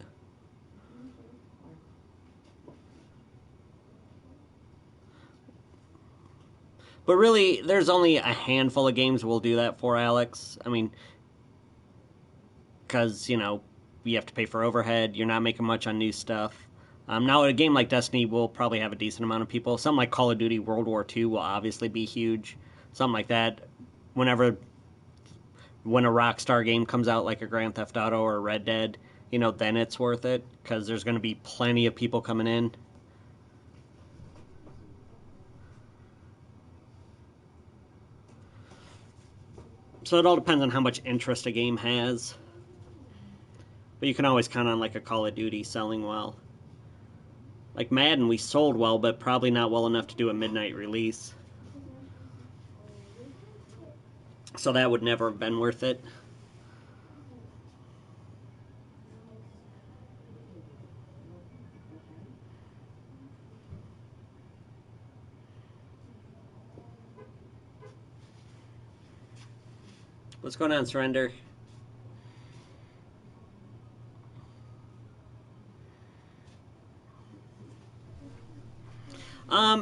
But really, there's only a handful of games we'll do that for, Alex. I mean, because, you know, you have to pay for overhead. You're not making much on new stuff. Now, a game like Destiny will probably have a decent amount of people. Something like Call of Duty World War II will obviously be huge. Something like that. When a Rockstar game comes out, like a Grand Theft Auto or Red Dead, you know, then it's worth it, because there's going to be plenty of people coming in. So it all depends on how much interest a game has. But you can always count on, like, a Call of Duty selling well. Like Madden, we sold well, but probably not well enough to do a midnight release. So that would never have been worth it. What's going on, Surrender?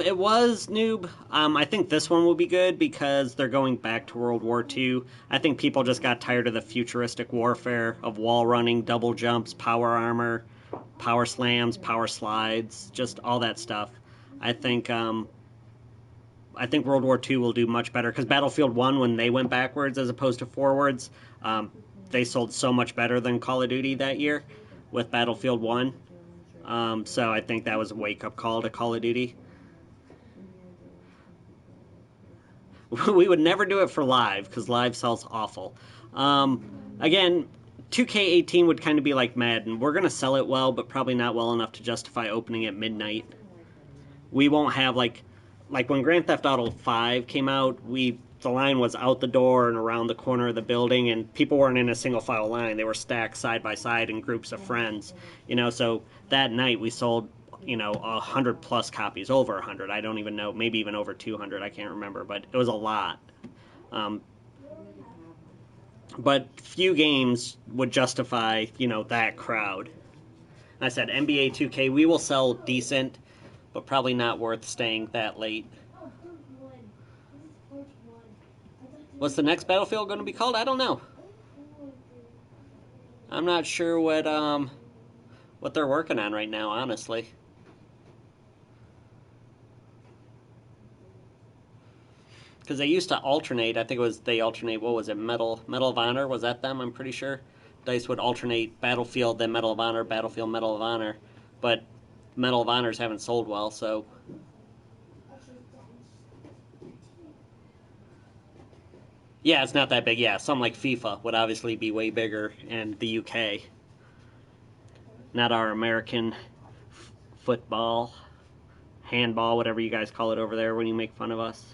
It was, Noob. I think this one will be good because they're going back to World War II. I think people just got tired of the futuristic warfare of wall running, double jumps, power armor, power slams, power slides, just all that stuff. I think World War II will do much better because Battlefield 1, when they went backwards as opposed to forwards, they sold so much better than Call of Duty that year with Battlefield 1. So I think that was a wake-up call to Call of Duty. We would never do it for live because live sells awful. Again, 2K18 would kind of be like Madden. We're going to sell it well, but probably not well enough to justify opening at midnight. We won't have like when Grand Theft Auto 5 came out, the line was out the door and around the corner of the building, and people weren't in a single file line. They were stacked side by side in groups of friends. You know, so that night we sold, you know, 100 plus copies, over 100. I don't even know, maybe even over 200. I can't remember, but it was a lot. But few games would justify, you know, that crowd. I said NBA 2K, we will sell decent, but probably not worth staying that late. What's the next Battlefield going to be called? I don't know. I'm not sure what they're working on right now, honestly. Because they used to alternate. I think they alternate. What was it? Medal of Honor, was that them? I'm pretty sure. DICE would alternate Battlefield, then Medal of Honor, Battlefield, Medal of Honor. But Medal of Honors haven't sold well, so. Yeah, it's not that big. Yeah, something like FIFA would obviously be way bigger in the UK. Not our American football, handball, whatever you guys call it over there when you make fun of us.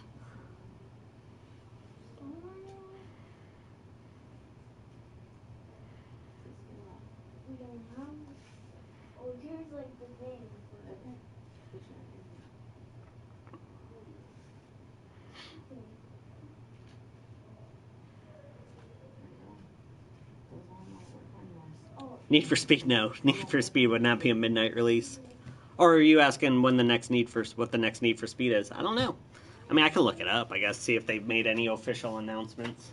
Need for Speed, no. Need for Speed would not be a midnight release. Or are you asking what the next Need for Speed is? I don't know. I mean, I could look it up, I guess, see if they've made any official announcements.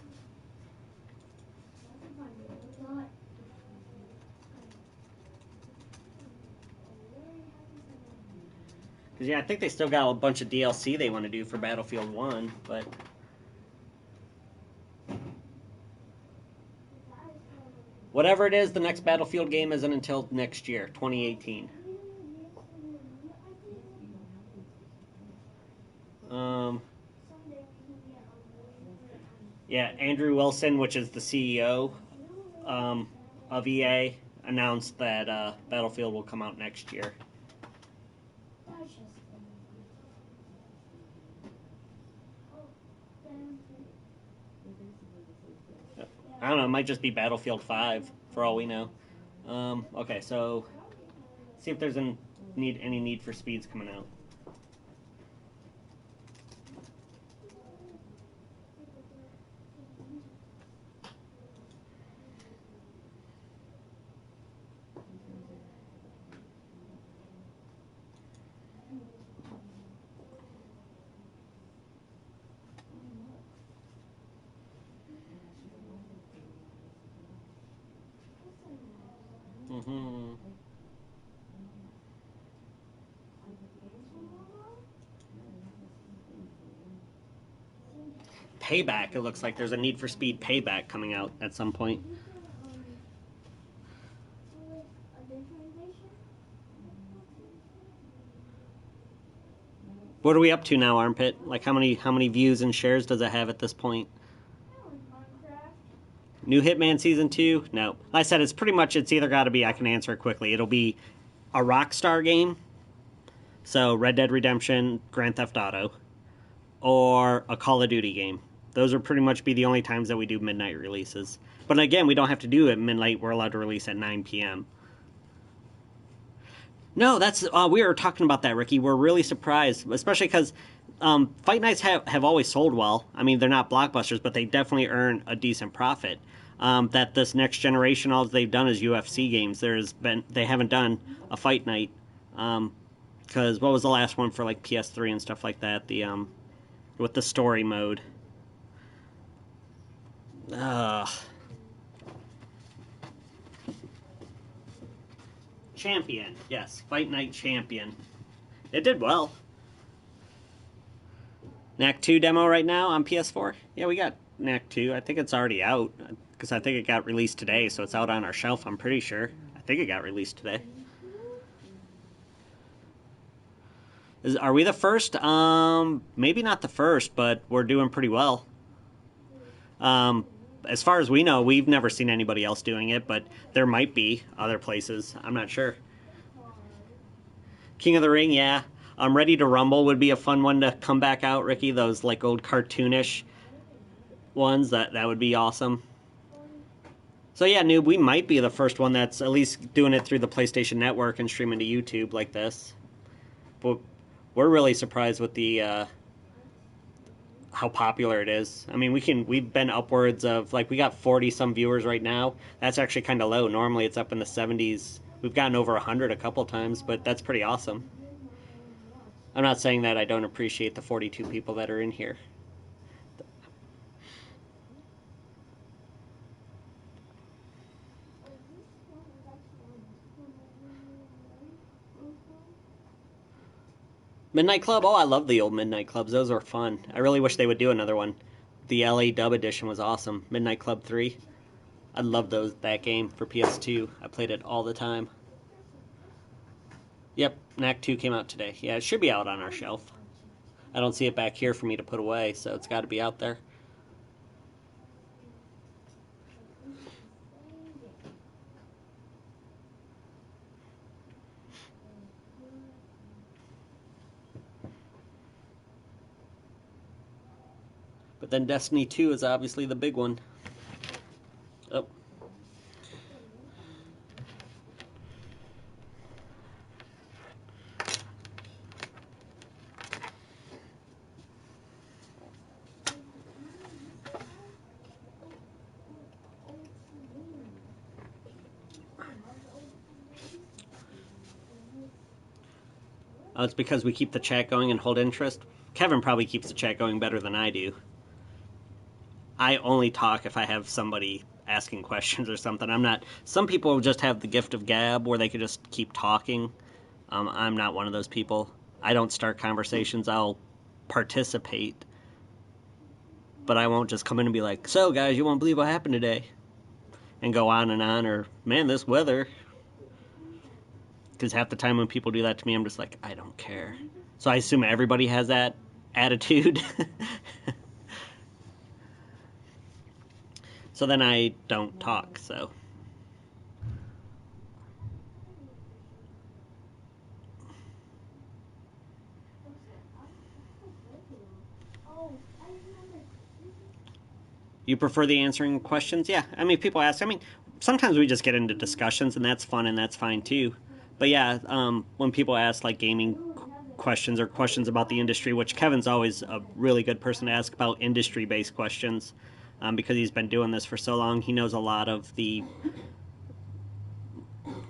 Because, yeah, I think they still got a bunch of DLC they want to do for Battlefield 1, but... Whatever it is, the next Battlefield game isn't until next year, 2018. Yeah, Andrew Wilson, which is the CEO of EA, announced that Battlefield will come out next year. I don't know, it might just be Battlefield 5, for all we know. Okay, so see if there's any Need for Speeds coming out. Payback. It looks like there's a Need for Speed Payback coming out at some point. What are we up to now, Armpit? Like how many views and shares does it have at this point? New Hitman Season 2? No. Like I said, it's either got to be, I can answer it quickly. It'll be a Rockstar game, so Red Dead Redemption, Grand Theft Auto, or a Call of Duty game. Those would pretty much be the only times that we do midnight releases. But again, we don't have to do it midnight. We're allowed to release at 9 p.m. No, that's we were talking about that, Ricky. We're really surprised, especially because fight nights have always sold well. I mean, they're not blockbusters, but they definitely earn a decent profit. That this next generation, all they've done is UFC games. They haven't done a fight night. Because what was the last one for like PS3 and stuff like that? The with the story mode. Champion, yes, Fight Night Champion. It did well. Knack 2 demo right now on PS4. Yeah, we got Knack 2. I think it's already out because I think it got released today, so it's out on our shelf. I'm pretty sure. I think it got released today. Are we the first? Maybe not the first, but we're doing pretty well. As far as we know, we've never seen anybody else doing it, but there might be other places. I'm not sure. King of the Ring, yeah. Ready to Rumble would be a fun one to come back out, Ricky. Those like old cartoonish ones, that would be awesome. So yeah, Noob, we might be the first one that's at least doing it through the PlayStation Network and streaming to YouTube like this. But we're really surprised with the how popular it is. I mean, we've been upwards of, like, we got 40 some viewers right now. That's actually kind of low. Normally it's up in the 70s. We've gotten over 100 a couple times, but that's pretty awesome. I'm not saying that I don't appreciate the 42 people that are in here. Midnight Club? Oh, I love the old Midnight Clubs. Those were fun. I really wish they would do another one. The LA Dub Edition was awesome. Midnight Club 3. I love that game for PS2. I played it all the time. Yep, Knack 2 came out today. Yeah, it should be out on our shelf. I don't see it back here for me to put away, so it's got to be out there. But then Destiny 2 is obviously the big one. Oh. Oh, it's because we keep the chat going and hold interest. Kevin probably keeps the chat going better than I do. I only talk if I have somebody asking questions or something. I'm not. Some people just have the gift of gab where they could just keep talking. I'm not one of those people. I don't start conversations. I'll participate, but I won't just come in and be like, "So, guys, you won't believe what happened today," and go on and on. Or, "Man, this weather." Because half the time when people do that to me, I'm just like, I don't care. So I assume everybody has that attitude. So then I don't talk, so. You prefer the answering questions? Yeah, I mean, people ask. I mean, sometimes we just get into discussions, and that's fun, and that's fine, too. But yeah, when people ask, like, gaming questions or questions about the industry, which Kevin's always a really good person to ask about industry-based questions, because he's been doing this for so long. He knows a lot of the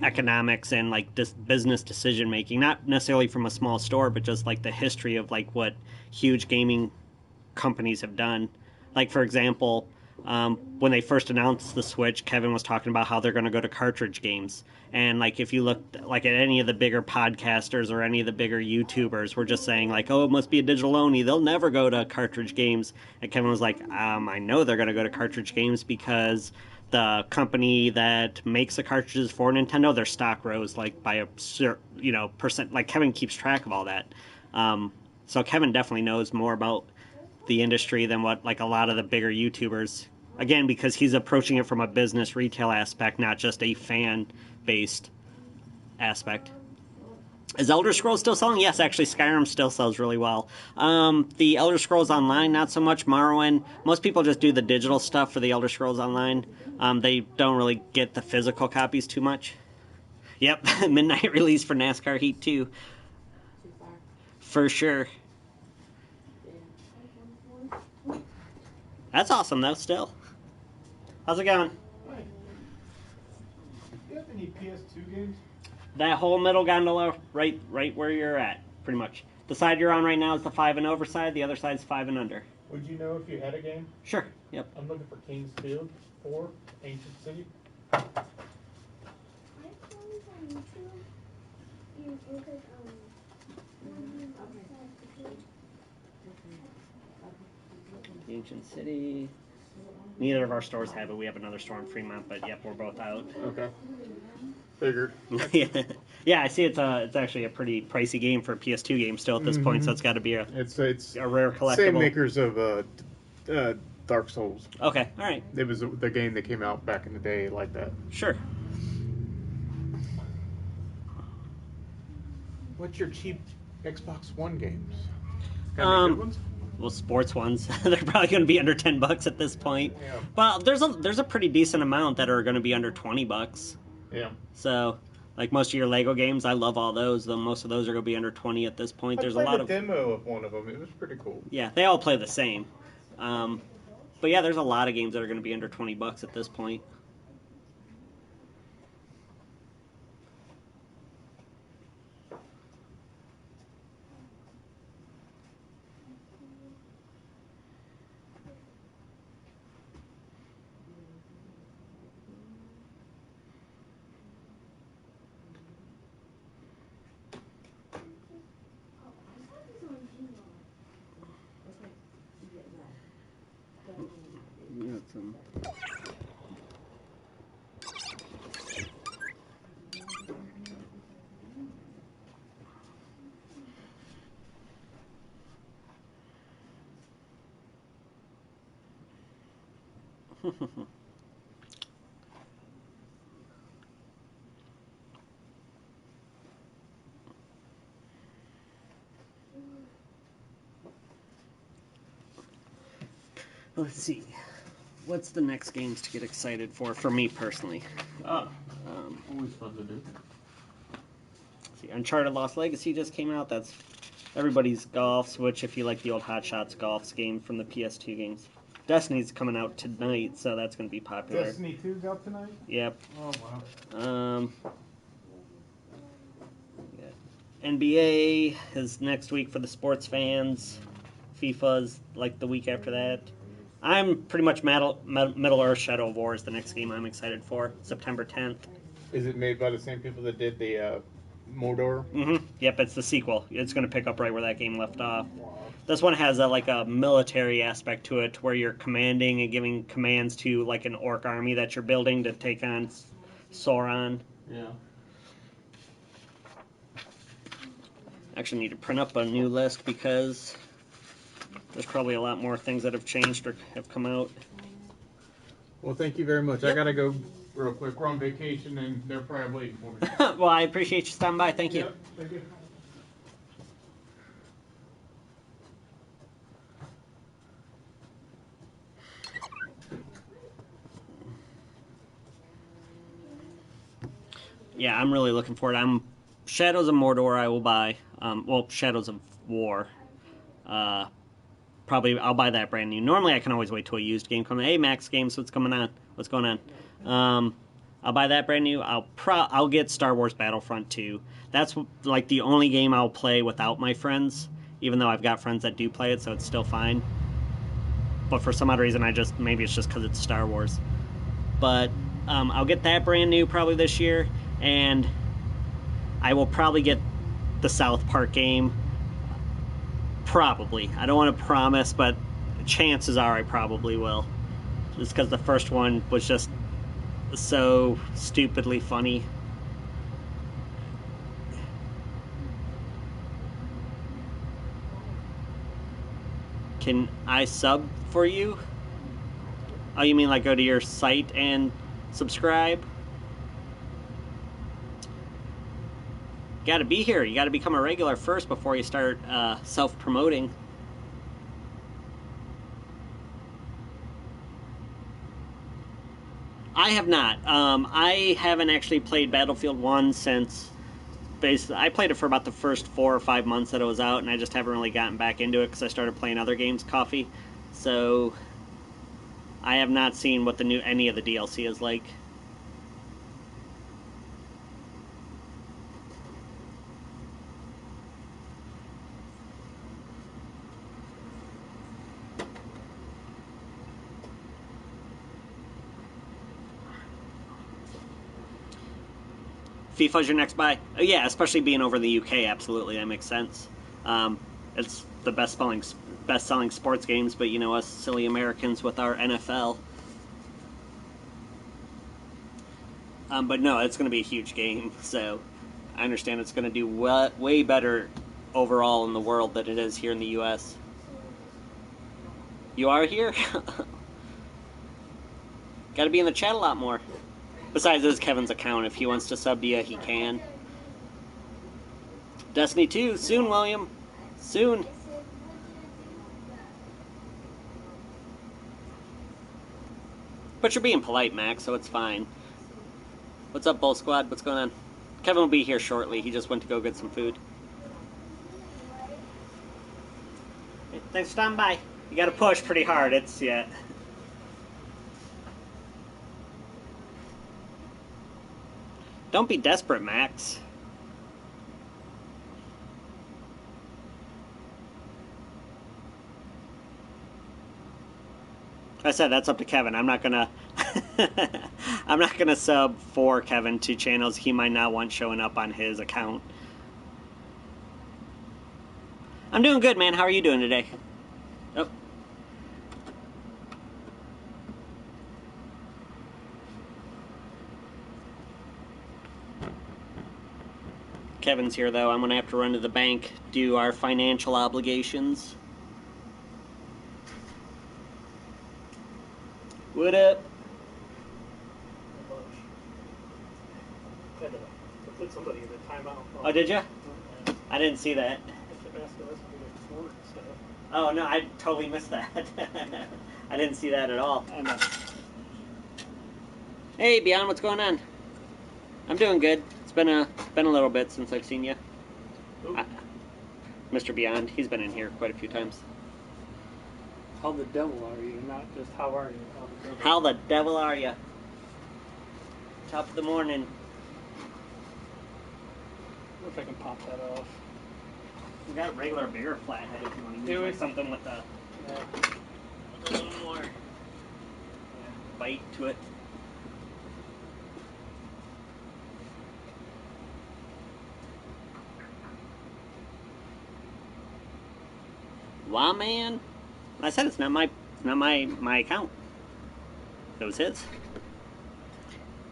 economics and, like, business decision-making, not necessarily from a small store, but just, like, the history of, like, what huge gaming companies have done. Like, for example, when they first announced the Switch, Kevin was talking about how they're going to go to cartridge games. And like if you look like at any of the bigger podcasters or any of the bigger YouTubers, we're just saying like, oh, it must be a digital only. They'll never go to cartridge games. And Kevin was like, I know they're going to go to cartridge games because the company that makes the cartridges for Nintendo, their stock rose like by a percent. Like Kevin keeps track of all that. So Kevin definitely knows more about the industry than what like a lot of the bigger YouTubers. Again, because he's approaching it from a business retail aspect, not just a fan-based aspect. Is Elder Scrolls still selling? Yes, actually, Skyrim still sells really well. The Elder Scrolls Online, not so much. Morrowind, most people just do the digital stuff for the Elder Scrolls Online. They don't really get the physical copies too much. Yep, midnight release for NASCAR Heat 2. For sure. That's awesome, though, still. How's it going? Hi. Do you have any PS2 games? That whole middle gondola, right where you're at, pretty much. The side you're on right now is the 5 and over side. The other side's 5 and under. Would you know if you had a game? Sure. Yep. I'm looking for King's Field 4, Ancient City. Ancient City. Neither of our stores have it. We have another store in Fremont, but yep, we're both out. Okay. Figured. Yeah, I see. It's actually a pretty pricey game for a PS2 game still at this point, so it's got to be a rare collectible. Same makers of Dark Souls. Okay, all right. It was the game that came out back in the day like that. Sure. What's your cheap Xbox One games? Got any good ones? Well, sports ones. They're probably going to be under $10 at this point. Yeah. Well, there's a pretty decent amount that are going to be under $20. Yeah. So, like most of your Lego games, I love all those. Though most of those are going to be under 20 at this point. There's a lot of demo of one of them. It was pretty cool. Yeah, they all play the same. But yeah, there's a lot of games that are going to be under $20 at this point. Let's see. What's the next games to get excited for me personally? Always fun to do. See, Uncharted Lost Legacy just came out. That's everybody's golf switch if you like the old Hot Shots golf game from the PS2 games. Destiny's coming out tonight, so that's going to be popular. Destiny 2's out tonight? Yep. Oh, wow. NBA is next week for the sports fans. FIFA's like the week after that. I'm pretty much Middle-earth Shadow of War is the next game I'm excited for. September 10th. Is it made by the same people that did the Mordor? Mm-hmm. Yep, it's the sequel. It's going to pick up right where that game left off. This one has a military aspect to it, where you're commanding and giving commands to like an orc army that you're building to take on Sauron. Yeah. Actually need to print up a new list because there's probably a lot more things that have changed or have come out. Well, thank you very much. Yep. I gotta go real quick. We're on vacation and they're probably waiting for me. Well, I appreciate you stopping by. Thank you. Yep, thank you. Yeah, I'm really looking forward. Shadows of Mordor I will buy. Shadows of War. Probably I'll buy that brand new. Normally I can always wait till a used game comes. Hey, Max Games, what's going on? I'll buy that brand new. I'll get Star Wars Battlefront 2. That's like the only game I'll play without my friends, even though I've got friends that do play it, so it's still fine. but for some odd reason maybe it's just because it's Star Wars. But I'll get that brand new probably this year, and I will probably get the South Park game. Probably. I don't want to promise, but chances are I probably will. Just because the first one was just so stupidly funny. Can I sub for you? Oh, you mean like go to your site and subscribe? Gotta be here. You gotta become a regular first before you start self-promoting. I have not. I haven't actually played Battlefield 1 since... Basically, I played it for about the first 4 or 5 months that it was out, and I just haven't really gotten back into it because I started playing other games, Coffee. So I have not seen what any of the DLC is like. FIFA's your next buy? Yeah, especially being over in the UK, absolutely, that makes sense. It's the best-selling sports games, but you know, us silly Americans with our NFL. But no, it's going to be a huge game, so I understand it's going to do way better overall in the world than it is here in the US. You are here? Gotta be in the chat a lot more. Besides, this is Kevin's account. If he wants to sub to you, he can. Destiny 2, soon, William. Soon. But you're being polite, Max, so it's fine. What's up, Bull Squad? What's going on? Kevin will be here shortly. He just went to go get some food. Thanks for stopping by. You gotta push pretty hard. Yeah. Don't be desperate, Max. I said that's up to Kevin. I'm not gonna I'm not gonna sub for Kevin to channels he might not want showing up on his account. I'm doing good, man. How are you doing today? Oh. Kevin's here, though. I'm going to have to run to the bank, do our financial obligations. What up? Had to put somebody in a timeout. Oh, did you? I didn't see that. Oh, no, I totally missed that. I didn't see that at all. Hey, Beyond, what's going on? I'm doing good. It's been a little bit since I've seen you. Mr. Beyond, he's been in here quite a few times. How the devil are you? Not just how are you? How the devil are you? Top of the morning. I wonder if I can pop that off. We got a regular bigger flathead if you want to use like something with a little more bite to it. Wow, man! I said it's not my account. It was his.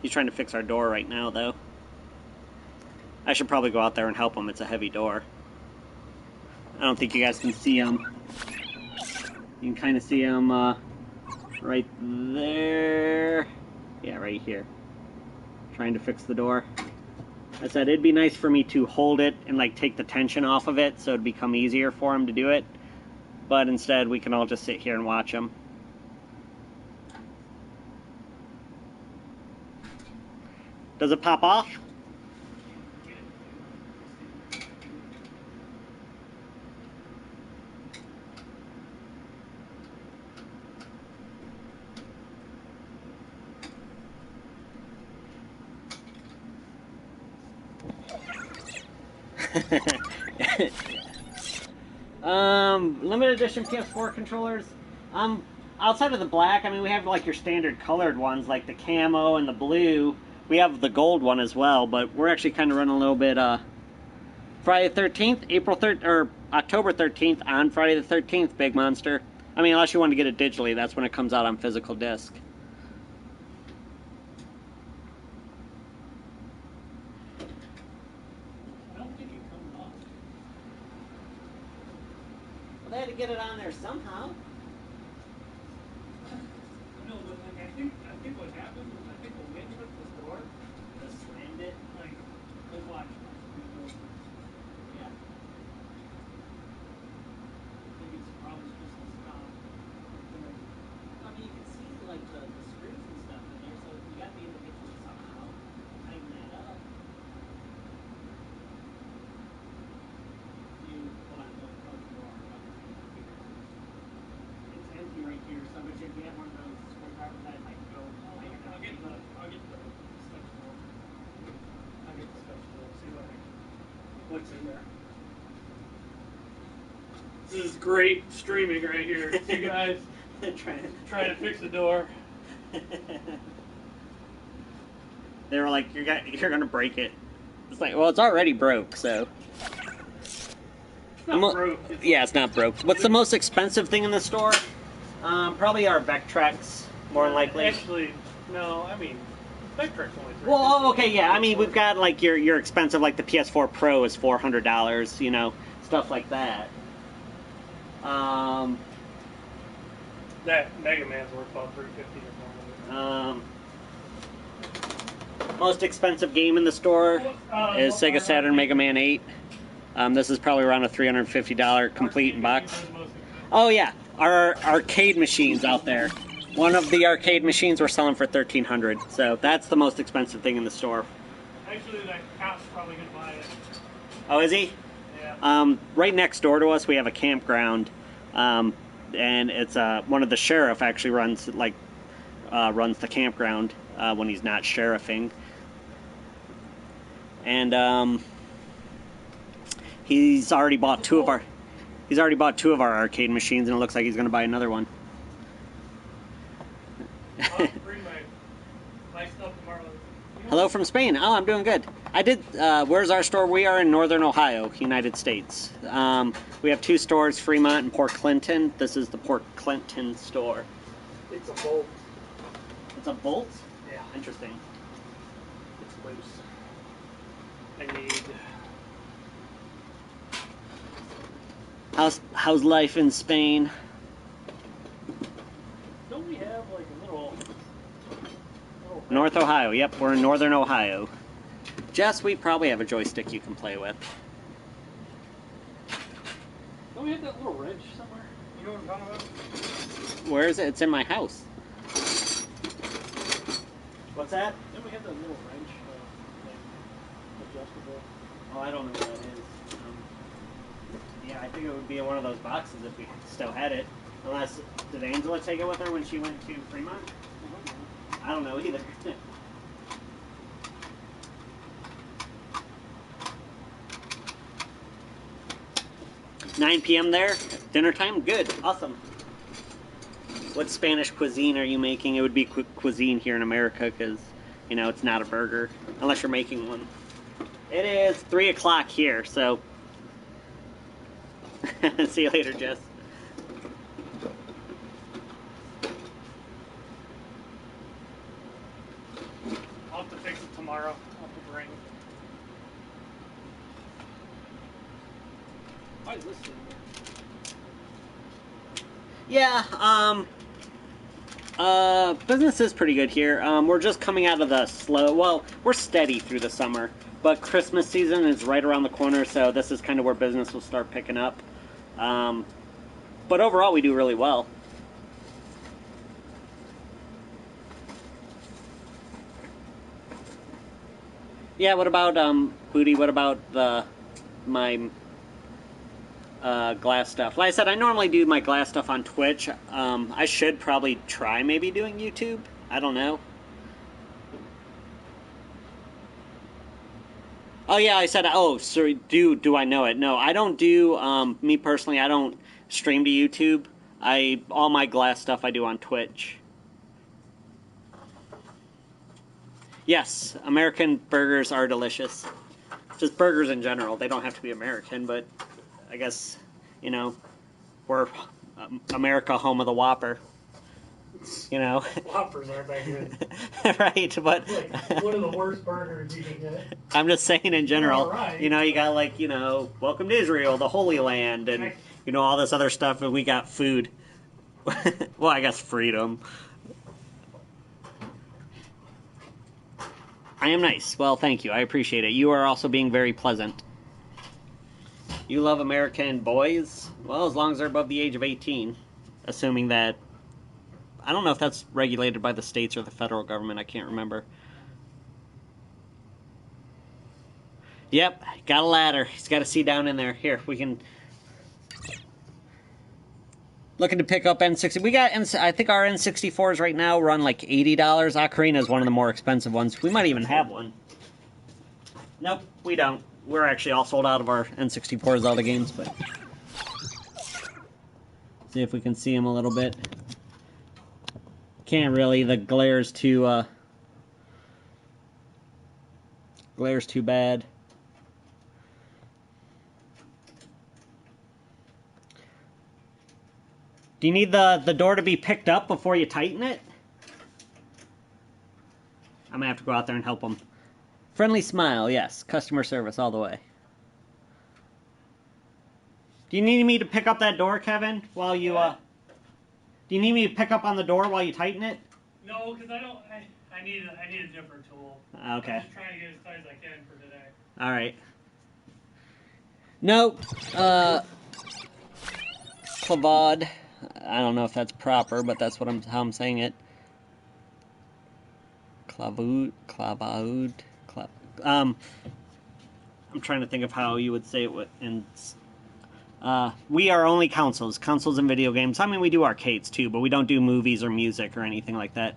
He's trying to fix our door right now, though. I should probably go out there and help him. It's a heavy door. I don't think you guys can see him. You can kind of see him right there. Yeah, right here. Trying to fix the door. I said it'd be nice for me to hold it and like take the tension off of it so it'd become easier for him to do it. But instead, we can all just sit here and watch him. Does it pop off? Limited edition PS4 controllers. outside of the black, I mean, we have like your standard colored ones, like the camo and the blue. We have the gold one as well, but we're actually kind of running a little bit Friday the 13th, April 3rd, or October 13th on Friday the 13th, Big Monster. I mean, unless you want to get it digitally, that's when it comes out on physical disc. I don't think it comes off. Well, they had to get it on there somehow. No, but like I think what happened was I think the wind took this door, Just slammed it. like watch. Yeah. I think it's probably supposed to stop. I mean, you can see like the screws and stuff in there, so you got to be able to get to it somehow. Tighten that up. You want to close the door. It's empty right here, so but if you have one of those screwdrivers that like go. I'll get the stuff door. I'll get the stuff door. See what's in there. This is great streaming right here. You guys trying to fix the door. They were like, you're gonna break it. It's like, well, it's already broke, so. It's not broke. Yeah, it's not broke. What's the most expensive thing in the store? Probably our Vectrex, more than likely. Actually, no. I mean, Vectrex only. Well, okay, yeah. I mean, we've got like your expensive, like the PS4 Pro is $400. You know, stuff like that. That Mega Man's worth about $350 or more. Most expensive game in the store is Sega Saturn Mega Man 8. This is probably around a $350 complete in box. Oh yeah, our arcade machines out there. One of the arcade machines we're selling for $1,300. So that's the most expensive thing in the store. Actually, that cop's probably gonna buy it. Oh, is he? Yeah. Right next door to us, we have a campground, and it's one of the sheriff actually runs the campground when he's not sheriffing, and he's already bought two of our arcade machines, and it looks like he's going to buy another one. I'll bring my stuff tomorrow. Hello from Spain. Oh, I'm doing good. I did. Where's our store? We are in Northern Ohio, United States. We have two stores, Fremont and Port Clinton. This is the Port Clinton store. It's a bolt. It's a bolt? Yeah. Interesting. It's loose. I need. How's life in Spain? Don't we have like a little North Ohio. Yep, we're in Northern Ohio. Jess, we probably have a joystick you can play with. Don't we have that little wrench somewhere? You know what I'm talking about? Where is it? It's in my house. What's that? Don't we have that little wrench, like adjustable? Oh, I don't know what that is. Yeah, I think it would be in one of those boxes if we still had it. Unless, did Angela take it with her when she went to Fremont? I don't know either. 9 p.m. there. Dinner time? Good. Awesome. What Spanish cuisine are you making? It would be cuisine here in America because, you know, it's not a burger. Unless you're making one. It is 3 o'clock here, so... See you later, Jess. I'll have to fix it tomorrow. I'll have to bring. Why is this sitting there? Yeah, business is pretty good here. We're just coming out of the slow, well, we're steady through the summer, but Christmas season is right around the corner, so this is kind of where business will start picking up. But overall, we do really well. Yeah, what about, Booty, what about my glass stuff? Like I said, I normally do my glass stuff on Twitch. I should probably try maybe doing YouTube. I don't know. Oh yeah, I said, oh, sorry, do I know it? No, I don't do, me personally, I don't stream to YouTube. All my glass stuff I do on Twitch. Yes, American burgers are delicious. Just burgers in general. They don't have to be American, but I guess, you know, we're America, home of the Whopper. You know. Whoppers aren't that good. Right, but Like, one of the worst burgers you can get. I'm just saying in general. All right. You know, you got like, you know, Welcome to Israel, the Holy Land, and you know all this other stuff, and we got food. Well, I guess freedom. I am nice. Well, thank you. I appreciate it. You are also being very pleasant. You love American boys? Well, as long as they're above the age of 18. Assuming that... I don't know if that's regulated by the states or the federal government. I can't remember. Yep, got a ladder. He's got a seat down in there. Here, we can... Looking to pick up N60. We got, I think our N64s right now run like $80. Ocarina is one of the more expensive ones. We might even have one. Nope, we don't. We're actually all sold out of our N64 Zelda games, but... See if we can see them a little bit. Can't really, the glare's too bad. Do you need the door to be picked up before you tighten it? I'm gonna have to go out there and help them. Friendly smile, yes. Customer service all the way. Do you need me to pick up that door, Kevin, while you, Do you need me to pick up on the door while you tighten it? No, because I need a different tool. Okay. I'm just trying to get as tight as I can for today. Alright. No, Clavod. I don't know if that's proper, but that's what how I'm saying it. Clavud. I'm trying to think of how you would say it in... we are only consoles and video games. I mean, we do arcades too, but we don't do movies or music or anything like that.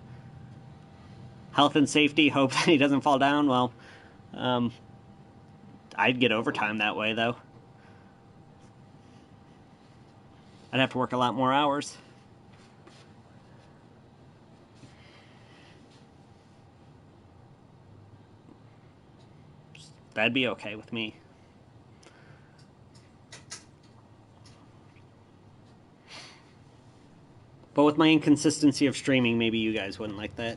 Health and safety, hope that he doesn't fall down. Well, I'd get overtime that way, though. I'd have to work a lot more hours. That'd be okay with me. But with my inconsistency of streaming, maybe you guys wouldn't like that.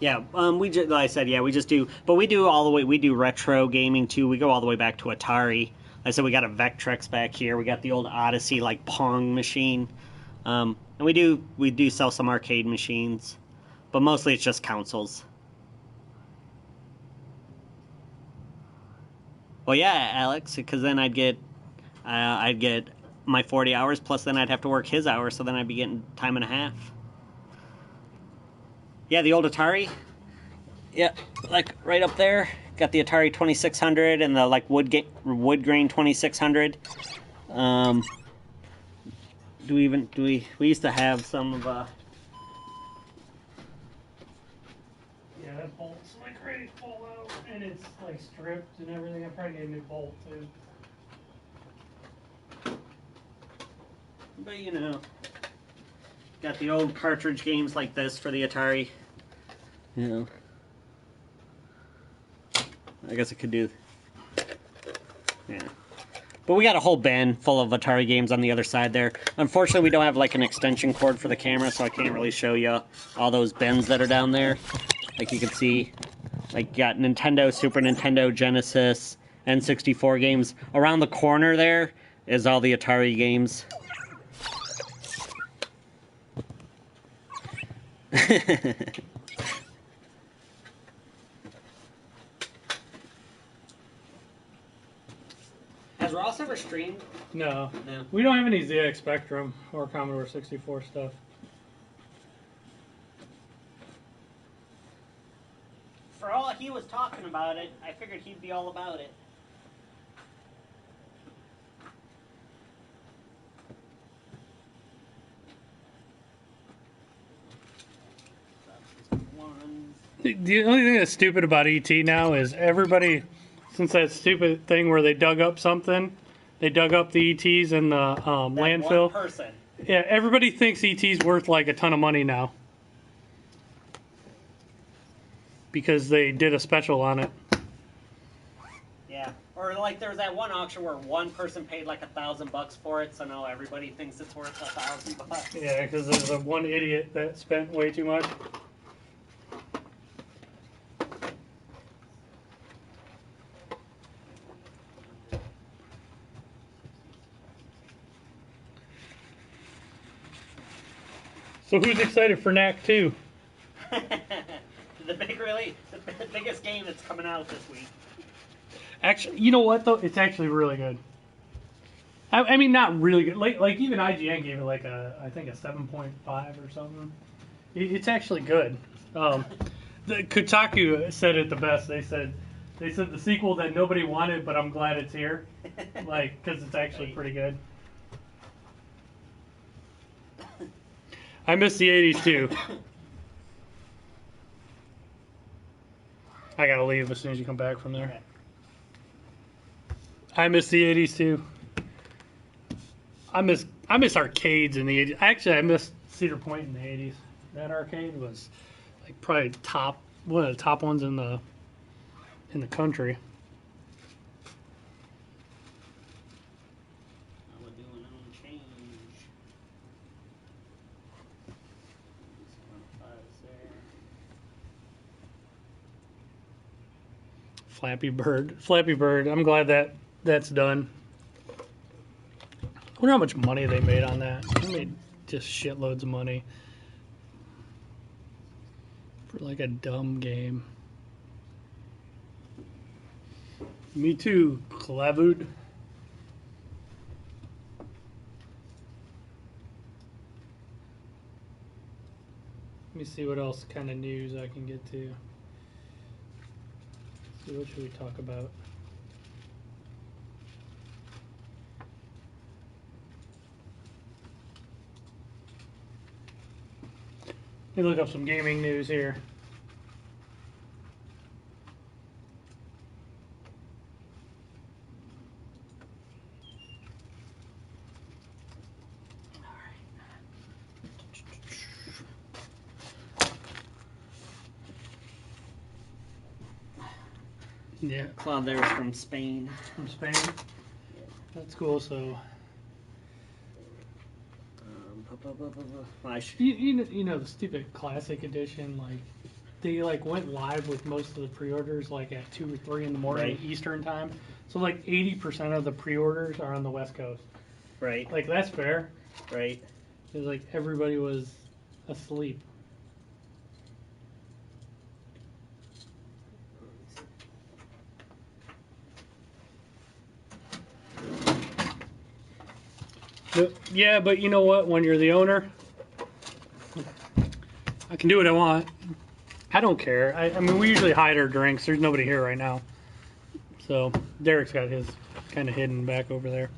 Yeah, like I said, yeah, we just do, but we do all the way, we do retro gaming too. We go all the way back to Atari. Like I said, we got a Vectrex back here. We got the old Odyssey, like, Pong machine. And we do sell some arcade machines. But mostly it's just consoles. Well, yeah, Alex, because then I'd get my 40 hours, plus then I'd have to work his hours, so then I'd be getting time and a half. Yeah, the old Atari. Yeah, like, right up there. Got the Atari 2600 and the like wood grain 2600. We used to have some of Yeah, that bolt's like ready to fall out, and it's like stripped and everything. I probably need a new bolt too. But you know, got the old cartridge games like this for the Atari. You know. I guess it could do... Yeah. But we got a whole bin full of Atari games on the other side there. Unfortunately, we don't have like an extension cord for the camera, so I can't really show you all those bins that are down there. Like you can see, like you got Nintendo, Super Nintendo, Genesis, N64 games. Around the corner there is all the Atari games. Has Ross ever streamed? No. No. We don't have any ZX Spectrum or Commodore 64 stuff. For all he was talking about it, I figured he'd be all about it. The only thing that's stupid about ET now is everybody, since that stupid thing where they dug up something, They dug up the ETs in the landfill. One person. Yeah, everybody thinks ET's worth like a ton of money now because they did a special on it. Yeah. Or like there was that one auction where one person paid like $1,000 for it, so now everybody thinks it's worth $1,000. Yeah, because there's a one idiot that spent way too much. So who's excited for NAC 2? The biggest game that's coming out this week. Actually, you know what though? It's actually really good. I mean, not really good. Like even IGN gave it like I think a 7.5 or something. It's actually good. Kotaku said it the best. They said the sequel that nobody wanted, but I'm glad it's here. Like, because it's actually pretty good. I miss the 80s too. I gotta leave as soon as you come back from there. Okay. I miss the 80s too. I miss arcades in the 80s. Actually, I miss Cedar Point in the 80s. That arcade was like probably one of the top ones in the country. I would do an own change. Flappy Bird. I'm glad that's done. I wonder how much money they made on that. They made just shitloads of money for like a dumb game. Me too, Clavud. Let me see what else kind of news I can get to. So what should we talk about? Let me look up some gaming news here. Yeah, Cloud there is from Spain. from Spain. That's cool. So you know the stupid classic edition, like they like went live with most of the pre-orders like at 2 or 3 in the morning Eastern time. So like 80% of the pre-orders are on the West Coast. Right. Like that's fair. Right. Because like everybody was asleep. Yeah, but you know what? When you're the owner, I can do what I want. I don't care. I mean, we usually hide our drinks. There's nobody here right now. So Derek's got his kind of hidden back over there.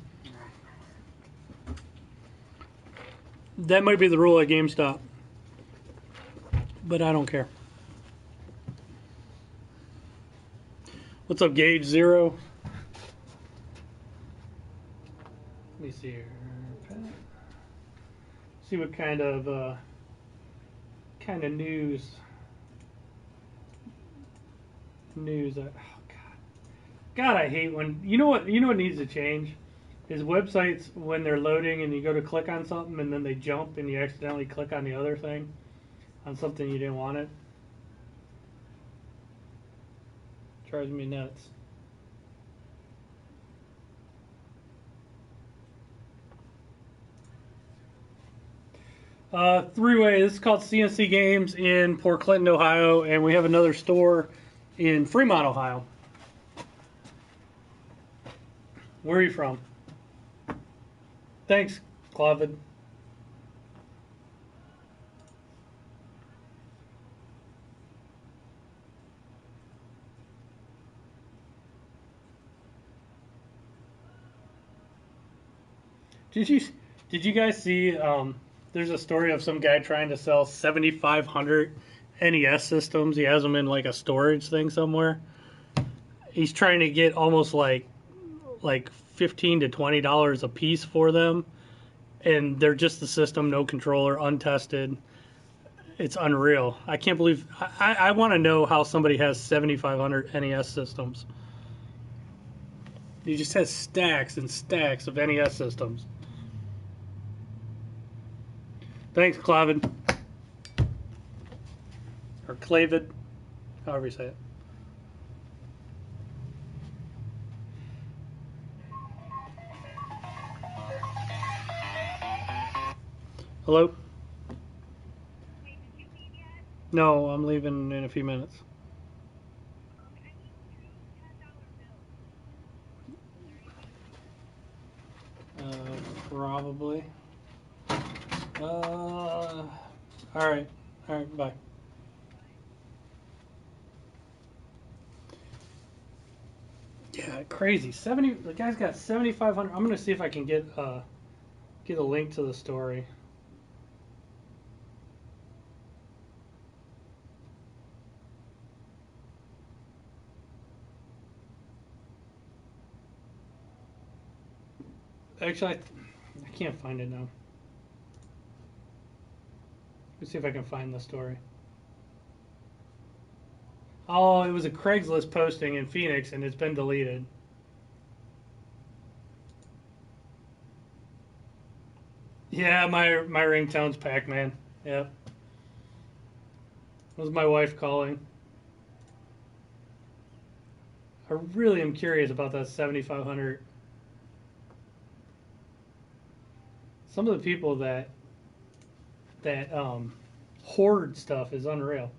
That might be the rule at GameStop. But I don't care. What's up, Gauge Zero? Let me see here. See what kind of news that, oh God, I hate when you know what needs to change is websites when they're loading and you go to click on something and then they jump and you accidentally click on the other thing on something you didn't want it. Drives me nuts. Three-way. This is called CNC Games in Port Clinton, Ohio, and we have another store in Fremont, Ohio. Where are you from? Thanks, Clavid. Did you guys see? There's a story of some guy trying to sell 7,500 NES systems. He has them in like a storage thing somewhere. He's trying to get almost like $15 to $20 a piece for them, and they're just the system, no controller, untested. It's unreal. I can't believe. I want to know how somebody has 7,500 NES systems. He just has stacks and stacks of NES systems. Thanks, Clavid. Or Clavid, however you say it. Hello? No, I'm leaving in a few minutes. Probably. All right, bye. Yeah, crazy. The guy's got 7,500. I'm gonna see if I can get a link to the story. Actually, I can't find it now. Let's see if I can find the story. Oh, it was a Craigslist posting in Phoenix, and it's been deleted. Yeah, my ringtone's Pac-Man. Yep. It was my wife calling. I really am curious about that 7,500. Some of the people that hoard stuff is unreal.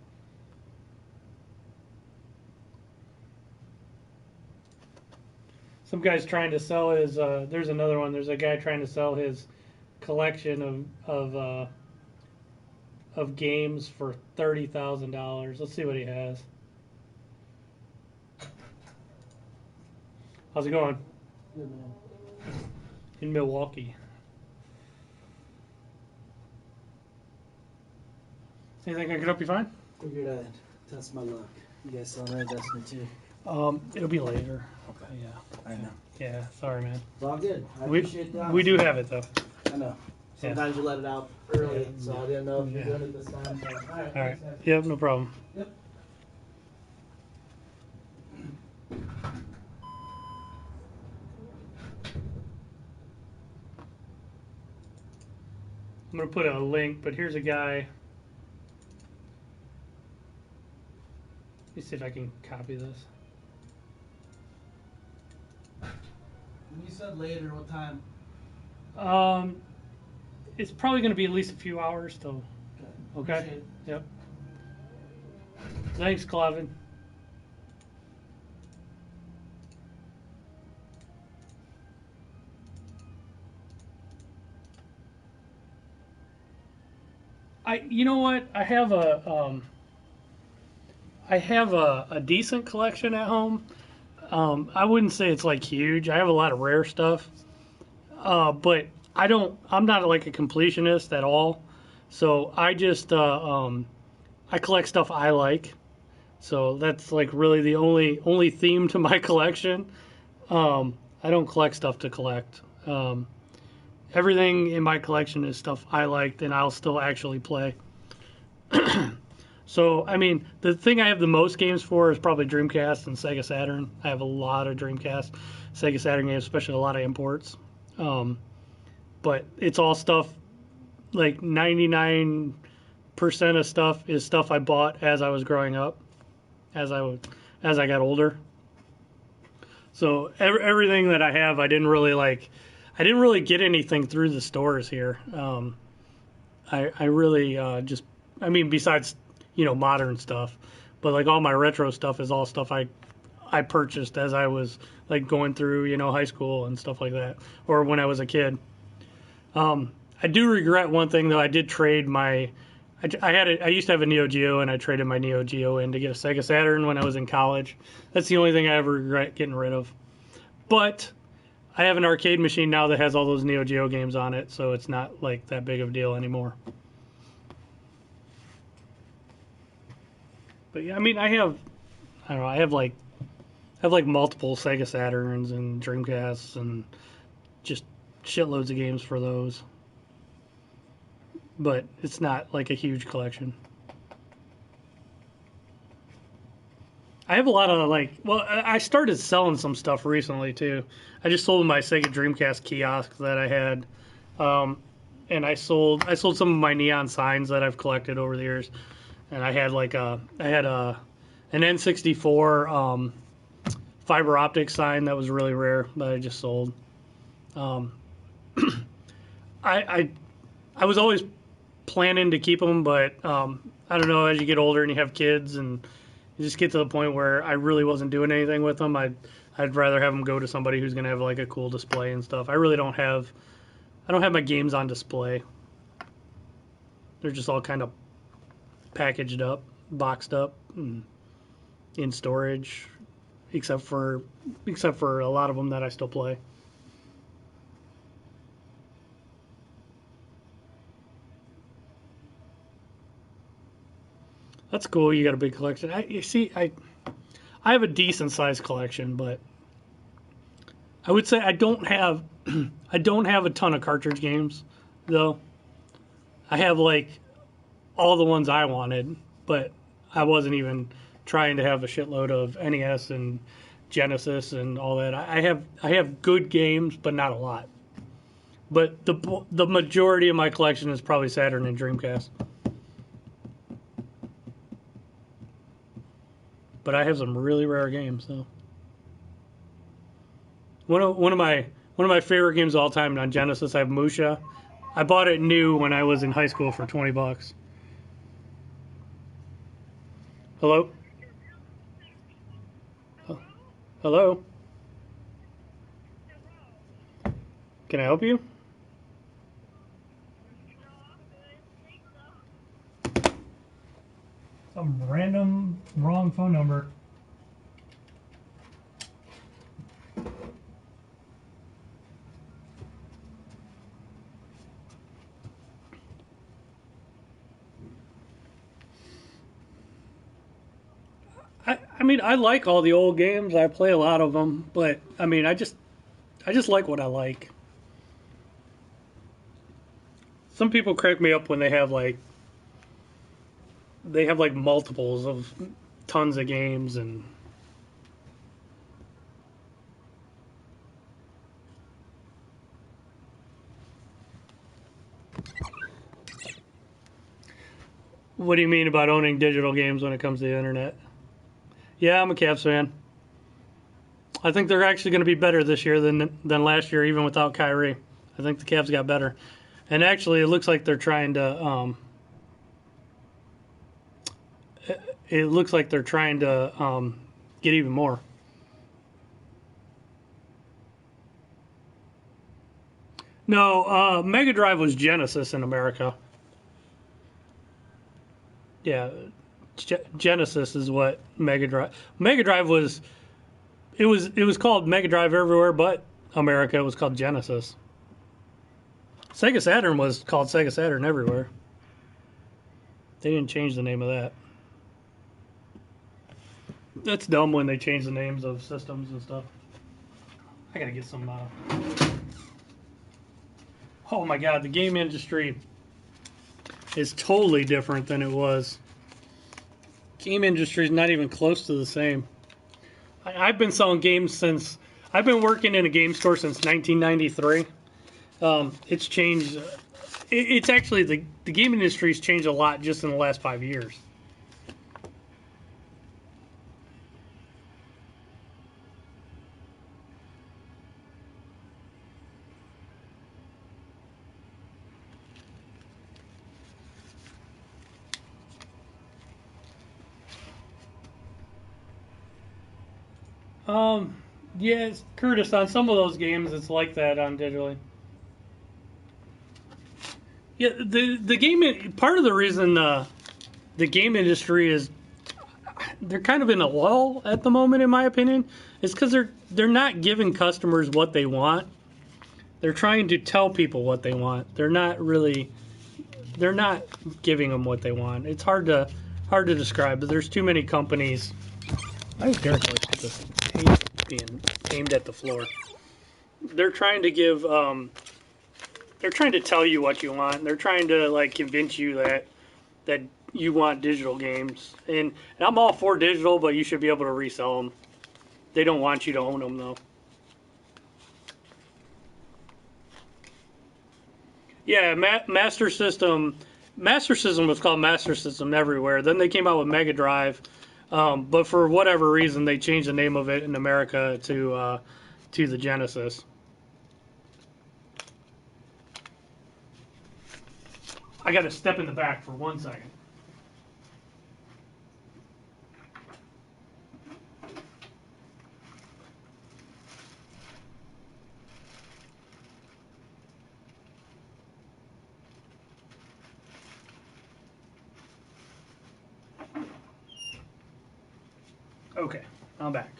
Some guy's trying to sell his. There's another one. There's a guy trying to sell his collection of games for $30,000. Let's see what he has. How's it going? Good, man. In Milwaukee. Anything I can help you find? Figured I'd test my luck. You guys selling Red Destiny 2? It'll be later. Okay. Yeah. I know. Yeah. Sorry, man. It's all good. I We appreciate that. we do have it though. I know. Sometimes you let it out early, so I didn't know if you're doing it this time. So, all right. All right. Yep. No problem. Yep. I'm gonna put a link, but here's a guy. Let me see if I can copy this. When you said later, what time? It's probably gonna be at least a few hours till. Okay. Appreciate it. Yep. Thanks, Clavin. You know what? I have a decent collection at home. I wouldn't say it's like huge. I have a lot of rare stuff, but I'm not like a completionist at all. So I just I collect stuff I like. So that's like really the only theme to my collection. I don't collect stuff to collect. Everything in my collection is stuff I liked and I'll still actually play. So, I mean, the thing I have the most games for is probably Dreamcast and Sega Saturn. I have a lot of Dreamcast, Sega Saturn games, especially a lot of imports. But it's all stuff, like 99% of stuff is stuff I bought as I was growing up, as I got older. So everything that I have, I didn't really get anything through the stores here. I really besides, modern stuff, but like all my retro stuff is all stuff I purchased as I was like going through, high school and stuff like that, or when I was a kid. I do regret one thing though. I did trade I used to have a Neo Geo and I traded my Neo Geo in to get a Sega Saturn when I was in college. That's the only thing I ever regret getting rid of. But I have an arcade machine now that has all those Neo Geo games on it, so it's not like that big of a deal anymore. But yeah, I mean, I have like have like multiple Sega Saturns and Dreamcasts and just shitloads of games for those. But it's not like a huge collection. I have a lot of I started selling some stuff recently too. I just sold my Sega Dreamcast kiosk that I had, and I sold some of my neon signs that I've collected over the years. And I had an N64 fiber optic sign that was really rare that I just sold. I was always planning to keep them, but I don't know, as you get older and you have kids and you just get to the point where I really wasn't doing anything with them. I'd rather have them go to somebody who's going to have like a cool display and stuff. I don't have my games on display. They're just all kind of packaged up, boxed up, and in storage, except for a lot of them that I still play. That's cool. You got a big collection. I have a decent sized collection, but I would say I don't have a ton of cartridge games, though. I have like all the ones I wanted, but I wasn't even trying to have a shitload of NES and Genesis and all that. I have good games, but not a lot. But the majority of my collection is probably Saturn and Dreamcast. But I have some really rare games, though. One of my favorite games of all time on Genesis, I have Musha. I bought it new when I was in high school for $20. Hello? Oh, hello? Can I help you? Some random wrong phone number. I mean, I like all the old games. I play a lot of them, but I mean, I just like what I like. Some people crack me up when they have like multiples of tons of games and what do you mean about owning digital games when it comes to the internet? Yeah, I'm a Cavs fan. I think they're actually going to be better this year than last year, even without Kyrie. I think the Cavs got better, and actually, it looks like they're trying to. It looks like they're trying to get even more. No, Mega Drive was Genesis in America. Yeah, Genesis is what Mega Drive. Mega Drive was. It was called Mega Drive everywhere, but America it was called Genesis. Sega Saturn was called Sega Saturn everywhere. They didn't change the name of that. That's dumb when they change the names of systems and stuff. I gotta get some. Oh my God, the game industry is totally different than it was. Game industry is not even close to the same. I've been selling games since I've been working in a game store since 1993. It's changed. It's actually the game industry's changed a lot just in the last 5 years. Yes, Curtis, on some of those games, it's like that on digitally. Yeah, the game, part of the reason the game industry is, they're kind of in a lull at the moment, in my opinion, is because they're not giving customers what they want. They're trying to tell people what they want. They're not giving them what they want. It's hard to describe, but there's too many companies. I carefully put this tape being aimed at the floor. They're trying to give, they're trying to tell you what you want. They're trying to like convince you that you want digital games. And I'm all for digital, but you should be able to resell them. They don't want you to own them though. Yeah, Master System. Master System was called Master System everywhere. Then they came out with Mega Drive, but for whatever reason they changed the name of it in America to the Genesis. I got to step in the back for 1 second. Okay, I'm back.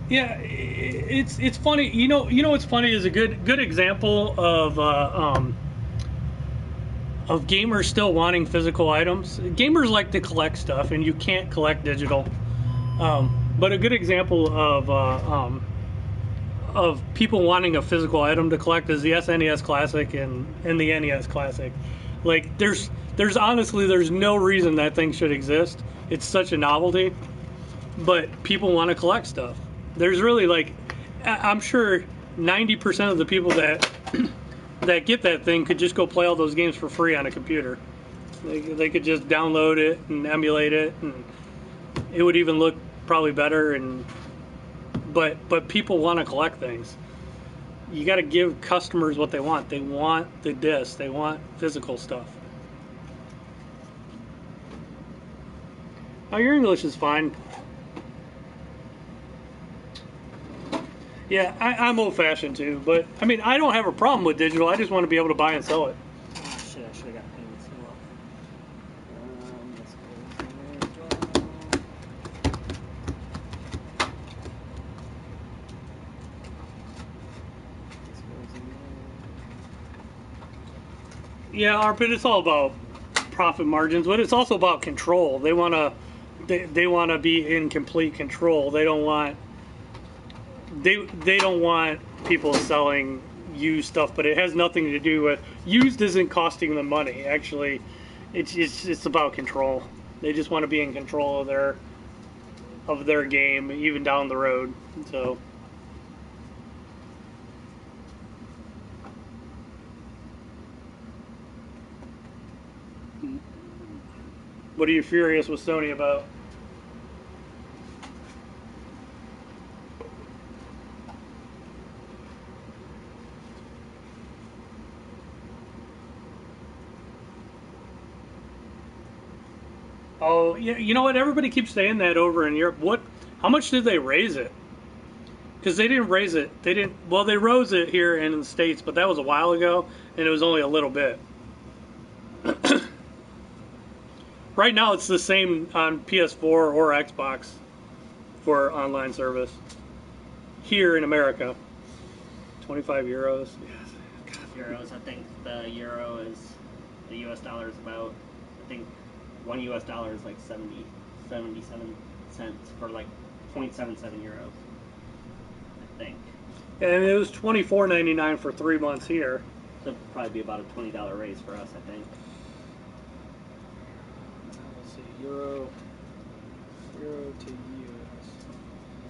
Yeah, it's funny. You know what's funny is a good example of gamers still wanting physical items. Gamers like to collect stuff, and you can't collect digital. But a good example of people wanting a physical item to collect is the SNES Classic and the NES Classic. Like there's honestly there's no reason that thing should exist. It's such a novelty, but people want to collect stuff. There's really like I'm sure 90% of the people that that get that thing could just go play all those games for free on a computer. They could just download it and emulate it, and it would even look probably better. But people want to collect things. You got to give customers what they want. They want the disc. They want physical stuff. Oh, your English is fine. Yeah, I'm old-fashioned too, but I mean, I don't have a problem with digital. I just want to be able to buy and sell it. Oh shit, I should have got payments as well. Let's go Yeah, but it's all about profit margins, but it's also about control. They want to be in complete control. They don't want people selling used stuff, but it has nothing to do with used. Isn't costing them money. Actually, it's about control. They just want to be in control of their game, even down the road. So. What are you furious with Sony about? Oh, yeah, you know what? Everybody keeps saying that over in Europe. How much did they raise it? Because they didn't raise it. Well, they rose it here in the States, but that was a while ago, and it was only a little bit. Right now, it's the same on PS4 or Xbox for online service here in America. 25 euros. Yes. Euros. I think the euro is the U.S. dollar is about. I think $1 is like 77 cents for like 0.77 euros. I think. And it was $24.99 for 3 months here. So it'd probably be about a $20 raise for us, I think. Let's see, euro to US.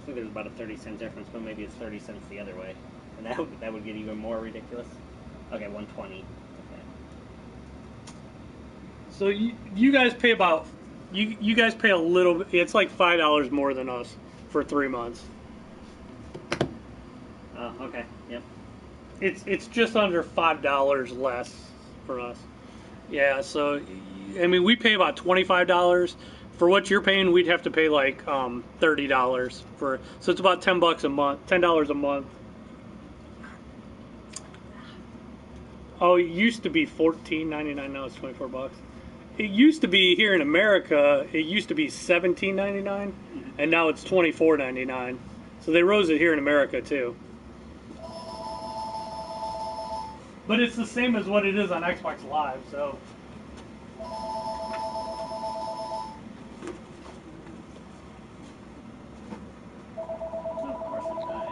I think there's about a 30-cent difference, but maybe it's 30 cents the other way, and that would get even more ridiculous. Okay, 120. Okay. So you guys pay about you guys pay a little bit. It's like $5 more than us for 3 months. Oh, okay. Yep. It's just under $5 less for us. Yeah. So I mean, we pay about $25 for what you're paying. We'd have to pay like $30 for. So it's about $10 a month. $10 a month. Oh, it used to be $14.99. Now it's $24. It used to be here in America. It used to be $17.99, and now it's $24.99. So they rose it here in America too. But it's the same as what it is on Xbox Live, so. Of course it died.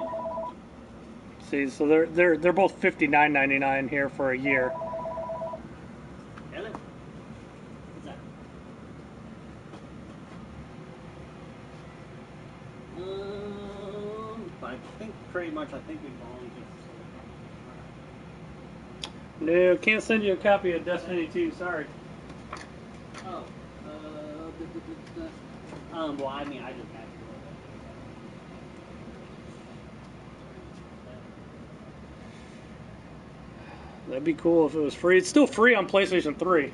See, so they're both $59.99 here for a year. Really? What's that? I think pretty much. I think we've only just. No, can't send you a copy of Destiny 2. Sorry. Oh. Well, I mean, I just got That'd be cool if it was free. It's still free on PlayStation 3.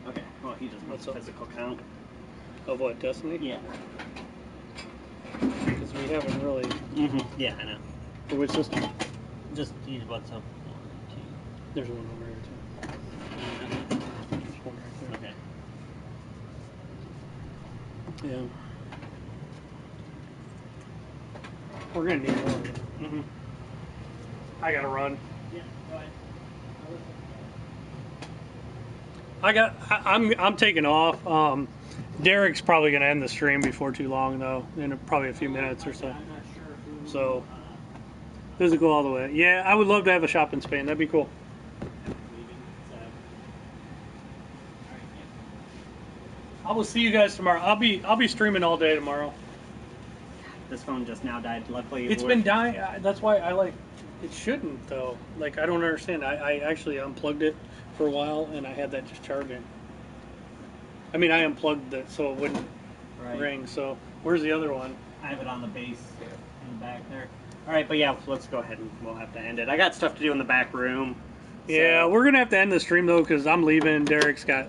Okay. Well, he just wants a physical count. Of what, Destiny? Yeah. Because we haven't really. Yeah, I know. For which system? Just use what's up. There's one over here too. There's one right there. Okay. Yeah. We're gonna need more. I gotta run. Yeah, go ahead. I'm taking off. Derek's probably gonna end the stream before too long though, in probably a few minutes or so. I'm not sure who. So physical all the way. Yeah, I would love to have a shop in Spain. That'd be cool. I will see you guys tomorrow. I'll be streaming all day tomorrow. This phone just now died. Luckily, It's been dying. That's why I like. It shouldn't though. Like I don't understand. I actually unplugged it for a while and I had that just charging. I mean, I unplugged it so it wouldn't ring. So where's the other one? I have it on the base in the back there. All right, but yeah, let's go ahead and we'll have to end it. I got stuff to do in the back room. Yeah, we're gonna have to end the stream though because I'm leaving. Derek's got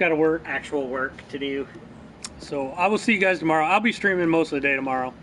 to work. Actual work to do. So I will see you guys tomorrow. I'll be streaming most of the day tomorrow.